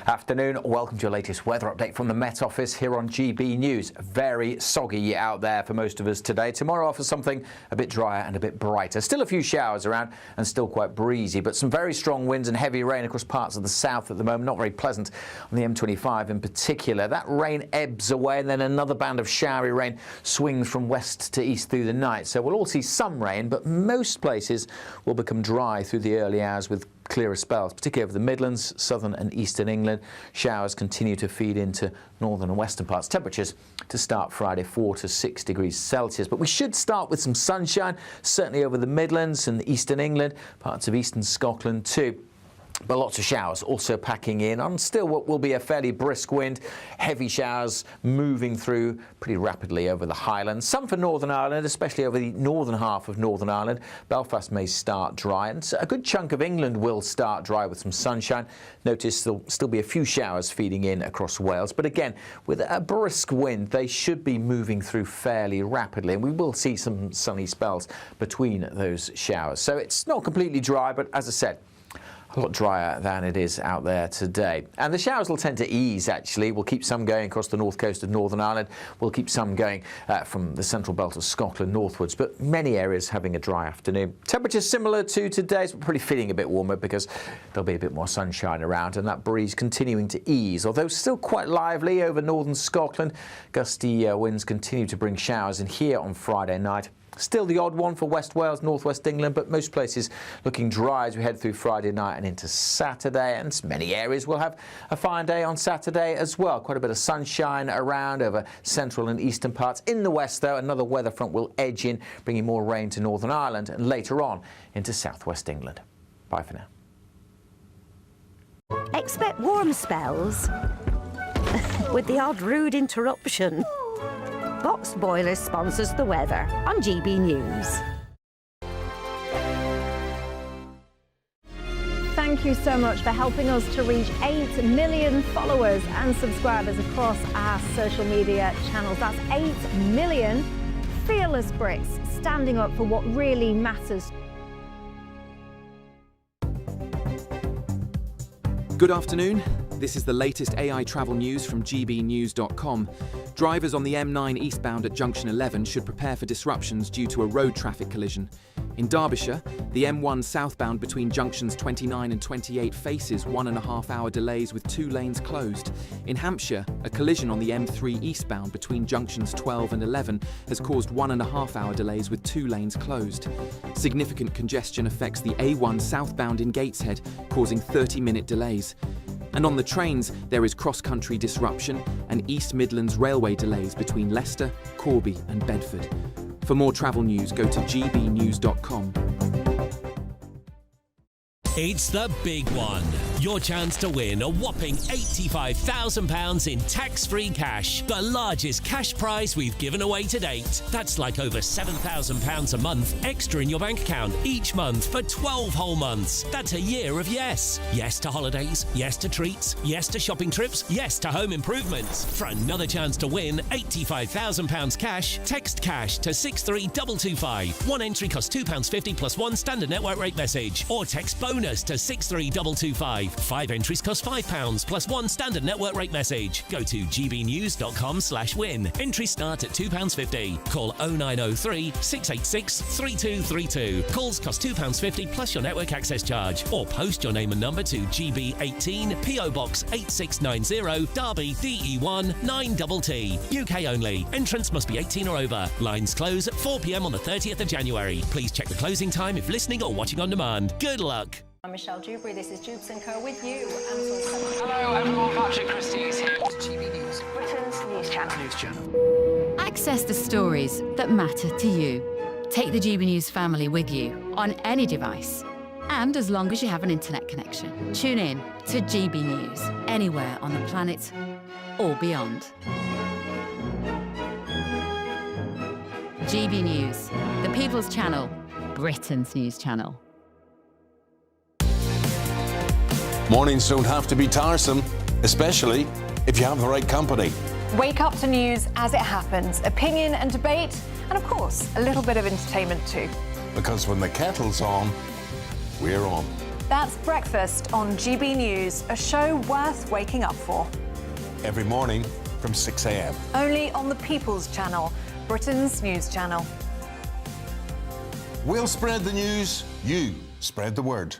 Afternoon, welcome to your latest weather update from the Met Office here on GB News. Very soggy out there for most of us today. Tomorrow offers something a bit drier and a bit brighter. Still a few showers around and still quite breezy, but some very strong winds and heavy rain across parts of the south at the moment. Not very pleasant on the M25 in particular. That rain ebbs away and then another band of showery rain swings from west to east through the night. So we'll all see some rain, but most places will become dry through the early hours with clearer spells, particularly over the Midlands, southern and eastern England. Showers continue to feed into northern and western parts. Temperatures to start Friday 4 to 6 degrees Celsius. But we should start with some sunshine, certainly over the Midlands and eastern England, parts of eastern Scotland too. But lots of showers also packing in on still what will be a fairly brisk wind. Heavy showers moving through pretty rapidly over the Highlands. Some for Northern Ireland, especially over the northern half of Northern Ireland. Belfast may start dry, and a good chunk of England will start dry with some sunshine. Notice there'll still be a few showers feeding in across Wales. But again, with a brisk wind, they should be moving through fairly rapidly. And we will see some sunny spells between those showers. So it's not completely dry, but as I said, a lot drier than it is out there today. And the showers will tend to ease, actually. We'll keep some going across the north coast of Northern Ireland. We'll keep some going from the central belt of Scotland northwards, but many areas having a dry afternoon. Temperatures similar to today's, but probably feeling a bit warmer because there'll be a bit more sunshine around and that breeze continuing to ease, although still quite lively over northern Scotland. Gusty winds continue to bring showers in here on Friday night. Still the odd one for West Wales, northwest England, but most places looking dry as we head through Friday night and into Saturday. And many areas will have a fine day on Saturday as well. Quite a bit of sunshine around over central and eastern parts. In the west, though, another weather front will edge in, bringing more rain to Northern Ireland and later on into southwest England. Bye for now. Expect warm spells with the odd rude interruption. Box Boilers sponsors the weather on GB News. Thank thank you so much for helping us to reach 8 million followers and subscribers across our social media channels. That's 8 million fearless Brits standing up for what really matters. Good afternoon. This is the latest AI travel news from GBNews.com. Drivers on the M9 eastbound at Junction 11 should prepare for disruptions due to a road traffic collision. In Derbyshire, the M1 southbound between junctions 29 and 28 faces 1.5-hour delays with 2 lanes closed. In Hampshire, a collision on the M3 eastbound between junctions 12 and 11 has caused 1.5-hour delays with 2 lanes closed. Significant congestion affects the A1 southbound in Gateshead, causing 30-minute delays. And on the trains, there is cross-country disruption and East Midlands railway delays between Leicester, Corby and Bedford. For more travel news, go to gbnews.com. It's the big one. Your chance to win a whopping £85,000 in tax-free cash. The largest cash prize we've given away to date. That's like over £7,000 a month extra in your bank account each month for 12 whole months. That's a year of yes. Yes to holidays, yes to treats, yes to shopping trips, yes to home improvements. For another chance to win £85,000 cash, text cash to 63225. One entry costs £2.50 plus one standard network rate message. Or text bonus to 63225. 5 entries cost £5 plus one standard network rate message. Go to gbnews.com/win. Entries start at £2.50. Call 0903 686 3232. Calls cost £2.50 plus your network access charge. Or post your name and number to GB18 PO Box 8690 Derby DE1 9TT. UK only. Entrance must be 18 or over. Lines close at 4 p.m. on the 30th of January. Please check the closing time if listening or watching on demand. Good luck. I'm Michelle Dewberry, this is Jubes & Co with you. Hello everyone, Patrick Christie is here. GB News. Britain's news channel. Access the stories that matter to you. Take the GB News family with you on any device. And as long as you have an internet connection, tune in to GB News anywhere on the planet or beyond. GB News, the People's Channel, Britain's news channel. Mornings don't have to be tiresome, especially if you have the right company. Wake up to news as it happens, opinion and debate, and of course, a little bit of entertainment too. Because when the kettle's on, we're on. That's Breakfast on GB News, a show worth waking up for. Every morning from 6 a.m. Only on the People's Channel, Britain's news channel. We'll spread the news, you spread the word.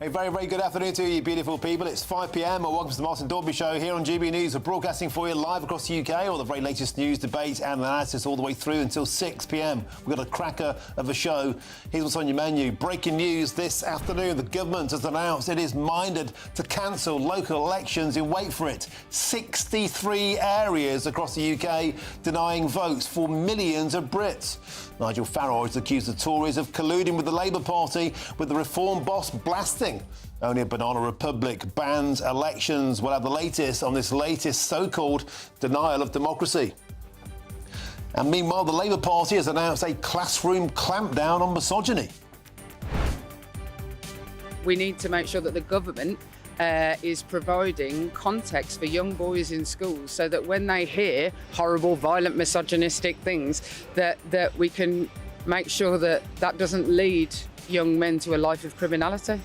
A very, very good afternoon to you, beautiful people. It's 5 p.m. Welcome to the Martin Daubney Show here on GB News. We're broadcasting for you live across the UK, all the very latest news, debate and analysis all the way through until 6 p.m. We've got a cracker of a show. Here's what's on your menu. Breaking news this afternoon. The government has announced it is minded to cancel local elections in, wait for it, 63 areas across the UK, denying votes for millions of Brits. Nigel Farage has accused the Tories of colluding with the Labour Party, with the Reform boss blasting. Only a banana republic bans elections. We'll have the latest on this latest so-called denial of democracy. And meanwhile, the Labour Party has announced a classroom clampdown on misogyny. We need to make sure that the government is providing context for young boys in schools so that when they hear horrible, violent, misogynistic things, that we can make sure that that doesn't lead young men to a life of criminality.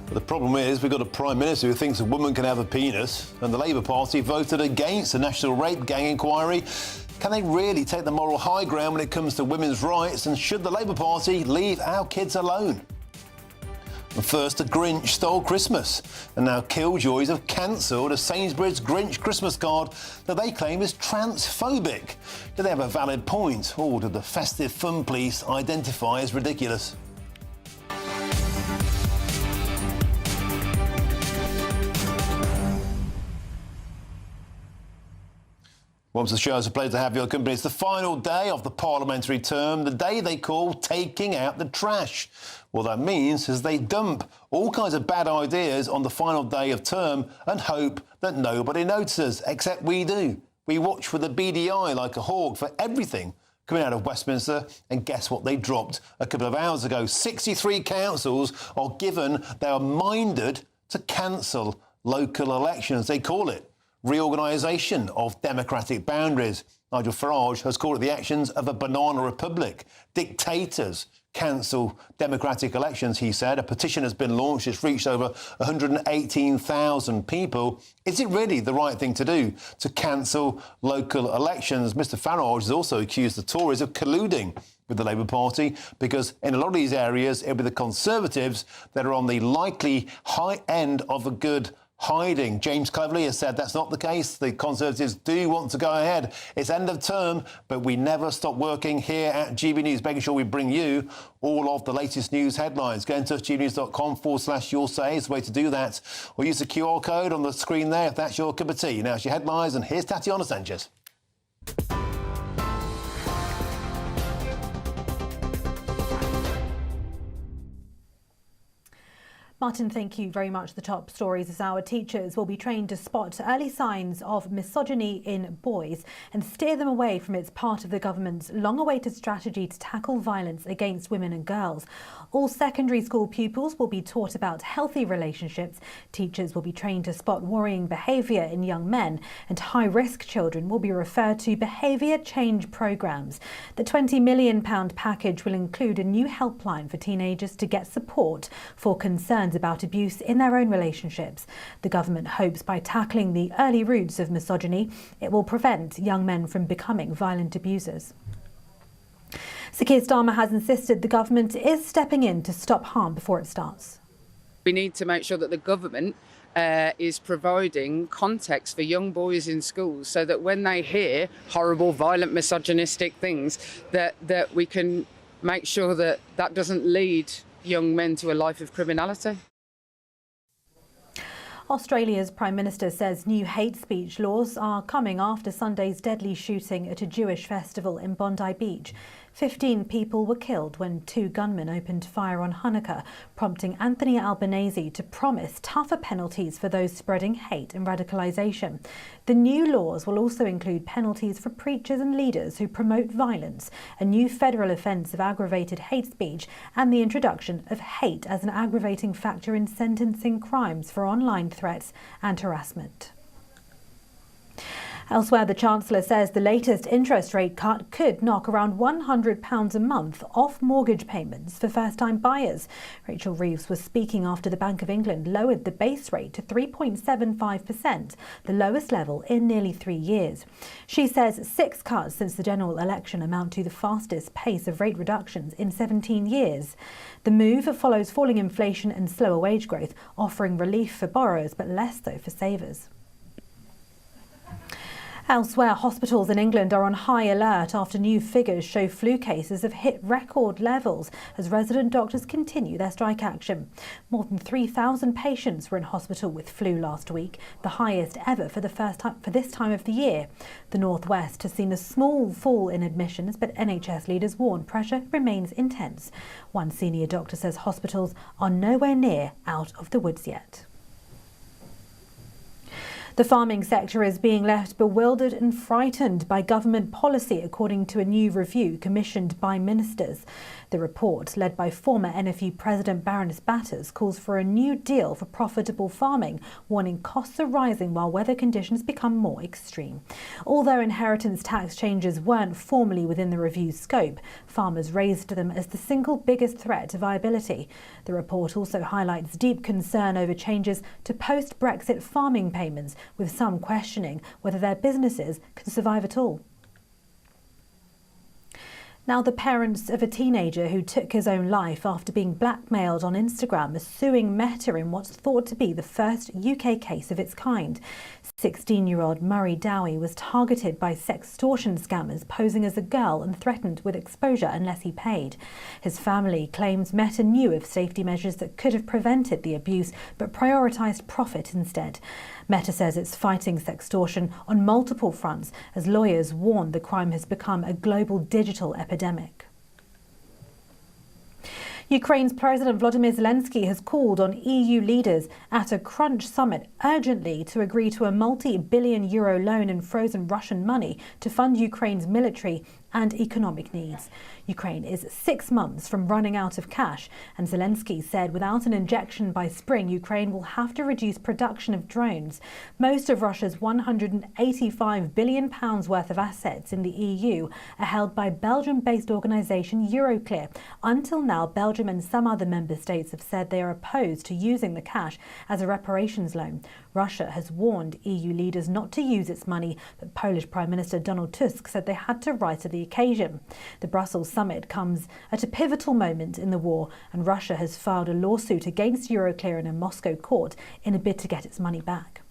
But the problem is we've got a Prime Minister who thinks a woman can have a penis, and the Labour Party voted against a national rape gang inquiry. Can they really take the moral high ground when it comes to women's rights, and should the Labour Party leave our kids alone? And first, the Grinch stole Christmas, and now Killjoys have cancelled a Sainsbury's Grinch Christmas card that they claim is transphobic. Do they have a valid point, or do the festive fun police identify as ridiculous? Welcome to the show. It's a pleasure to have your company. It's the final day of the parliamentary term, the day they call taking out the trash. What that means is they dump all kinds of bad ideas on the final day of term and hope that nobody notices, except we do. We watch with a beady eye like a hawk for everything coming out of Westminster, and guess what they dropped a couple of hours ago? 63 councils are given, they are minded to cancel local elections. They call it reorganisation of democratic boundaries. Nigel Farage has called it the actions of a banana republic. Dictators cancel democratic elections, he said. A petition has been launched. It's reached over 118,000 people. Is it really the right thing to do to cancel local elections? Mr Farage has also accused the Tories of colluding with the Labour Party because in a lot of these areas it'll be the Conservatives that are on the likely high end of a good hiding. James Cleverly has said that's not the case. The Conservatives do want to go ahead. It's end of term, but we never stop working here at GB News, making sure we bring you all of the latest news headlines. Go into gbnews.com/your say is the way to do that, or use the QR code on the screen there if that's your cup of tea. Now it's your headlines, and here's Tatiana Sanchez. Martin, thank you very much. The top stories as our teachers will be trained to spot early signs of misogyny in boys and steer them away from its part of the government's long-awaited strategy to tackle violence against women and girls. All secondary school pupils will be taught about healthy relationships. Teachers will be trained to spot worrying behaviour in young men, and high-risk children will be referred to behaviour change programmes. The £20 million package will include a new helpline for teenagers to get support for concerns about abuse in their own relationships. The government hopes by tackling the early roots of misogyny, it will prevent young men from becoming violent abusers. Sir Keir Starmer has insisted the government is stepping in to stop harm before it starts. We need to make sure that the government is providing context for young boys in schools so that when they hear horrible, violent, misogynistic things, that we can make sure that that doesn't lead young men to a life of criminality. Australia's Prime Minister says new hate speech laws are coming after Sunday's deadly shooting at a Jewish festival in Bondi Beach. 15 people were killed when 2 gunmen opened fire on Hanukkah, prompting Anthony Albanese to promise tougher penalties for those spreading hate and radicalisation. The new laws will also include penalties for preachers and leaders who promote violence, a new federal offence of aggravated hate speech, and the introduction of hate as an aggravating factor in sentencing crimes for online threats and harassment. Elsewhere, the Chancellor says the latest interest rate cut could knock around £100 a month off mortgage payments for first-time buyers. Rachel Reeves was speaking after the Bank of England lowered the base rate to 3.75%, the lowest level in nearly 3 years. She says 6 cuts since the general election amount to the fastest pace of rate reductions in 17 years. The move follows falling inflation and slower wage growth, offering relief for borrowers but less so for savers. Elsewhere, hospitals in England are on high alert after new figures show flu cases have hit record levels as resident doctors continue their strike action. More than 3,000 patients were in hospital with flu last week, the highest ever for this time of the year. The North West has seen a small fall in admissions, but NHS leaders warn pressure remains intense. One senior doctor says hospitals are nowhere near out of the woods yet. The farming sector is being left bewildered and frightened by government policy, according to a new review commissioned by ministers. The report, led by former NFU President Baroness Batters, calls for a new deal for profitable farming, warning costs are rising while weather conditions become more extreme. Although inheritance tax changes weren't formally within the review's scope, farmers raised them as the single biggest threat to viability. The report also highlights deep concern over changes to post-Brexit farming payments, with some questioning whether their businesses can survive at all. Now, the parents of a teenager who took his own life after being blackmailed on Instagram are suing Meta in what's thought to be the first UK case of its kind. 16-year-old Murray Dowie was targeted by sextortion scammers posing as a girl and threatened with exposure unless he paid. His family claims Meta knew of safety measures that could have prevented the abuse but prioritised profit instead. Meta says it's fighting sextortion on multiple fronts as lawyers warn the crime has become a global digital epidemic. Ukraine's President Volodymyr Zelensky has called on EU leaders at a crunch summit urgently to agree to a multi-billion euro loan in frozen Russian money to fund Ukraine's military and economic needs. Ukraine is 6 months from running out of cash, and Zelensky said without an injection by spring, Ukraine will have to reduce production of drones. Most of Russia's £185 billion worth of assets in the EU are held by Belgium-based organisation Euroclear. Until now, Belgium and some other member states have said they are opposed to using the cash as a reparations loan. Russia has warned EU leaders not to use its money, but Polish Prime Minister Donald Tusk said they had to rise to the occasion. The Brussels summit comes at a pivotal moment in the war, and Russia has filed a lawsuit against Euroclear in a Moscow court in a bid to get its money back.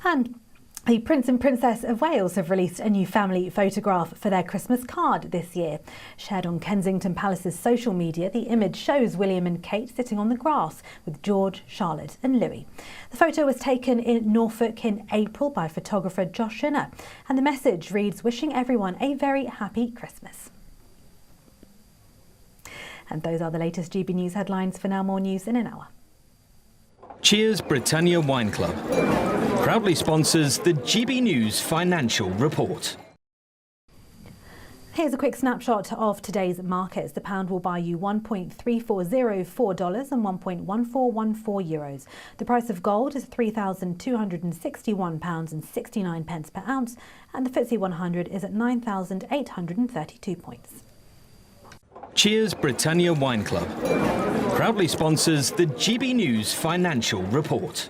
And the Prince and Princess of Wales have released a new family photograph for their Christmas card this year. Shared on Kensington Palace's social media, the image shows William and Kate sitting on the grass with George, Charlotte and Louis. The photo was taken in Norfolk in April by photographer Josh Shinner, and the message reads, "Wishing everyone a very happy Christmas." And those are the latest GB News headlines. For now, more news in an hour. Cheers Britannia Wine Club proudly sponsors the GB News Financial Report. Here's a quick snapshot of today's markets. The pound will buy you $1.3404 and €1.1414 euros. The price of gold is £3,261.69 per ounce, and the FTSE 100 is at 9,832 points. Cheers Britannia Wine Club proudly sponsors the GB News Financial Report.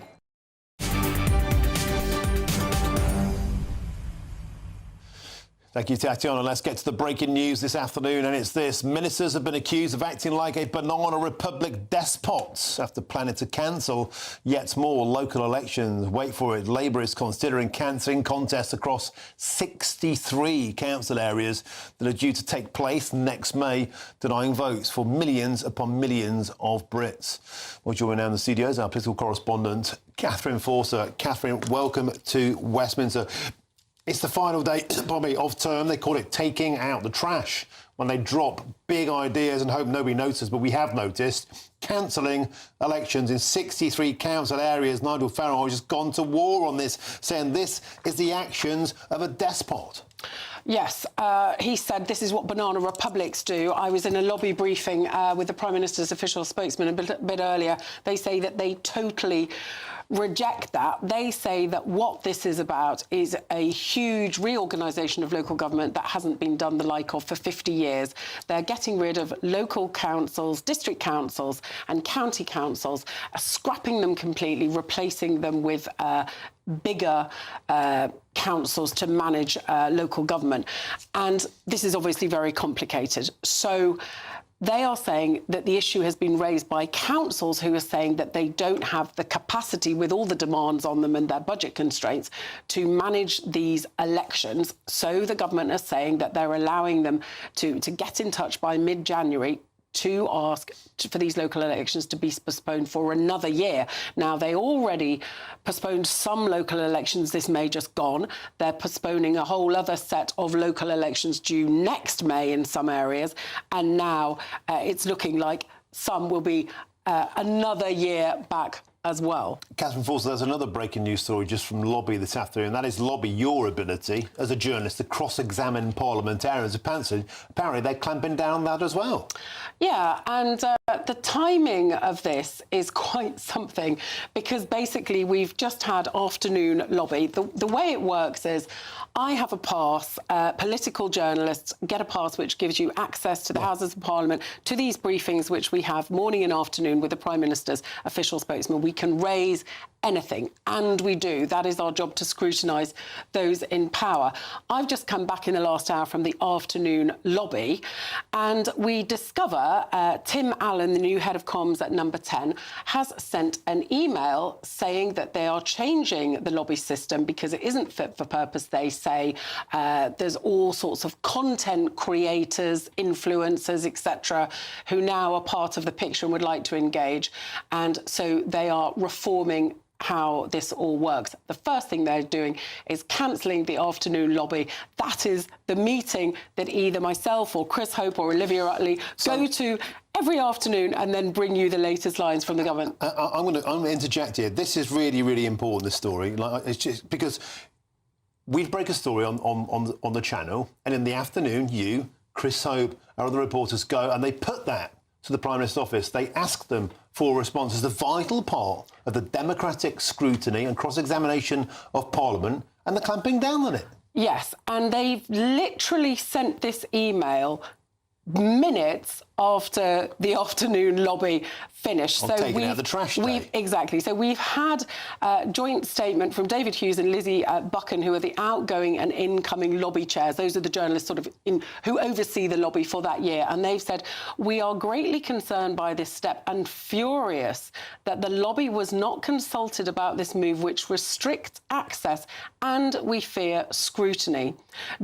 Thank you, Tatiana. Let's get to the breaking news this afternoon, and it's this. Ministers have been accused of acting like a banana republic despot after planning to cancel yet more local elections. Wait for it. Labour is considering cancelling contests across 63 council areas that are due to take place next May, denying votes for millions upon millions of Brits. Well, joining now in the studio is our political correspondent, Catherine Forster. Catherine, welcome to Westminster. It's the final day of term. They call it taking out the trash when they drop big ideas and hope nobody notices. But we have noticed cancelling elections in 63 council areas. Nigel Farage has just gone to war on this, saying this is the actions of a despot. Yes, he said this is what banana republics do. I was in a lobby briefing with the Prime Minister's official spokesman a bit earlier. They say that they totally reject that. They say that what this is about is a huge reorganisation of local government that hasn't been done the like of for 50 years. They're getting rid of local councils, district councils and county councils, scrapping them completely, replacing them with bigger councils to manage local government. And this is obviously very complicated. So they are saying that the issue has been raised by councils who are saying that they don't have the capacity, with all the demands on them and their budget constraints, to manage these elections. So the government is saying that they're allowing them to get in touch by mid-January to ask for these local elections to be postponed for another year. Now, they already postponed some local elections this May just gone. They're postponing a whole other set of local elections due next May in some areas. And now it's looking like some will be another year back as well. Catherine Forster, there's another breaking news story just from Lobby this afternoon. That is Lobby, your ability as a journalist to cross-examine parliamentarians. Apparently they're clamping down on that as well. Yeah, and the timing of this is quite something, because basically we've just had afternoon Lobby. The way it works is I have a pass, political journalists get a pass which gives you access to the Houses of Parliament, to these briefings which we have morning and afternoon with the Prime Minister's official spokesman. We can raise anything, and we do. That is our job, to scrutinise those in power. I've just come back in the last hour from the afternoon Lobby, and we discover Tim Allen, the new head of comms at Number 10, has sent an email saying that they are changing the Lobby system because it isn't fit for purpose. They say there's all sorts of content creators, influencers, etc., who now are part of the picture and would like to engage, and so they are reforming how this all works. The first thing they're doing is cancelling the afternoon lobby. That is the meeting that either myself or Chris Hope or Olivia Utley go to every afternoon and then bring you the latest lines from the government. I'm going to interject here. This is really, really important, this story. Like, it's just because we break a story on the channel, and in the afternoon, you, Chris Hope, our other reporters go and they put that to the Prime Minister's office. They ask them for responses. The vital part of the democratic scrutiny and cross-examination of Parliament and the clamping down on it. Yes, and they've literally sent this email minutes after the afternoon lobby finished. So taking out the trash day. Exactly. So we've had a joint statement from David Hughes and Lizzie Buchan, who are the outgoing and incoming lobby chairs. Those are the journalists who oversee the lobby for that year. And they've said, we are greatly concerned by this step and furious that the lobby was not consulted about this move, which restricts access, and we fear scrutiny.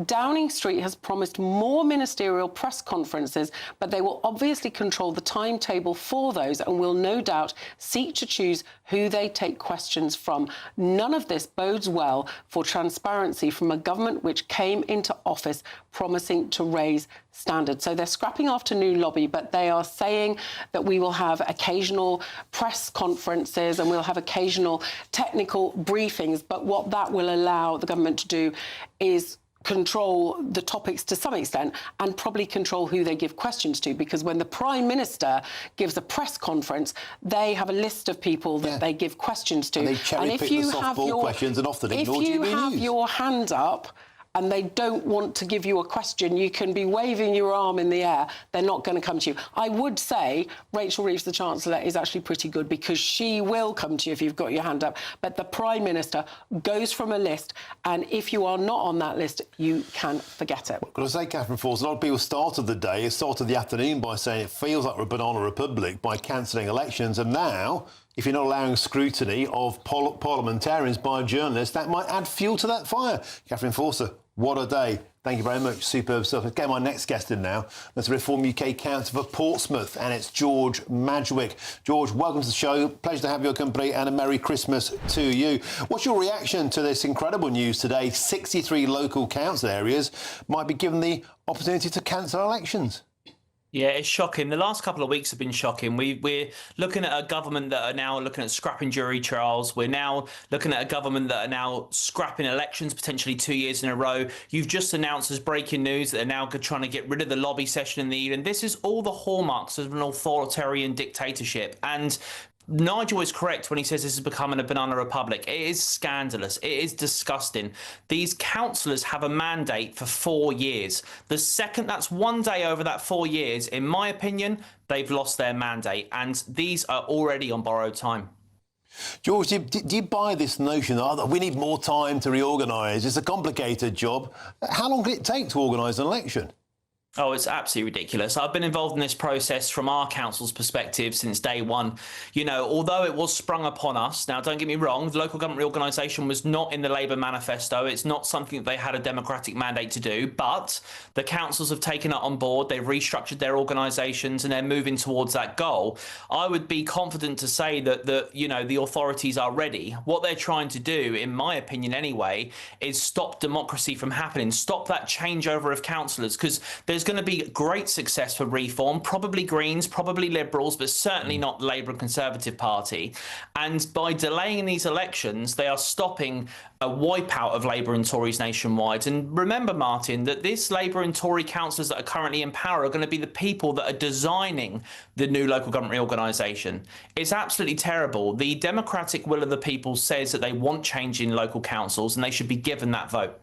Downing Street has promised more ministerial press conferences, but they will obviously control the timetable for those and will no doubt seek to choose who they take questions from. None of this bodes well for transparency from a government which came into office promising to raise standards. So they're scrapping afternoon lobby, but they are saying that we will have occasional press conferences and we'll have occasional technical briefings. But what that will allow the government to do is control the topics to some extent and probably control who they give questions to, because when the Prime Minister gives a press conference, they have a list of people that they give questions to. And they cherry-pick the softball questions and often ignore GBNews. If you have your hand up and they don't want to give you a question, you can be waving your arm in the air. They're not going to come to you. I would say Rachel Reeves, the Chancellor, is actually pretty good because she will come to you if you've got your hand up. But the Prime Minister goes from a list, and if you are not on that list, you can forget it. Well, I say, Catherine Force, a lot of people started the afternoon by saying it feels like we're a banana republic by cancelling elections, and now, if you're not allowing scrutiny of parliamentarians by journalists, that might add fuel to that fire. Catherine Forster, what a day. Thank you very much. Superb stuff. Let's get my next guest in now. That's the Reform UK Council for Portsmouth, and it's George Madgwick. George, welcome to the show. Pleasure to have your company, and a Merry Christmas to you. What's your reaction to this incredible news today? 63 local council areas might be given the opportunity to cancel elections. Yeah, it's shocking. The last couple of weeks have been shocking. We're looking at a government that are now looking at scrapping jury trials. We're now looking at a government that are now scrapping elections, potentially 2 years in a row. You've just announced as breaking news that they're now trying to get rid of the lobby session in the evening. This is all the hallmarks of an authoritarian dictatorship. And Nigel is correct when he says this is becoming a banana republic. It is scandalous. It is disgusting. These councillors have a mandate for 4 years. The second that's 1 day over that 4 years, in my opinion, they've lost their mandate. And these are already on borrowed time. George, do you buy this notion that we need more time to reorganise? It's a complicated job. How long did it take to organise an election? Oh, it's absolutely ridiculous. I've been involved in this process from our council's perspective since day one. You know, although it was sprung upon us, now don't get me wrong, the local government reorganisation was not in the Labour manifesto. It's not something that they had a democratic mandate to do, but the councils have taken it on board. They've restructured their organisations and they're moving towards that goal. I would be confident to say that the authorities are ready. What they're trying to do, in my opinion anyway, is stop democracy from happening, stop that changeover of councillors, because there's going to be great success for reform, probably Greens, probably Liberals, but certainly not the Labour and Conservative Party. And by delaying these elections, they are stopping a wipeout of Labour and Tories nationwide. And remember, Martin, that this Labour and Tory councillors that are currently in power are going to be the people that are designing the new local government reorganisation. It's absolutely terrible. The democratic will of the people says that they want change in local councils and they should be given that vote.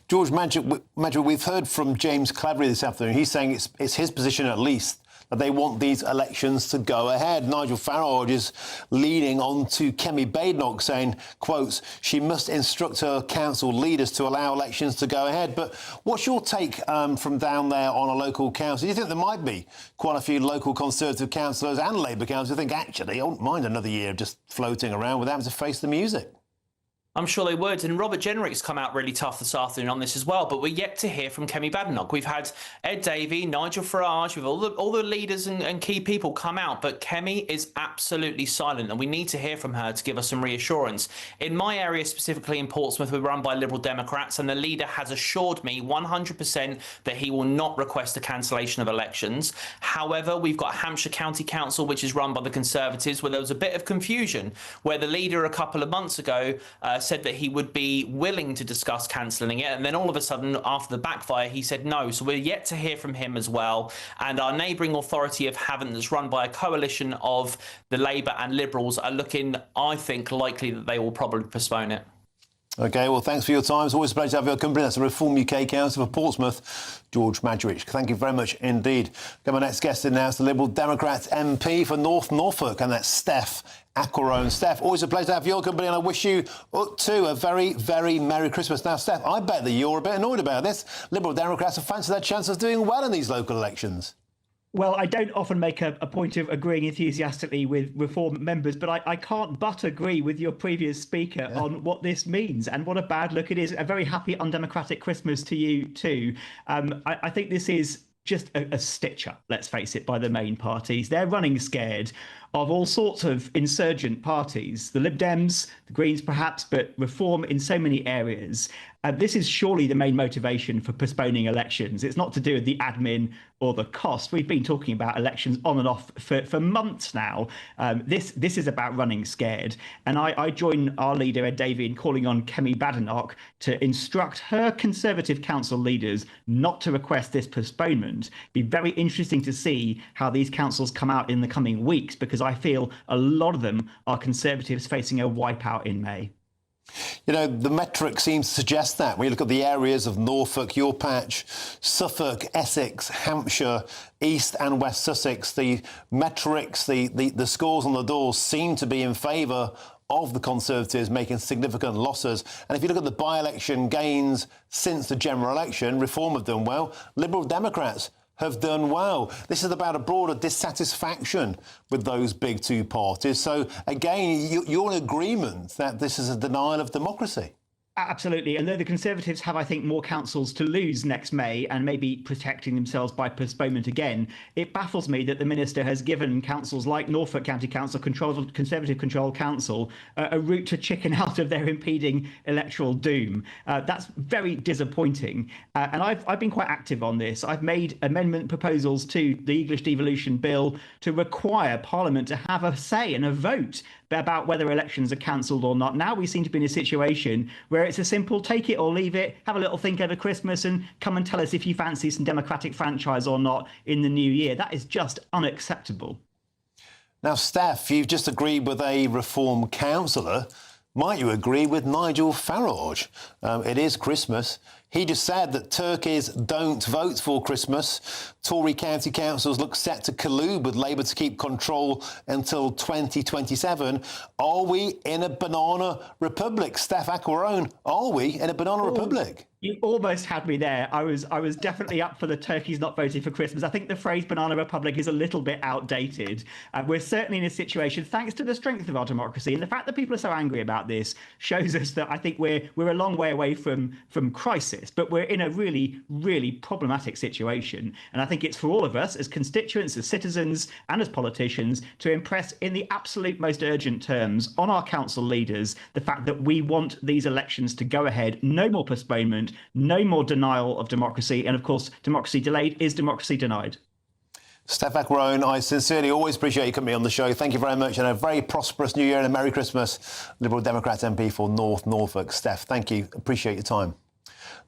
George Madgwick, we've heard from James Cleverly this afternoon. He's saying it's his position, at least, that they want these elections to go ahead. Nigel Farage is leaning on to Kemi Badenoch, saying, quotes, she must instruct her council leaders to allow elections to go ahead. But what's your take from down there on a local council? Do you think there might be quite a few local Conservative councillors and Labour councillors who think, actually, I wouldn't mind another year of just floating around without having to face the music? I'm sure they would. And Robert Jenrick's come out really tough this afternoon on this as well. But we're yet to hear from Kemi Badenoch. We've had Ed Davey, Nigel Farage, with all the leaders and key people come out. But Kemi is absolutely silent. And we need to hear from her to give us some reassurance. In my area, specifically in Portsmouth, we're run by Liberal Democrats. And the leader has assured me 100% that he will not request a cancellation of elections. However, we've got Hampshire County Council, which is run by the Conservatives, where there was a bit of confusion, where the leader a couple of months ago said that he would be willing to discuss cancelling it, and then all of a sudden after the backfire he said no. So we're yet to hear from him as well. And our neighbouring authority of Havant, that's run by a coalition of the Labour and Liberals, are looking, I think, likely that they will probably postpone it. OK, well, thanks for your time. It's always a pleasure to have your company. That's the Reform UK Council for Portsmouth, George Madgwick. Thank you very much indeed. Okay, my next guest in now is the Liberal Democrat MP for North Norfolk, and that's Steph Aquaron. Steph, always a pleasure to have your company, and I wish you too a very, very Merry Christmas. Now, Steph, I bet that you're a bit annoyed about this. Liberal Democrats have fancied their chance of doing well in these local elections. Well, I don't often make a point of agreeing enthusiastically with Reform members, but I can't but agree with your previous speaker on what this means and what a bad look it is. A very happy, undemocratic Christmas to you too. I think this is just a stitch-up, let's face it, by the main parties. They're running scared of all sorts of insurgent parties, the Lib Dems, the Greens perhaps, but Reform in so many areas. This is surely the main motivation for postponing elections. It's not to do with the admin or the cost. We've been talking about elections on and off for months now. This is about running scared. And I join our leader, Ed Davey, in calling on Kemi Badenoch to instruct her Conservative council leaders not to request this postponement. It'd be very interesting to see how these councils come out in the coming weeks, because I feel a lot of them are Conservatives facing a wipeout in May. You know, the metric seems to suggest that. When you look at the areas of Norfolk, your patch, Suffolk, Essex, Hampshire, East and West Sussex, the metrics, the scores on the doors seem to be in favour of the Conservatives making significant losses. And if you look at the by-election gains since the general election, Reform have done well. Liberal Democrats have done well. This is about a broader dissatisfaction with those big two parties. So, again, you're in agreement that this is a denial of democracy. Absolutely. And though the Conservatives have, I think, more councils to lose next May and maybe protecting themselves by postponement again, it baffles me that the Minister has given councils like Norfolk County Council, Conservative-controlled council, a route to chicken out of their impeding electoral doom. That's very disappointing. And I've been quite active on this. I've made amendment proposals to the English Devolution Bill to require Parliament to have a say and a vote about whether elections are cancelled or not. Now we seem to be in a situation where it's a simple take it or leave it, have a little think over Christmas and come and tell us if you fancy some democratic franchise or not in the new year. That is just unacceptable. Now, Steph, you've just agreed with a Reform councillor. Might you agree with Nigel Farage? It is Christmas. He just said that turkeys don't vote for Christmas. Tory county councils look set to collude with Labour to keep control until 2027. Are we in a banana republic? Steph Aquaron, are we in a banana republic? You almost had me there. I was definitely up for the turkeys not voting for Christmas. I think the phrase banana republic is a little bit outdated. We're certainly in a situation, thanks to the strength of our democracy, and the fact that people are so angry about this shows us that I think we're a long way away from crisis, but we're in a really, really problematic situation. And I think it's for all of us as constituents, as citizens and as politicians to impress in the absolute most urgent terms on our council leaders the fact that we want these elections to go ahead, no more postponement, no more denial of democracy. And of course, democracy delayed is democracy denied. Steph Aquaron, I sincerely always appreciate you coming on the show. Thank you very much, and a very prosperous New Year and a Merry Christmas. Liberal Democrat MP for North Norfolk. Steph, thank you. Appreciate your time.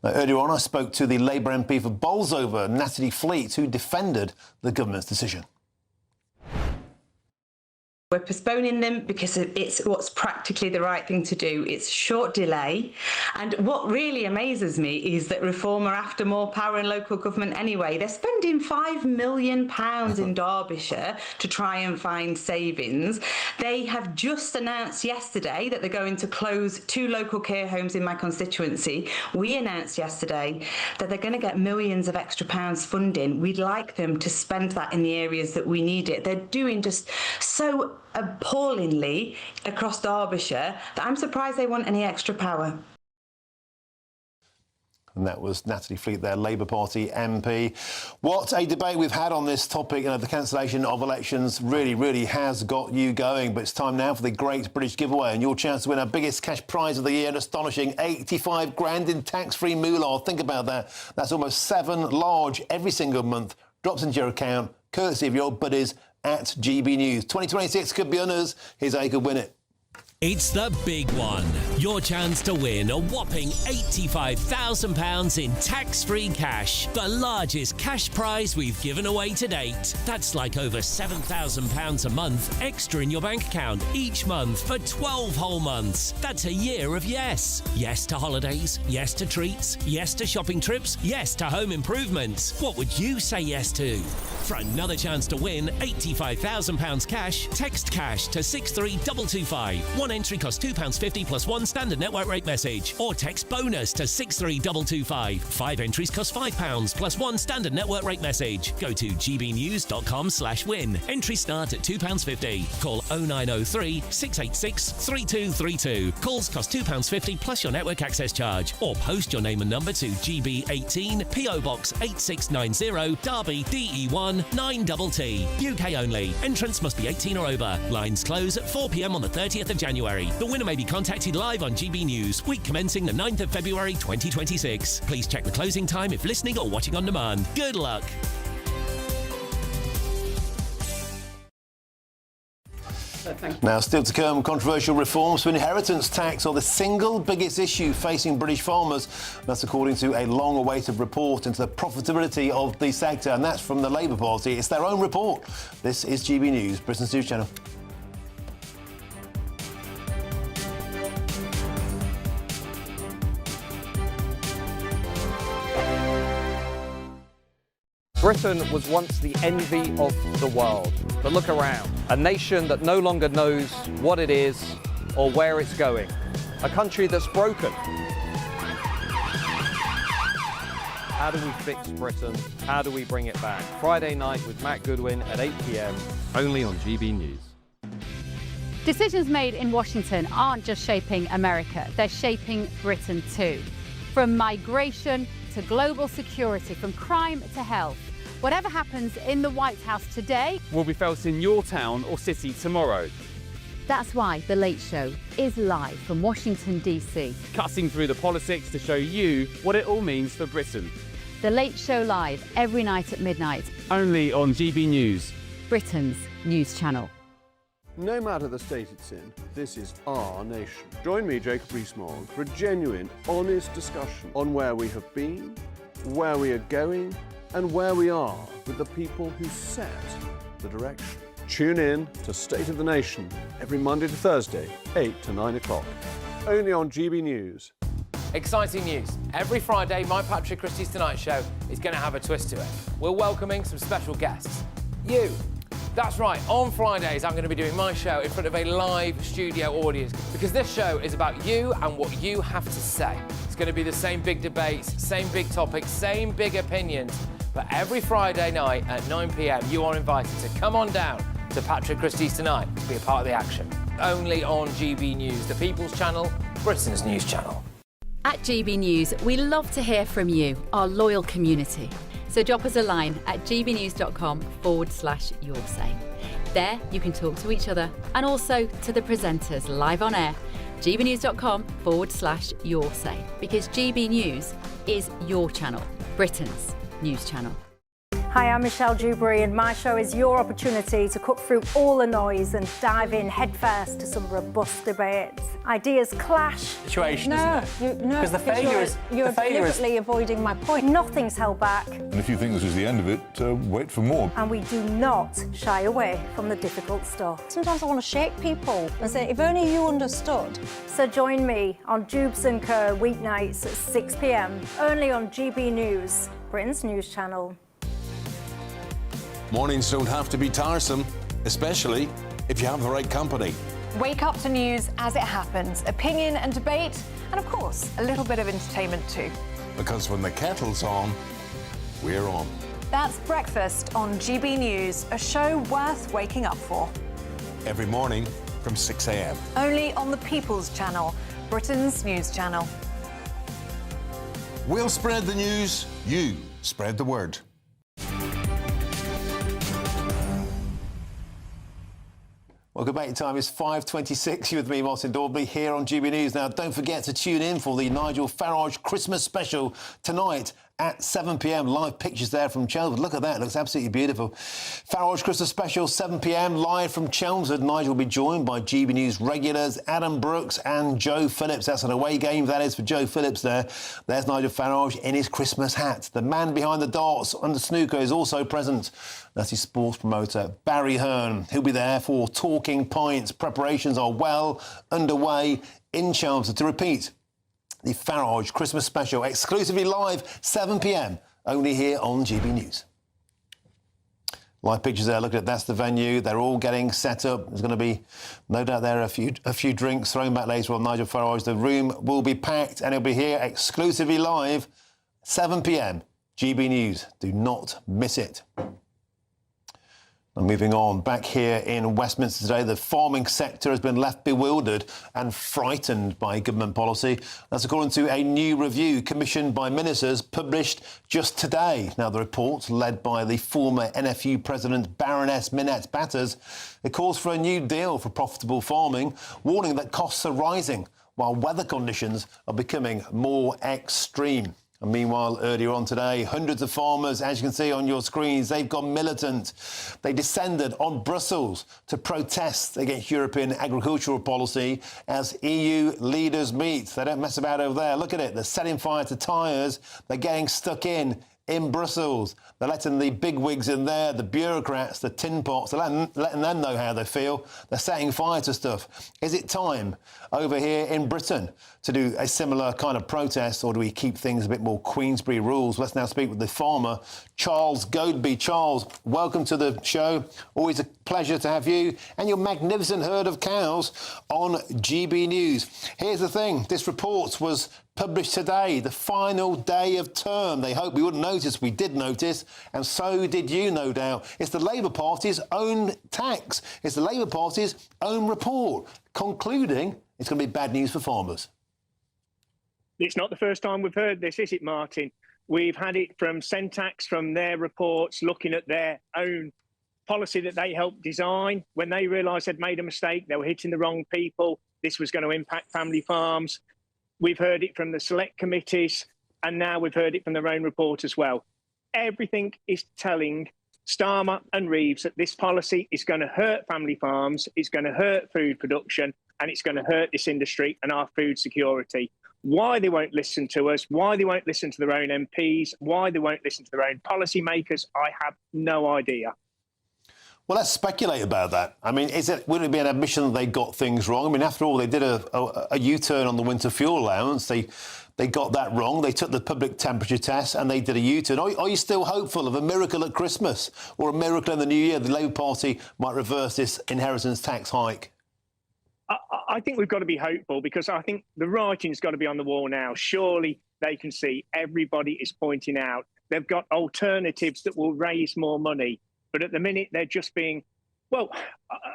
Now, earlier on, I spoke to the Labour MP for Bolsover, Natalie Fleet, who defended the government's decision. We're postponing them because it's what's practically the right thing to do. It's a short delay. And what really amazes me is that Reform are after more power in local government anyway. They're spending £5 million in Derbyshire to try and find savings. They have just announced yesterday that they're going to close 2 local care homes in my constituency. We announced yesterday that they're going to get millions of extra pounds funding. We'd like them to spend that in the areas that we need it. They're doing just so appallingly across Derbyshire that I'm surprised they want any extra power. And that was Natalie Fleet, their Labour Party MP. What a debate we've had on this topic. You know, the cancellation of elections really has got you going. But it's time now for the Great British Giveaway and your chance to win our biggest cash prize of the year, an astonishing 85 grand in tax-free moolah. Think about that. That's almost 7 large every single month. Drops into your account, courtesy of your buddies at GB News. 2026 could be on us. Here's how you could win it. It's the big one. Your chance to win a whopping £85,000 in tax-free cash. The largest cash prize we've given away to date. That's like over £7,000 a month extra in your bank account each month for 12 whole months. That's a year of yes. Yes to holidays. Yes to treats. Yes to shopping trips. Yes to home improvements. What would you say yes to? For another chance to win £85,000 cash, text cash to 63225. One entry costs £2.50 plus one standard network rate message. Or text bonus to 63225. 5 entries cost £5 plus one standard network rate message. Go to gbnews.com/win. Entries start at £2.50. Call 0903 686 3232. Calls cost £2.50 plus your network access charge. Or post your name and number to GB18 PO Box 8690 Derby DE1 9TT. UK only. Entrants must be 18 or over. Lines close at 4 p.m. on the 30th of January. The winner may be contacted live on GB News, week commencing the 9th of February 2026. Please check the closing time if listening or watching on demand. Good luck. Now, still to come, controversial reforms to inheritance tax are the single biggest issue facing British farmers. That's according to a long-awaited report into the profitability of the sector, and that's from the Labour Party. It's their own report. This is GB News, Britain's news channel. Britain was once the envy of the world. But look around. A nation that no longer knows what it is or where it's going. A country that's broken. How do we fix Britain? How do we bring it back? Friday night with Matt Goodwin at 8 p.m. only on GB News. Decisions made in Washington aren't just shaping America, they're shaping Britain too. From migration to global security, from crime to health. Whatever happens in the White House today will be felt in your town or city tomorrow. That's why The Late Show is live from Washington, D.C. Cutting through the politics to show you what it all means for Britain. The Late Show live every night at midnight. Only on GB News, Britain's news channel. No matter the state it's in, this is our nation. Join me, Jacob Rees-Mogg, for a genuine, honest discussion on where we have been, where we are going, and where we are with the people who set the direction. Tune in to State of the Nation every Monday to Thursday, 8 to 9 o'clock. Only on GB News. Exciting news. Every Friday, my Patrick Christie's Tonight Show is going to have a twist to it. We're welcoming some special guests. You. That's right, on Fridays I'm going to be doing my show in front of a live studio audience because this show is about you and what you have to say. It's going to be the same big debates, same big topics, same big opinions, but every Friday night at 9 p.m. you are invited to come on down to Patrick Christie's Tonight to be a part of the action. Only on GB News, the People's Channel, Britain's news channel. At GB News, we love to hear from you, our loyal community. So drop us a line at gbnews.com/your say. There you can talk to each other and also to the presenters live on air. gbnews.com/your say, because GB News is your channel, Britain's news channel. Hi, I'm Michelle Dewberry, and my show is your opportunity to cut through all the noise and dive in headfirst to some robust debates. Ideas clash. Situation, isn't it? No, because the failure is you're deliberately avoiding my point. Nothing's held back, And if you think this is the end of it, wait for more. and we do not shy away from the difficult stuff. Sometimes I want to shake people and say, if only you understood. So join me on Jubes and Kerr weeknights at 6 p.m. only on GB News, Britain's news channel. Mornings don't have to be tiresome, especially if you have the right company. Wake up to news as it happens, opinion and debate, and of course, a little bit of entertainment too. Because when the kettle's on, we're on. That's Breakfast on GB News, a show worth waking up for. every morning from 6 a.m. Only on the People's Channel, Britain's news channel. We'll spread the news, you spread the word. Welcome back. Your time is 5:26. You're with me, Martin Daubney, here on GB News. Now, don't forget to tune in for the Nigel Farage Christmas special tonight at 7 p.m. Live pictures there from Chelmsford. Look at that. It looks absolutely beautiful. Farage Christmas special, 7 p.m. live from Chelmsford. Nigel will be joined by GB News regulars Adam Brooks and Joe Phillips. That's an away game, that is, for Joe Phillips there. There's Nigel Farage in his Christmas hat. The man behind the darts and the snooker is also present. That's his sports promoter, Barry Hearn. He'll be there for Talking Pints. Preparations are well underway in Chelmsford. To repeat, the Farage Christmas special, exclusively live, 7 p.m, only here on GB News. Live pictures there, look at it, that's the venue. They're all getting set up. There's going to be, no doubt there, a few drinks thrown back later on Nigel Farage. The room will be packed and he'll be here exclusively live, 7 p.m, GB News. Do not miss it. And moving on, back here in Westminster today, the farming sector has been left bewildered and frightened by government policy. That's according to a new review commissioned by ministers published just today. Now, the report, led by the former NFU president Baroness Minette Batters, it calls for a new deal for profitable farming, warning that costs are rising while weather conditions are becoming more extreme. And meanwhile, earlier on today, hundreds of farmers, as you can see on your screens, they've gone militant. They descended on Brussels to protest against European agricultural policy as EU leaders meet. They don't mess about over there. Look at it. They're setting fire to tyres. They're getting stuck in Brussels. They're letting the bigwigs in there, the bureaucrats, the tin pots, they're letting them know how they feel. They're setting fire to stuff. Is it time over here in Britain to do a similar kind of protest, or do we keep things a bit more Queensberry rules? Let's now speak with the farmer, Charles Godby. Charles, welcome to the show. Always a pleasure to have you and your magnificent herd of cows on GB News. Here's the thing, this report was published today, the final day of term. They hoped we wouldn't notice. We did notice, and so did you, no doubt. It's the Labour Party's own tax. It's the Labour Party's own report, concluding it's going to be bad news for farmers. It's not the first time we've heard this, is it, Martin? We've had it from Centax, from their reports, looking at their own policy that they helped design. When they realised they'd made a mistake, they were hitting the wrong people, this was going to impact family farms. We've heard it from the select committees, and now we've heard it from their own report as well. Everything is telling Starmer and Reeves that this policy is going to hurt family farms, it's going to hurt food production, and it's going to hurt this industry and our food security. Why they won't listen to us, why they won't listen to their own MPs, why they won't listen to their own policymakers, I have no idea. Well, let's speculate about that. I mean, would it be an admission that they got things wrong? I mean, after all, they did a U-turn on the winter fuel allowance. They got that wrong. They took the public temperature test and they did a U-turn. Are you still hopeful of a miracle at Christmas or a miracle in the new year? The Labour Party might reverse this inheritance tax hike. I think we've got to be hopeful, because I think the writing's got to be on the wall now. Surely they can see, everybody is pointing out, they've got alternatives that will raise more money. But at the minute, they're just being, well,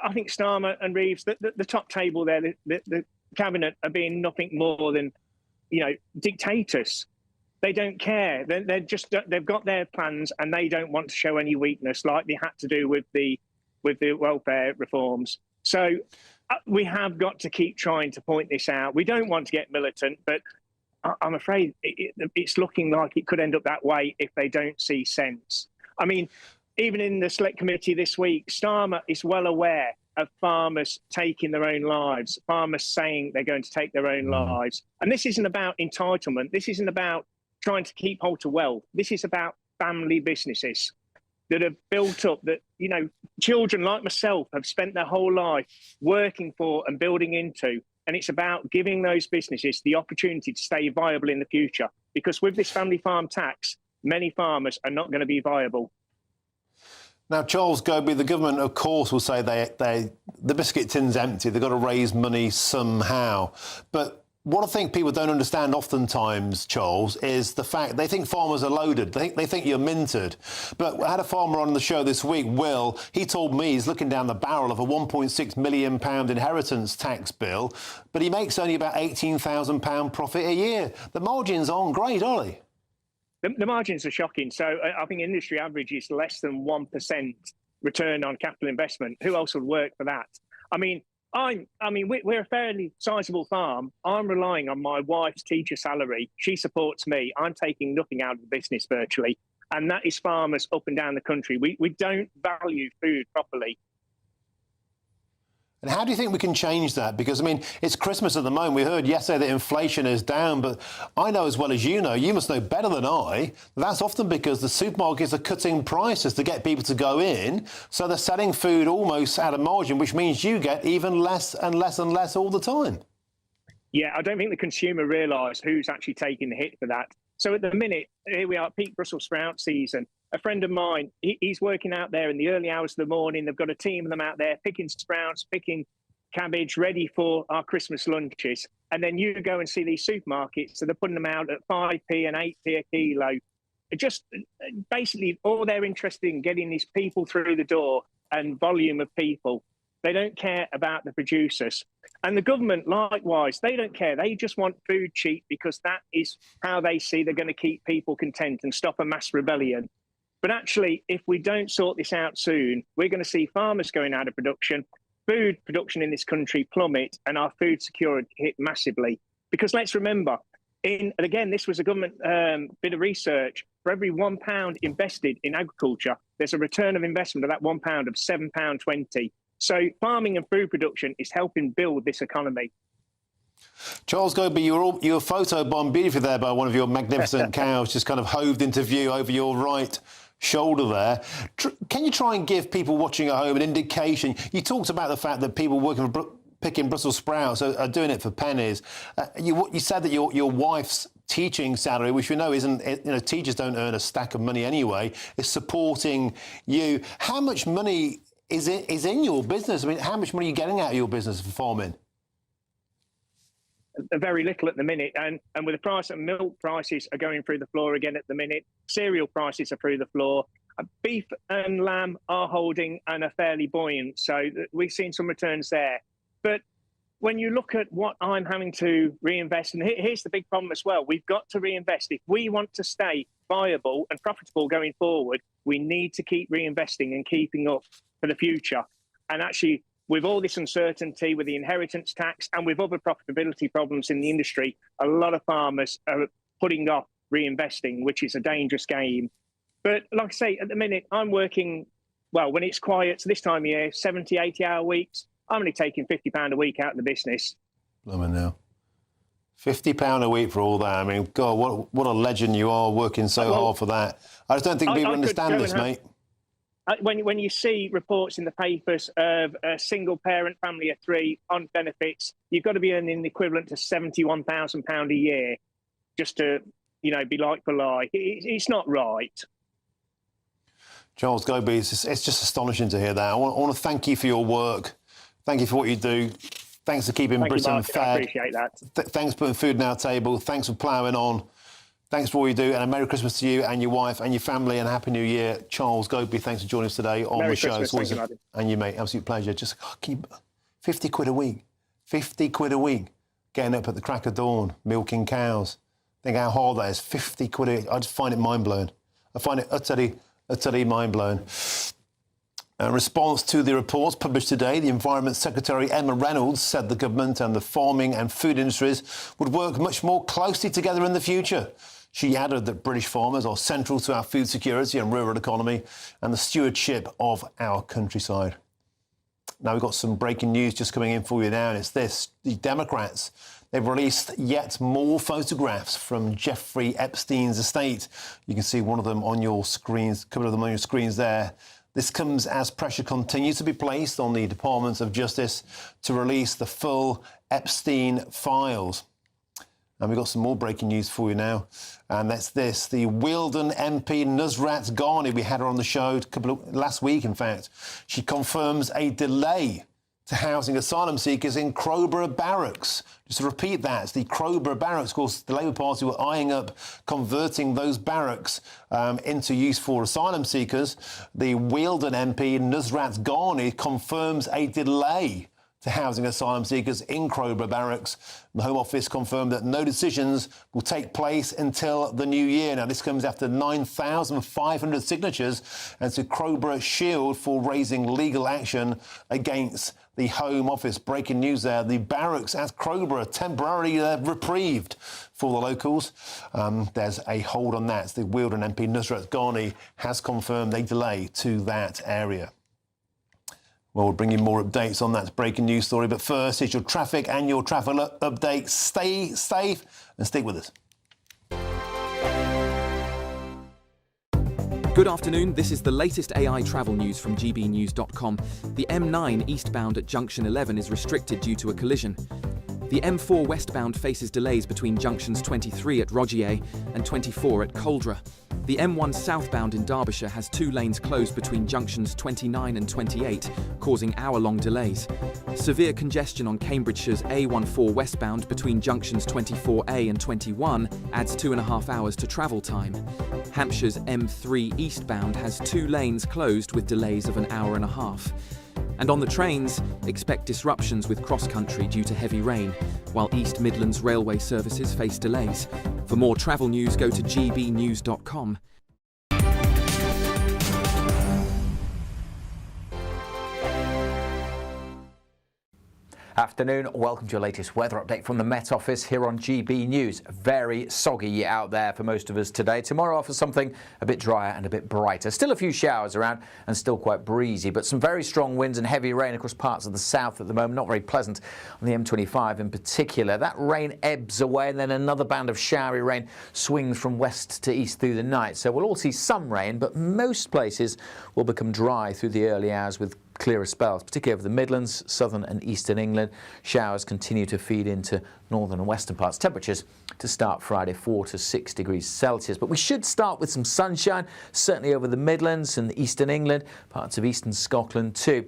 I think Starmer and Reeves, the top table there, the cabinet are being nothing more than, dictators. They don't care. They've got their plans and they don't want to show any weakness like they had to do with the welfare reforms. So we have got to keep trying to point this out. We don't want to get militant, but I'm afraid it's looking like it could end up that way if they don't see sense. I mean, even in the select committee this week, Starmer is well aware of farmers taking their own lives, farmers saying they're going to take their own lives. And this isn't about entitlement. This isn't about trying to keep hold of wealth. This is about family businesses that have built up, that, children like myself have spent their whole life working for and building into. And it's about giving those businesses the opportunity to stay viable in the future. Because with this family farm tax, many farmers are not going to be viable. Now, Charles Godby, the government, of course, will say the biscuit tin's empty. They've got to raise money somehow. But What I think people don't understand oftentimes, Charles, is the fact they think farmers are loaded. They think you're minted. But I had a farmer on the show this week, Will. He told me he's looking down the barrel of a £1.6 million inheritance tax bill, but he makes only about £18,000 profit a year. The margins aren't great, are they? The margins are shocking. So I think industry average is less than 1% return on capital investment. Who else would work for that? I mean, we're a fairly sizable farm. I'm relying on my wife's teacher salary. She supports me. I'm taking nothing out of the business virtually. And that is farmers up and down the country. We don't value food properly. And how do you think we can change that? Because, I mean, it's Christmas at the moment. We heard yesterday that inflation is down, but I know as well as you must know better than I, that's often because the supermarkets are cutting prices to get people to go in, so they're selling food almost at a margin, which means you get even less and less and less all the time. Yeah, I don't think the consumer realise who's actually taking the hit for that. So at the minute, here we are, peak Brussels sprout season. A friend of mine, he's working out there in the early hours of the morning. They've got a team of them out there picking sprouts, picking cabbage, ready for our Christmas lunches. And then you go and see these supermarkets, so they're putting them out at 5p and 8p a kilo. Just basically all they're interested in getting these people through the door and volume of people. They don't care about the producers. And the government, likewise, they don't care. They just want food cheap because that is how they see they're going to keep people content and stop a mass rebellion. But actually, if we don't sort this out soon, we're going to see farmers going out of production, food production in this country plummet, and our food security hit massively. Because let's remember, and again, this was a government bit of research, for every £1 invested in agriculture, there's a return of investment of that £1 of £7.20. So farming and food production is helping build this economy. Charles Goby, you were photobombed beautifully there by one of your magnificent cows, just kind of hoved into view over your right shoulder there. Can you try and give people watching at home an indication? You talked about the fact that people working for picking Brussels sprouts are doing it for pennies. You said that your wife's teaching salary, which we know isn't, teachers don't earn a stack of money anyway, is supporting you. How much money is in your business? I mean, how much money are you getting out of your business for farming? Very little at the minute, and with the price of milk, prices are going through the floor again at the minute. Cereal prices are through the floor. Beef and lamb are holding and are fairly buoyant, so we've seen some returns there. But when you look at what I'm having to reinvest, and here's the big problem as well, we've got to reinvest. If we want to stay viable and profitable going forward, we need to keep reinvesting and keeping up for the future. And actually, with all this uncertainty, with the inheritance tax and with other profitability problems in the industry, a lot of farmers are putting off reinvesting, which is a dangerous game. But like I say, at the minute, I'm working, well, when it's quiet, so this time of year, 70, 80-hour weeks, I'm only taking £50 a week out of the business. Blimey now. £50 a week for all that. I mean, God, what a legend you are, working so hard for that. I just don't think people understand this, mate. When you see reports in the papers of a single parent family of three on benefits, you've got to be earning the equivalent to £71,000 a year just to, be like for like. It's not right. Charles Goby, it's just astonishing to hear that. I want to thank you for your work. Thank you for what you do. Thanks for keeping Britain fed. I appreciate that. Thanks for putting food on our table. Thanks for ploughing on. Thanks for all you do, and a Merry Christmas to you and your wife and your family, and a Happy New Year. Charles Goby, thanks for joining us today on the show. Thank you, and you, mate, absolute pleasure. Just keep 50 quid a week. 50 quid a week. Getting up at the crack of dawn, milking cows. Think how hard that is. 50 quid a week. I just find it mind-blowing. I find it utterly mind-blowing. In response to the reports published today, the Environment Secretary Emma Reynolds said the government and the farming and food industries would work much more closely together in the future. She added that British farmers are central to our food security and rural economy and the stewardship of our countryside. Now, we've got some breaking news just coming in for you now, and it's this. The Democrats, they've released yet more photographs from Jeffrey Epstein's estate. You can see one of them on your screens, a couple of them on your screens there. This comes as pressure continues to be placed on the Department of Justice to release the full Epstein files. And we've got some more breaking news for you now. And that's this. The Wealdon MP, Nusrat Ghani, we had her on the show last week, in fact. She confirms a delay to housing asylum seekers in Crowborough Barracks. Just to repeat that, it's the Crowborough Barracks. Of course, the Labour Party were eyeing up converting those barracks into use for asylum seekers. The Wealdon MP, Nusrat Ghani, confirms a delay to housing asylum seekers in Crowborough Barracks. The Home Office confirmed that no decisions will take place until the new year. Now, this comes after 9,500 signatures and to Crowborough Shield for raising legal action against the Home Office. Breaking news there, the barracks at Crowborough temporarily reprieved for the locals. There's a hold on that. The Wealdon MP Nusrat Ghani has confirmed a delay to that area. Well, we'll bring you more updates on that breaking news story. But first, it's your traffic and your traffic update. Stay safe and stick with us. Good afternoon, this is the latest AI travel news from GBNews.com. The M9 eastbound at Junction 11 is restricted due to a collision. The M4 westbound faces delays between junctions 23 at Rogier and 24 at Coldra. The M1 southbound in Derbyshire has 2 lanes closed between junctions 29 and 28, causing hour-long delays. Severe congestion on Cambridgeshire's A14 westbound between junctions 24A and 21 adds 2.5 hours to travel time. Hampshire's M3 eastbound has 2 lanes closed with delays of an hour and a half. And on the trains, expect disruptions with cross-country due to heavy rain, while East Midlands railway services face delays. For more travel news, go to gbnews.com. Afternoon, welcome to your latest weather update from the Met Office here on GB News. Very soggy out there for most of us today. Tomorrow offers something a bit drier and a bit brighter. Still a few showers around and still quite breezy, but some very strong winds and heavy rain across parts of the south at the moment. Not very pleasant on the M25 in particular. That rain ebbs away and then another band of showery rain swings from west to east through the night. So we'll all see some rain, but most places will become dry through the early hours with clearer spells, particularly over the Midlands, southern and eastern England. Showers continue to feed into northern and western parts. Temperatures to start Friday 4 to 6 degrees Celsius. But we should start with some sunshine, certainly over the Midlands and eastern England, parts of eastern Scotland too.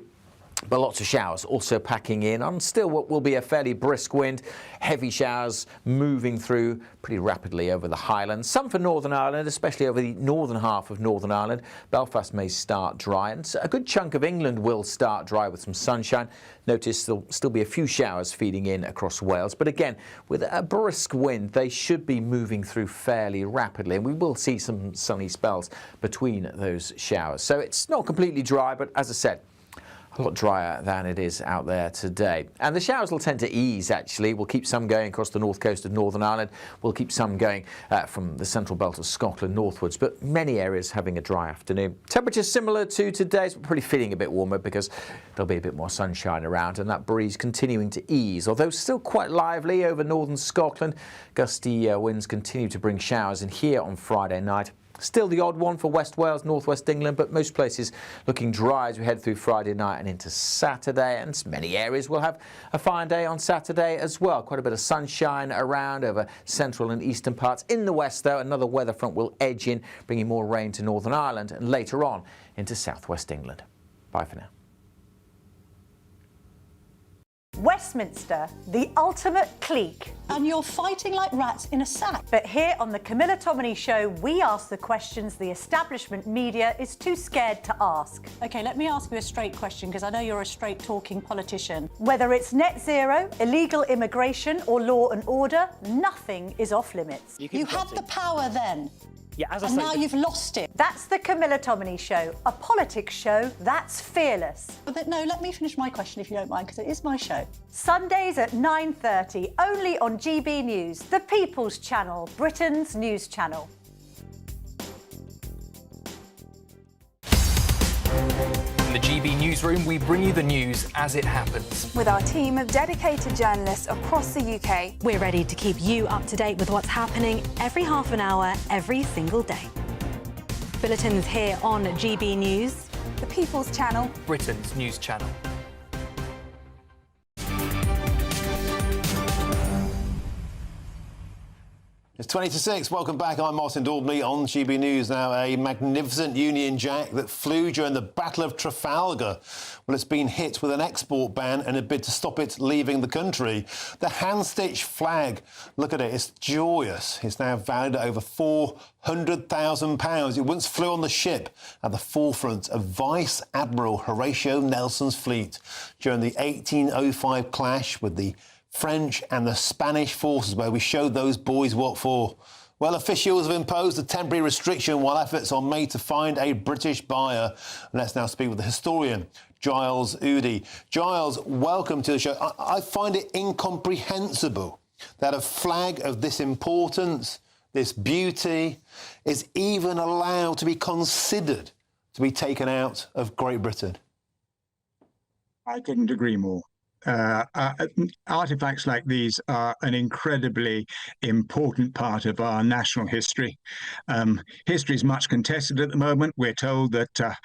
But lots of showers also packing in on still what will be a fairly brisk wind. Heavy showers moving through pretty rapidly over the Highlands. Some for Northern Ireland, especially over the northern half of Northern Ireland. Belfast may start dry, and a good chunk of England will start dry with some sunshine. Notice there'll still be a few showers feeding in across Wales. But again, with a brisk wind, they should be moving through fairly rapidly. And we will see some sunny spells between those showers. So it's not completely dry, but as I said, a lot drier than it is out there today. And the showers will tend to ease, actually. We'll keep some going across the north coast of Northern Ireland. We'll keep some going from the central belt of Scotland northwards, but many areas having a dry afternoon. Temperatures similar to today's, but probably feeling a bit warmer because there'll be a bit more sunshine around and that breeze continuing to ease, although still quite lively over northern Scotland. Gusty winds continue to bring showers in here on Friday night. Still the odd one for West Wales, northwest England, but most places looking dry as we head through Friday night and into Saturday. And many areas will have a fine day on Saturday as well. Quite a bit of sunshine around over central and eastern parts. In the west, though, another weather front will edge in, bringing more rain to Northern Ireland and later on into southwest England. Bye for now. Westminster, the ultimate clique. And you're fighting like rats in a sack. But here on the Camilla Tominey Show, we ask the questions the establishment media is too scared to ask. OK, let me ask you a straight question, because I know you're a straight-talking politician. Whether it's net zero, illegal immigration or law and order, nothing is off-limits. You had the power then. Yeah, as I and say, now you've lost it. That's the Camilla Tominey Show, a politics show that's fearless. But no, let me finish my question if you don't mind, because it is my show. Sundays at 9:30, only on GB News, the People's Channel, Britain's news channel. In the GB Newsroom, we bring you the news as it happens. With our team of dedicated journalists across the UK. We're ready to keep you up to date with what's happening every half an hour, every single day. Bulletins here on GB News. The People's Channel. Britain's news channel. It's 20 to 6. Welcome back. I'm Martin Daubney on GB News. Now, a magnificent Union Jack that flew during the Battle of Trafalgar. Well, it's been hit with an export ban and a bid to stop it leaving the country. The hand-stitched flag, look at it, it's joyous. It's now valued at over £400,000. It once flew on the ship at the forefront of Vice Admiral Horatio Nelson's fleet during the 1805 clash with the French and the Spanish forces, where we showed those boys what for. Well, officials have imposed a temporary restriction while efforts are made to find a British buyer. Let's now speak with the historian, Giles Udy. Giles, welcome to the show. I find it incomprehensible that a flag of this importance, this beauty, is even allowed to be considered to be taken out of Great Britain. I couldn't agree more. Artifacts like these are an incredibly important part of our national history. History is much contested at the moment. We're told that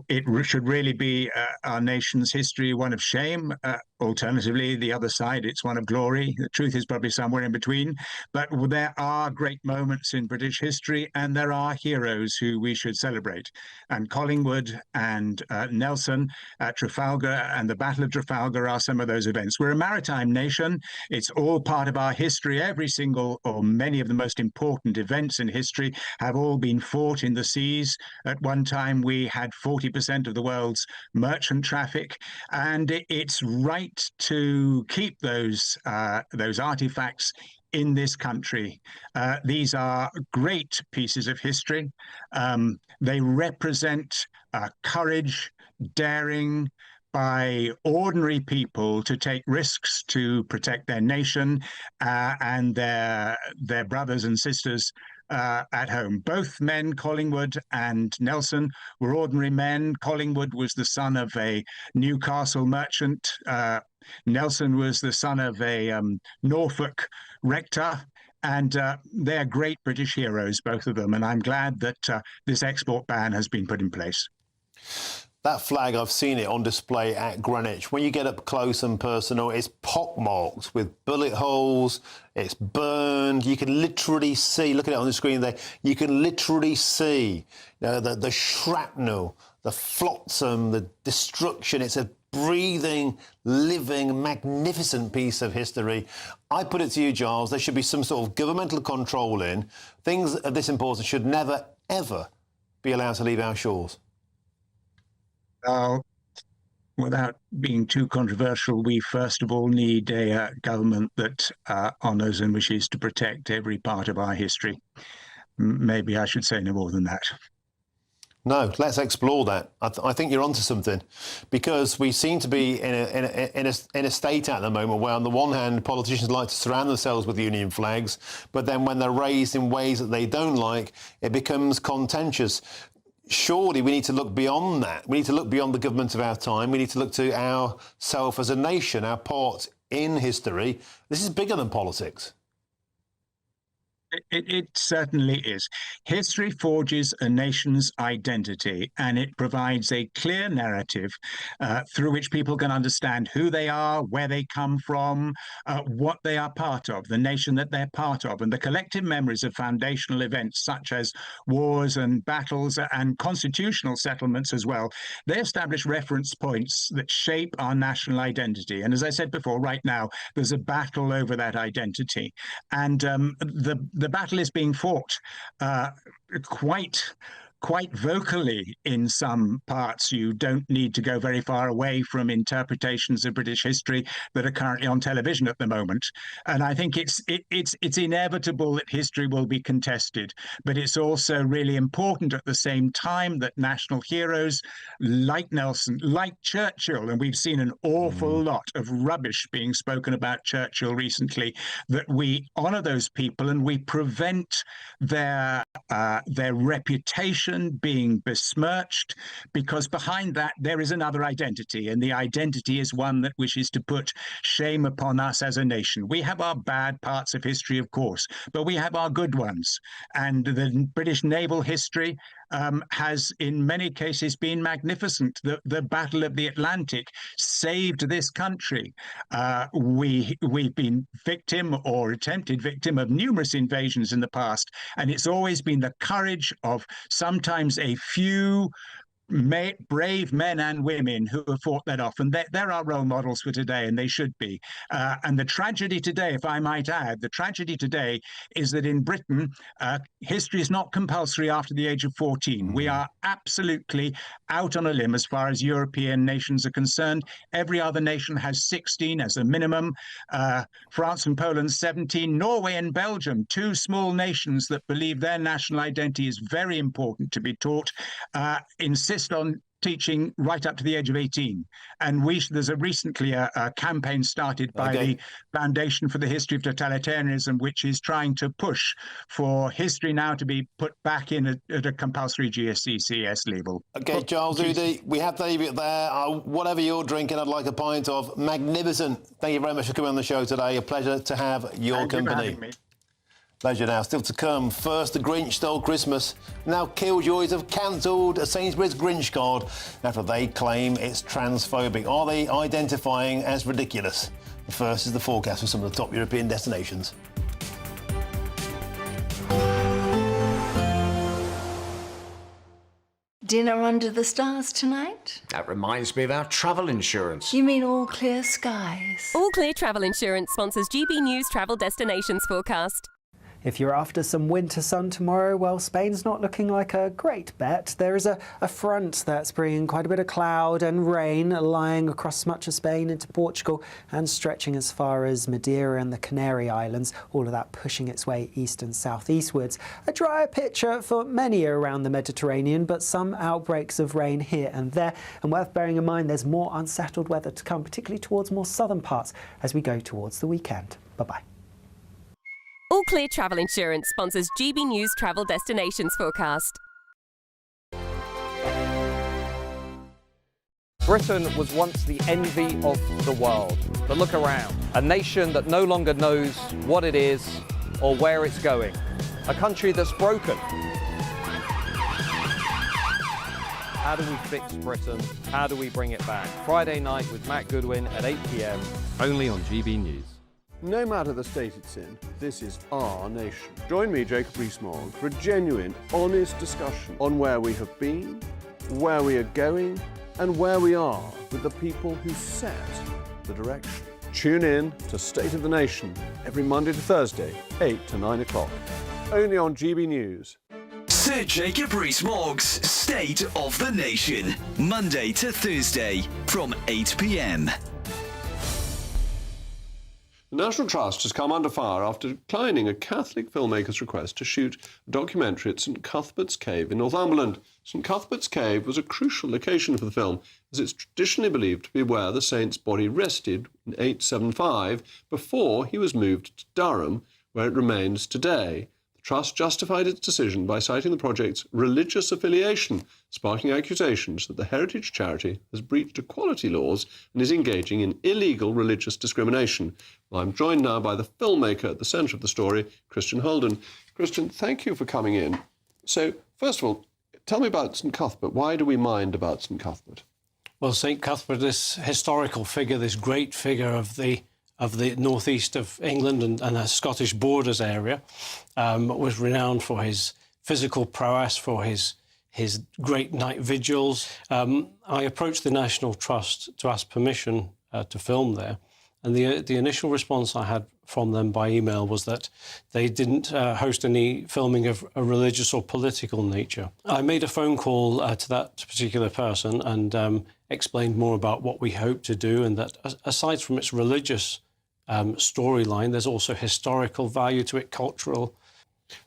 it should really be our nation's history one of shame. Alternatively, the other side, it's one of glory. The truth is probably somewhere in between. But there are great moments in British history, and there are heroes who we should celebrate. And Collingwood and Nelson at Trafalgar and the Battle of Trafalgar are some of those events. We're a maritime nation. It's all part of our history. Every single or many of the most important events in history have all been fought in the seas. At one time, we had 40% of the world's merchant traffic, and it's right to keep those artifacts in this country. These are great pieces of history. They represent courage, daring, by ordinary people to take risks to protect their nation and their brothers and sisters at home. Both men, Collingwood and Nelson, were ordinary men. Collingwood was the son of a Newcastle merchant. Nelson was the son of a Norfolk rector. And they're great British heroes, both of them. And I'm glad that this export ban has been put in place. That flag, I've seen it on display at Greenwich. When you get up close and personal, it's pockmarked with bullet holes, it's burned. You can literally see, look at it on the screen there, you can literally see the shrapnel, the flotsam, the destruction. It's a breathing, living, magnificent piece of history. I put it to you, Giles, there should be some sort of governmental control in. Things of this importance should never, ever be allowed to leave our shores. Without being too controversial, we first of all need a government that honours and wishes to protect every part of our history. Maybe I should say no more than that. No, let's explore that. I think you're onto something, because we seem to be in a state at the moment where, on the one hand, politicians like to surround themselves with Union flags, but then when they're raised in ways that they don't like, it becomes contentious. Surely we need to look beyond that. We need to look beyond the government of our time. We need to look to ourselves as a nation, our part in history. This is bigger than politics. It certainly is. History forges a nation's identity, and it provides a clear narrative through which people can understand who they are, where they come from, what they are part of, the nation that they're part of, and the collective memories of foundational events such as wars and battles and constitutional settlements as well. They establish reference points that shape our national identity. And as I said before, right now, there's a battle over that identity. And the battle is being fought quite vocally in some parts. You don't need to go very far away from interpretations of British history that are currently on television at the moment. And I think it's inevitable that history will be contested, but it's also really important at the same time that national heroes like Nelson, like Churchill, and we've seen an awful lot of rubbish being spoken about Churchill recently, that we honour those people and we prevent their reputation being besmirched, because behind that there is another identity, and the identity is one that wishes to put shame upon us as a nation. We have our bad parts of history, of course, but we have our good ones, and the British naval history has in many cases been magnificent. The Battle of the Atlantic saved this country. We've been victim or attempted victim of numerous invasions in the past, and it's always been the courage of sometimes a few brave men and women who have fought that off, and they're our role models for today, and they should be. And the tragedy today, if I might add, the tragedy today is that in Britain, history is not compulsory after the age of 14. We are absolutely out on a limb as far as European nations are concerned. Every other nation has 16 as a minimum. France and Poland 17. Norway and Belgium, two small nations that believe their national identity is very important to be taught, insist on teaching right up to the age of 18. And there's recently a campaign started by the Foundation for the History of Totalitarianism, which is trying to push for history now to be put back in at a compulsory GCSE level. Okay, Charles Udy, we have David there. Whatever you're drinking, I'd like a pint of. Magnificent. Thank you very much for coming on the show today. A pleasure to have your company. Thank you for having me. Pleasure now. Still to come. First, the Grinch stole Christmas. Now Killjoys have cancelled a Sainsbury's Grinch card after they claim it's transphobic. Are they identifying as ridiculous? The first is the forecast for some of the top European destinations. Dinner under the stars tonight? That reminds me of our travel insurance. You mean all clear skies? All Clear Travel Insurance sponsors GB News Travel Destinations Forecast. If you're after some winter sun tomorrow, well, Spain's not looking like a great bet. There is a front that's bringing quite a bit of cloud and rain lying across much of Spain into Portugal and stretching as far as Madeira and the Canary Islands, all of that pushing its way east and southeastwards. A drier picture for many around the Mediterranean, but some outbreaks of rain here and there. And worth bearing in mind, there's more unsettled weather to come, particularly towards more southern parts as we go towards the weekend. Bye-bye. All Clear Travel Insurance sponsors GB News Travel Destinations Forecast. Britain was once the envy of the world. But look around. A nation that no longer knows what it is or where it's going. A country that's broken. How do we fix Britain? How do we bring it back? Friday night with Matt Goodwin at 8 p.m. Only on GB News. No matter the state it's in, this is our nation. Join me, Jacob Rees-Mogg, for a genuine, honest discussion on where we have been, where we are going, and where we are with the people who set the direction. Tune in to State of the Nation every Monday to Thursday, 8 to 9 o'clock. Only on GB News. Sir Jacob Rees-Mogg's State of the Nation, Monday to Thursday from 8 p.m. The National Trust has come under fire after declining a Catholic filmmaker's request to shoot a documentary at St Cuthbert's Cave in Northumberland. St Cuthbert's Cave was a crucial location for the film, as it's traditionally believed to be where the saint's body rested in 875 before he was moved to Durham, where it remains today. The Trust justified its decision by citing the project's religious affiliation, sparking accusations that the heritage charity has breached equality laws and is engaging in illegal religious discrimination. Well, I'm joined now by the filmmaker at the centre of the story, Christian Holden. Christian, thank you for coming in. So, first of all, tell me about St Cuthbert. Why do we mind about St Cuthbert? Well, St Cuthbert, this historical figure, this great figure of the northeast of England and the Scottish borders area, was renowned for his physical prowess, for his great night vigils. I approached the National Trust to ask permission to film there, and the initial response I had from them by email was that they didn't host any filming of a religious or political nature. I made a phone call to that particular person and explained more about what we hope to do, and that aside from its religious storyline, there's also historical value to it, cultural.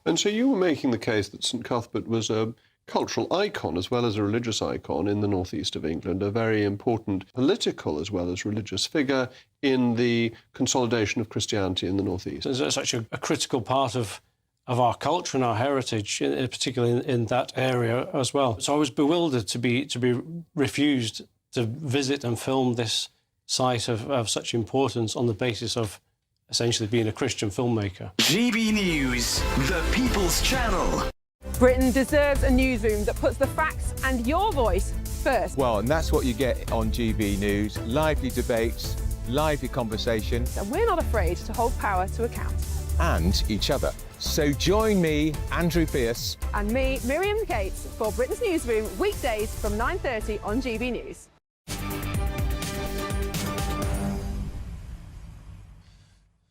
And so you were making the case that St Cuthbert was a cultural icon as well as a religious icon in the northeast of England, a very important political as well as religious figure in the consolidation of Christianity in the northeast. It's such a critical part of our culture and our heritage, particularly in that area as well. So I was bewildered to be refused to visit and film this site of such importance on the basis of essentially being a Christian filmmaker. GB News, the People's Channel. Britain deserves a newsroom that puts the facts and your voice first. Well, and that's what you get on GB News. Lively debates, lively conversation. And we're not afraid to hold power to account. And each other. So join me, Andrew Pearce. And me, Miriam Cates, for Britain's Newsroom, weekdays from 9:30 on GB News.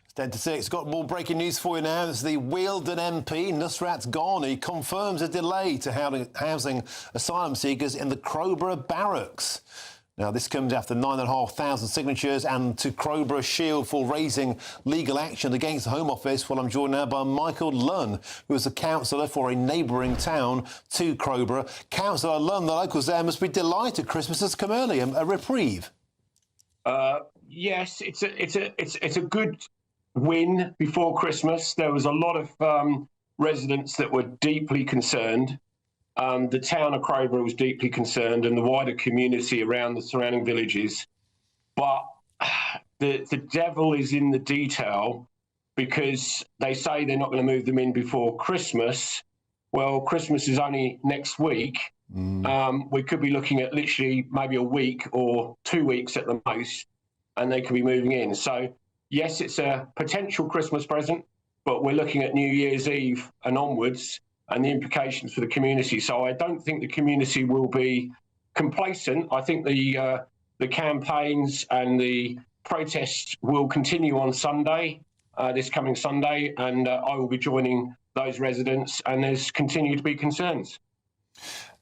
It's 10 to 6. Got more breaking news for you now. As the Wealdon MP, Nusrat Ghani, confirms a delay to housing asylum seekers in the Crowborough Barracks. Now, this comes after 9,500 signatures and to Crowborough Shield for raising legal action against the Home Office. Well, I'm joined now by Michael Lunn, who is a councillor for a neighbouring town to Crowborough. Councillor Lunn, the locals there must be delighted Christmas has come early, a reprieve. Yes, it's a good win before Christmas. There was a lot of residents that were deeply concerned. The town of Crowborough was deeply concerned and the wider community around the surrounding villages. But the devil is in the detail, because they say they're not going to move them in before Christmas. Well, Christmas is only next week. We could be looking at literally maybe a week or 2 weeks at the most, and they could be moving in. So, yes, it's a potential Christmas present, but we're looking at New Year's Eve and onwards, and the implications for the community. So I don't think the community will be complacent. I think the campaigns and the protests will continue on Sunday, this coming Sunday, and I will be joining those residents, and there's continued to be concerns.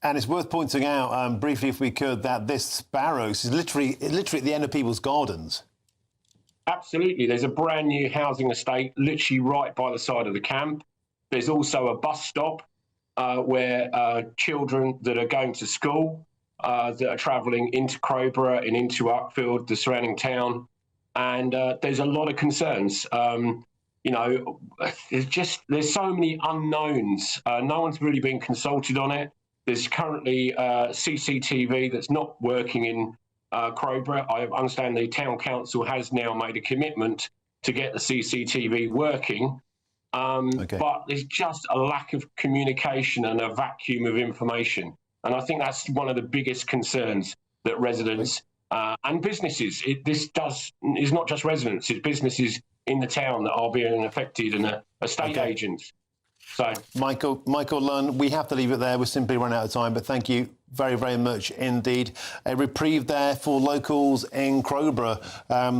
And it's worth pointing out, briefly if we could, that this barracks is literally at the end of people's gardens. Absolutely. There's a brand new housing estate literally right by the side of the camp. There's also a bus stop where children that are going to school, that are travelling into Crowborough and into Uckfield, the surrounding town, and there's a lot of concerns. You know, there's so many unknowns. No one's really been consulted on it. There's currently CCTV that's not working in Crowborough. I understand the town council has now made a commitment to get the CCTV working. But there's just a lack of communication and a vacuum of information. And I think that's one of the biggest concerns that residents and businesses, is not just residents, it's businesses in the town that are being affected, and estate agents. So, Michael Lunn, we have to leave it there. We're simply run out of time, but thank you very, very much indeed. A reprieve there for locals in Crowborough.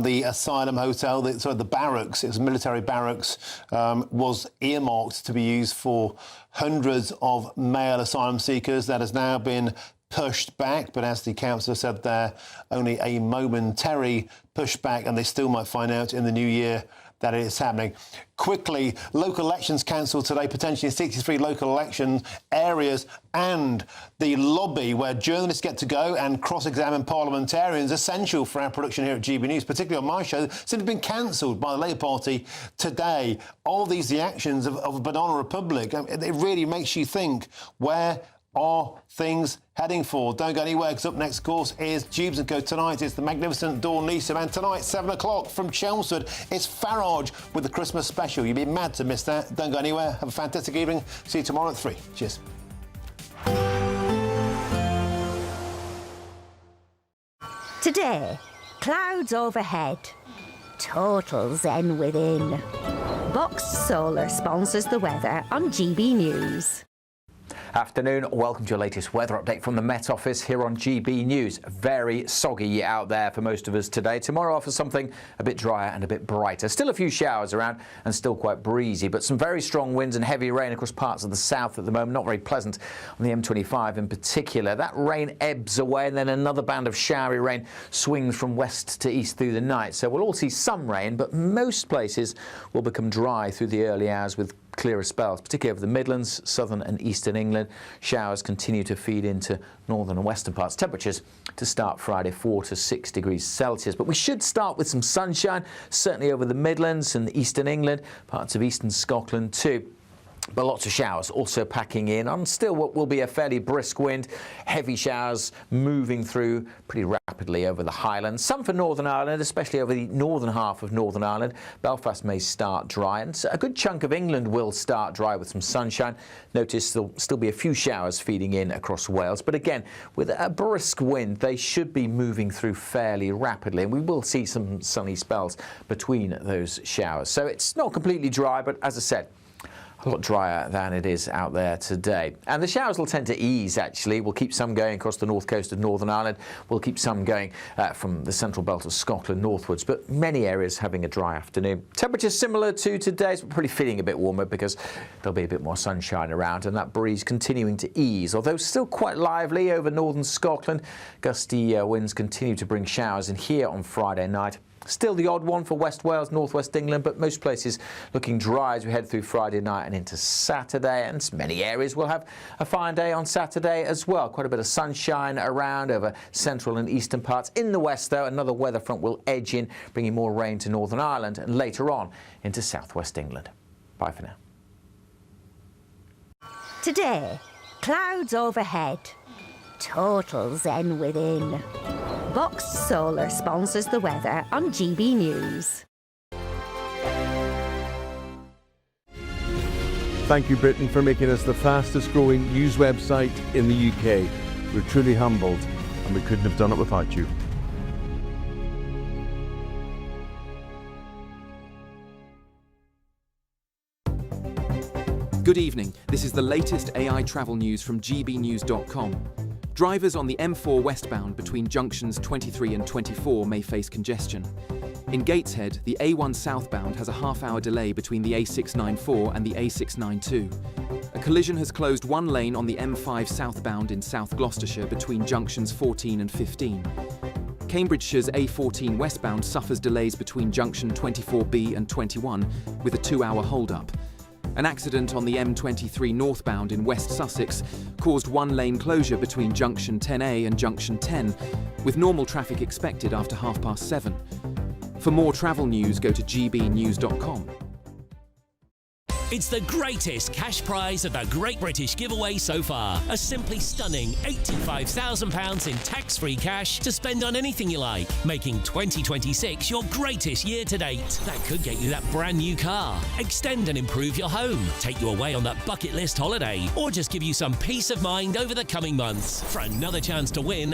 The asylum hotel, the barracks, it was a military barracks, was earmarked to be used for hundreds of male asylum seekers. That has now been pushed back, but as the councillor said there, only a momentary pushback, and they still might find out in the new year that it is happening. Quickly, local elections cancelled today, potentially 63 local election areas, and the lobby where journalists get to go and cross-examine parliamentarians, essential for our production here at GB News, particularly on my show, simply been cancelled by the Labour Party today. All these the actions of a banana republic. It really makes you think, where are things heading for? Don't go anywhere, because up next, of course, is Jubes & Co. Tonight it's the magnificent Dawn Neeson, and tonight, 7 o'clock from Chelmsford, it's Farage with the Christmas special. You'd be mad to miss that. Don't go anywhere. Have a fantastic evening. See you tomorrow at 3. Cheers. Today, clouds overhead, total zen within. Boxed Solar sponsors the weather on GB News. Afternoon, welcome to your latest weather update from the Met Office here on GB News. Very soggy out there for most of us today. Tomorrow offers something a bit drier and a bit brighter. Still a few showers around and still quite breezy, but some very strong winds and heavy rain across parts of the south at the moment. Not very pleasant on the M25 in particular. That rain ebbs away, and then another band of showery rain swings from west to east through the night. So we'll all see some rain, but most places will become dry through the early hours with clearer spells, particularly over the Midlands, southern and eastern England. Showers continue to feed into northern and western parts. Temperatures to start Friday 4 to 6 degrees Celsius. But we should start with some sunshine, certainly over the Midlands and eastern England, parts of eastern Scotland too. But lots of showers also packing in on still what will be a fairly brisk wind. Heavy showers moving through pretty rapidly over the Highlands. Some for Northern Ireland, especially over the northern half of Northern Ireland. Belfast may start dry, and a good chunk of England will start dry with some sunshine. Notice there'll still be a few showers feeding in across Wales, but again, with a brisk wind, they should be moving through fairly rapidly, and we will see some sunny spells between those showers. So it's not completely dry, but as I said, a lot drier than it is out there today. And the showers will tend to ease, actually. We'll keep some going across the north coast of Northern Ireland. We'll keep some going from the central belt of Scotland northwards, but many areas having a dry afternoon. Temperatures similar to today's, but probably feeling a bit warmer because there'll be a bit more sunshine around, and that breeze continuing to ease, although still quite lively over northern Scotland. Gusty winds continue to bring showers in here on Friday night. Still the odd one for West Wales, northwest England, but most places looking dry as we head through Friday night and into Saturday. And many areas will have a fine day on Saturday as well. Quite a bit of sunshine around over central and eastern parts. In the west, though, another weather front will edge in, bringing more rain to Northern Ireland and later on into southwest England. Bye for now. Today, clouds overhead. Total zen within. Box Solar sponsors the weather on GB News. Thank you, Britain, for making us the fastest growing news website in the UK. We're truly humbled, and we couldn't have done it without you. Good evening. This is the latest AI travel news from GBNews.com. Drivers on the M4 westbound between junctions 23 and 24 may face congestion. In Gateshead, the A1 southbound has a half-hour delay between the A694 and the A692. A collision has closed one lane on the M5 southbound in South Gloucestershire between junctions 14 and 15. Cambridgeshire's A14 westbound suffers delays between junction 24B and 21, with a 2-hour hold-up. An accident on the M23 northbound in West Sussex caused one lane closure between junction 10A and junction 10, with normal traffic expected after 7:30. For more travel news, go to gbnews.com. It's the greatest cash prize of the Great British Giveaway so far. A simply stunning £85,000 in tax-free cash to spend on anything you like, making 2026 your greatest year to date. That could get you that brand new car, extend and improve your home, take you away on that bucket list holiday, or just give you some peace of mind over the coming months. For another chance to win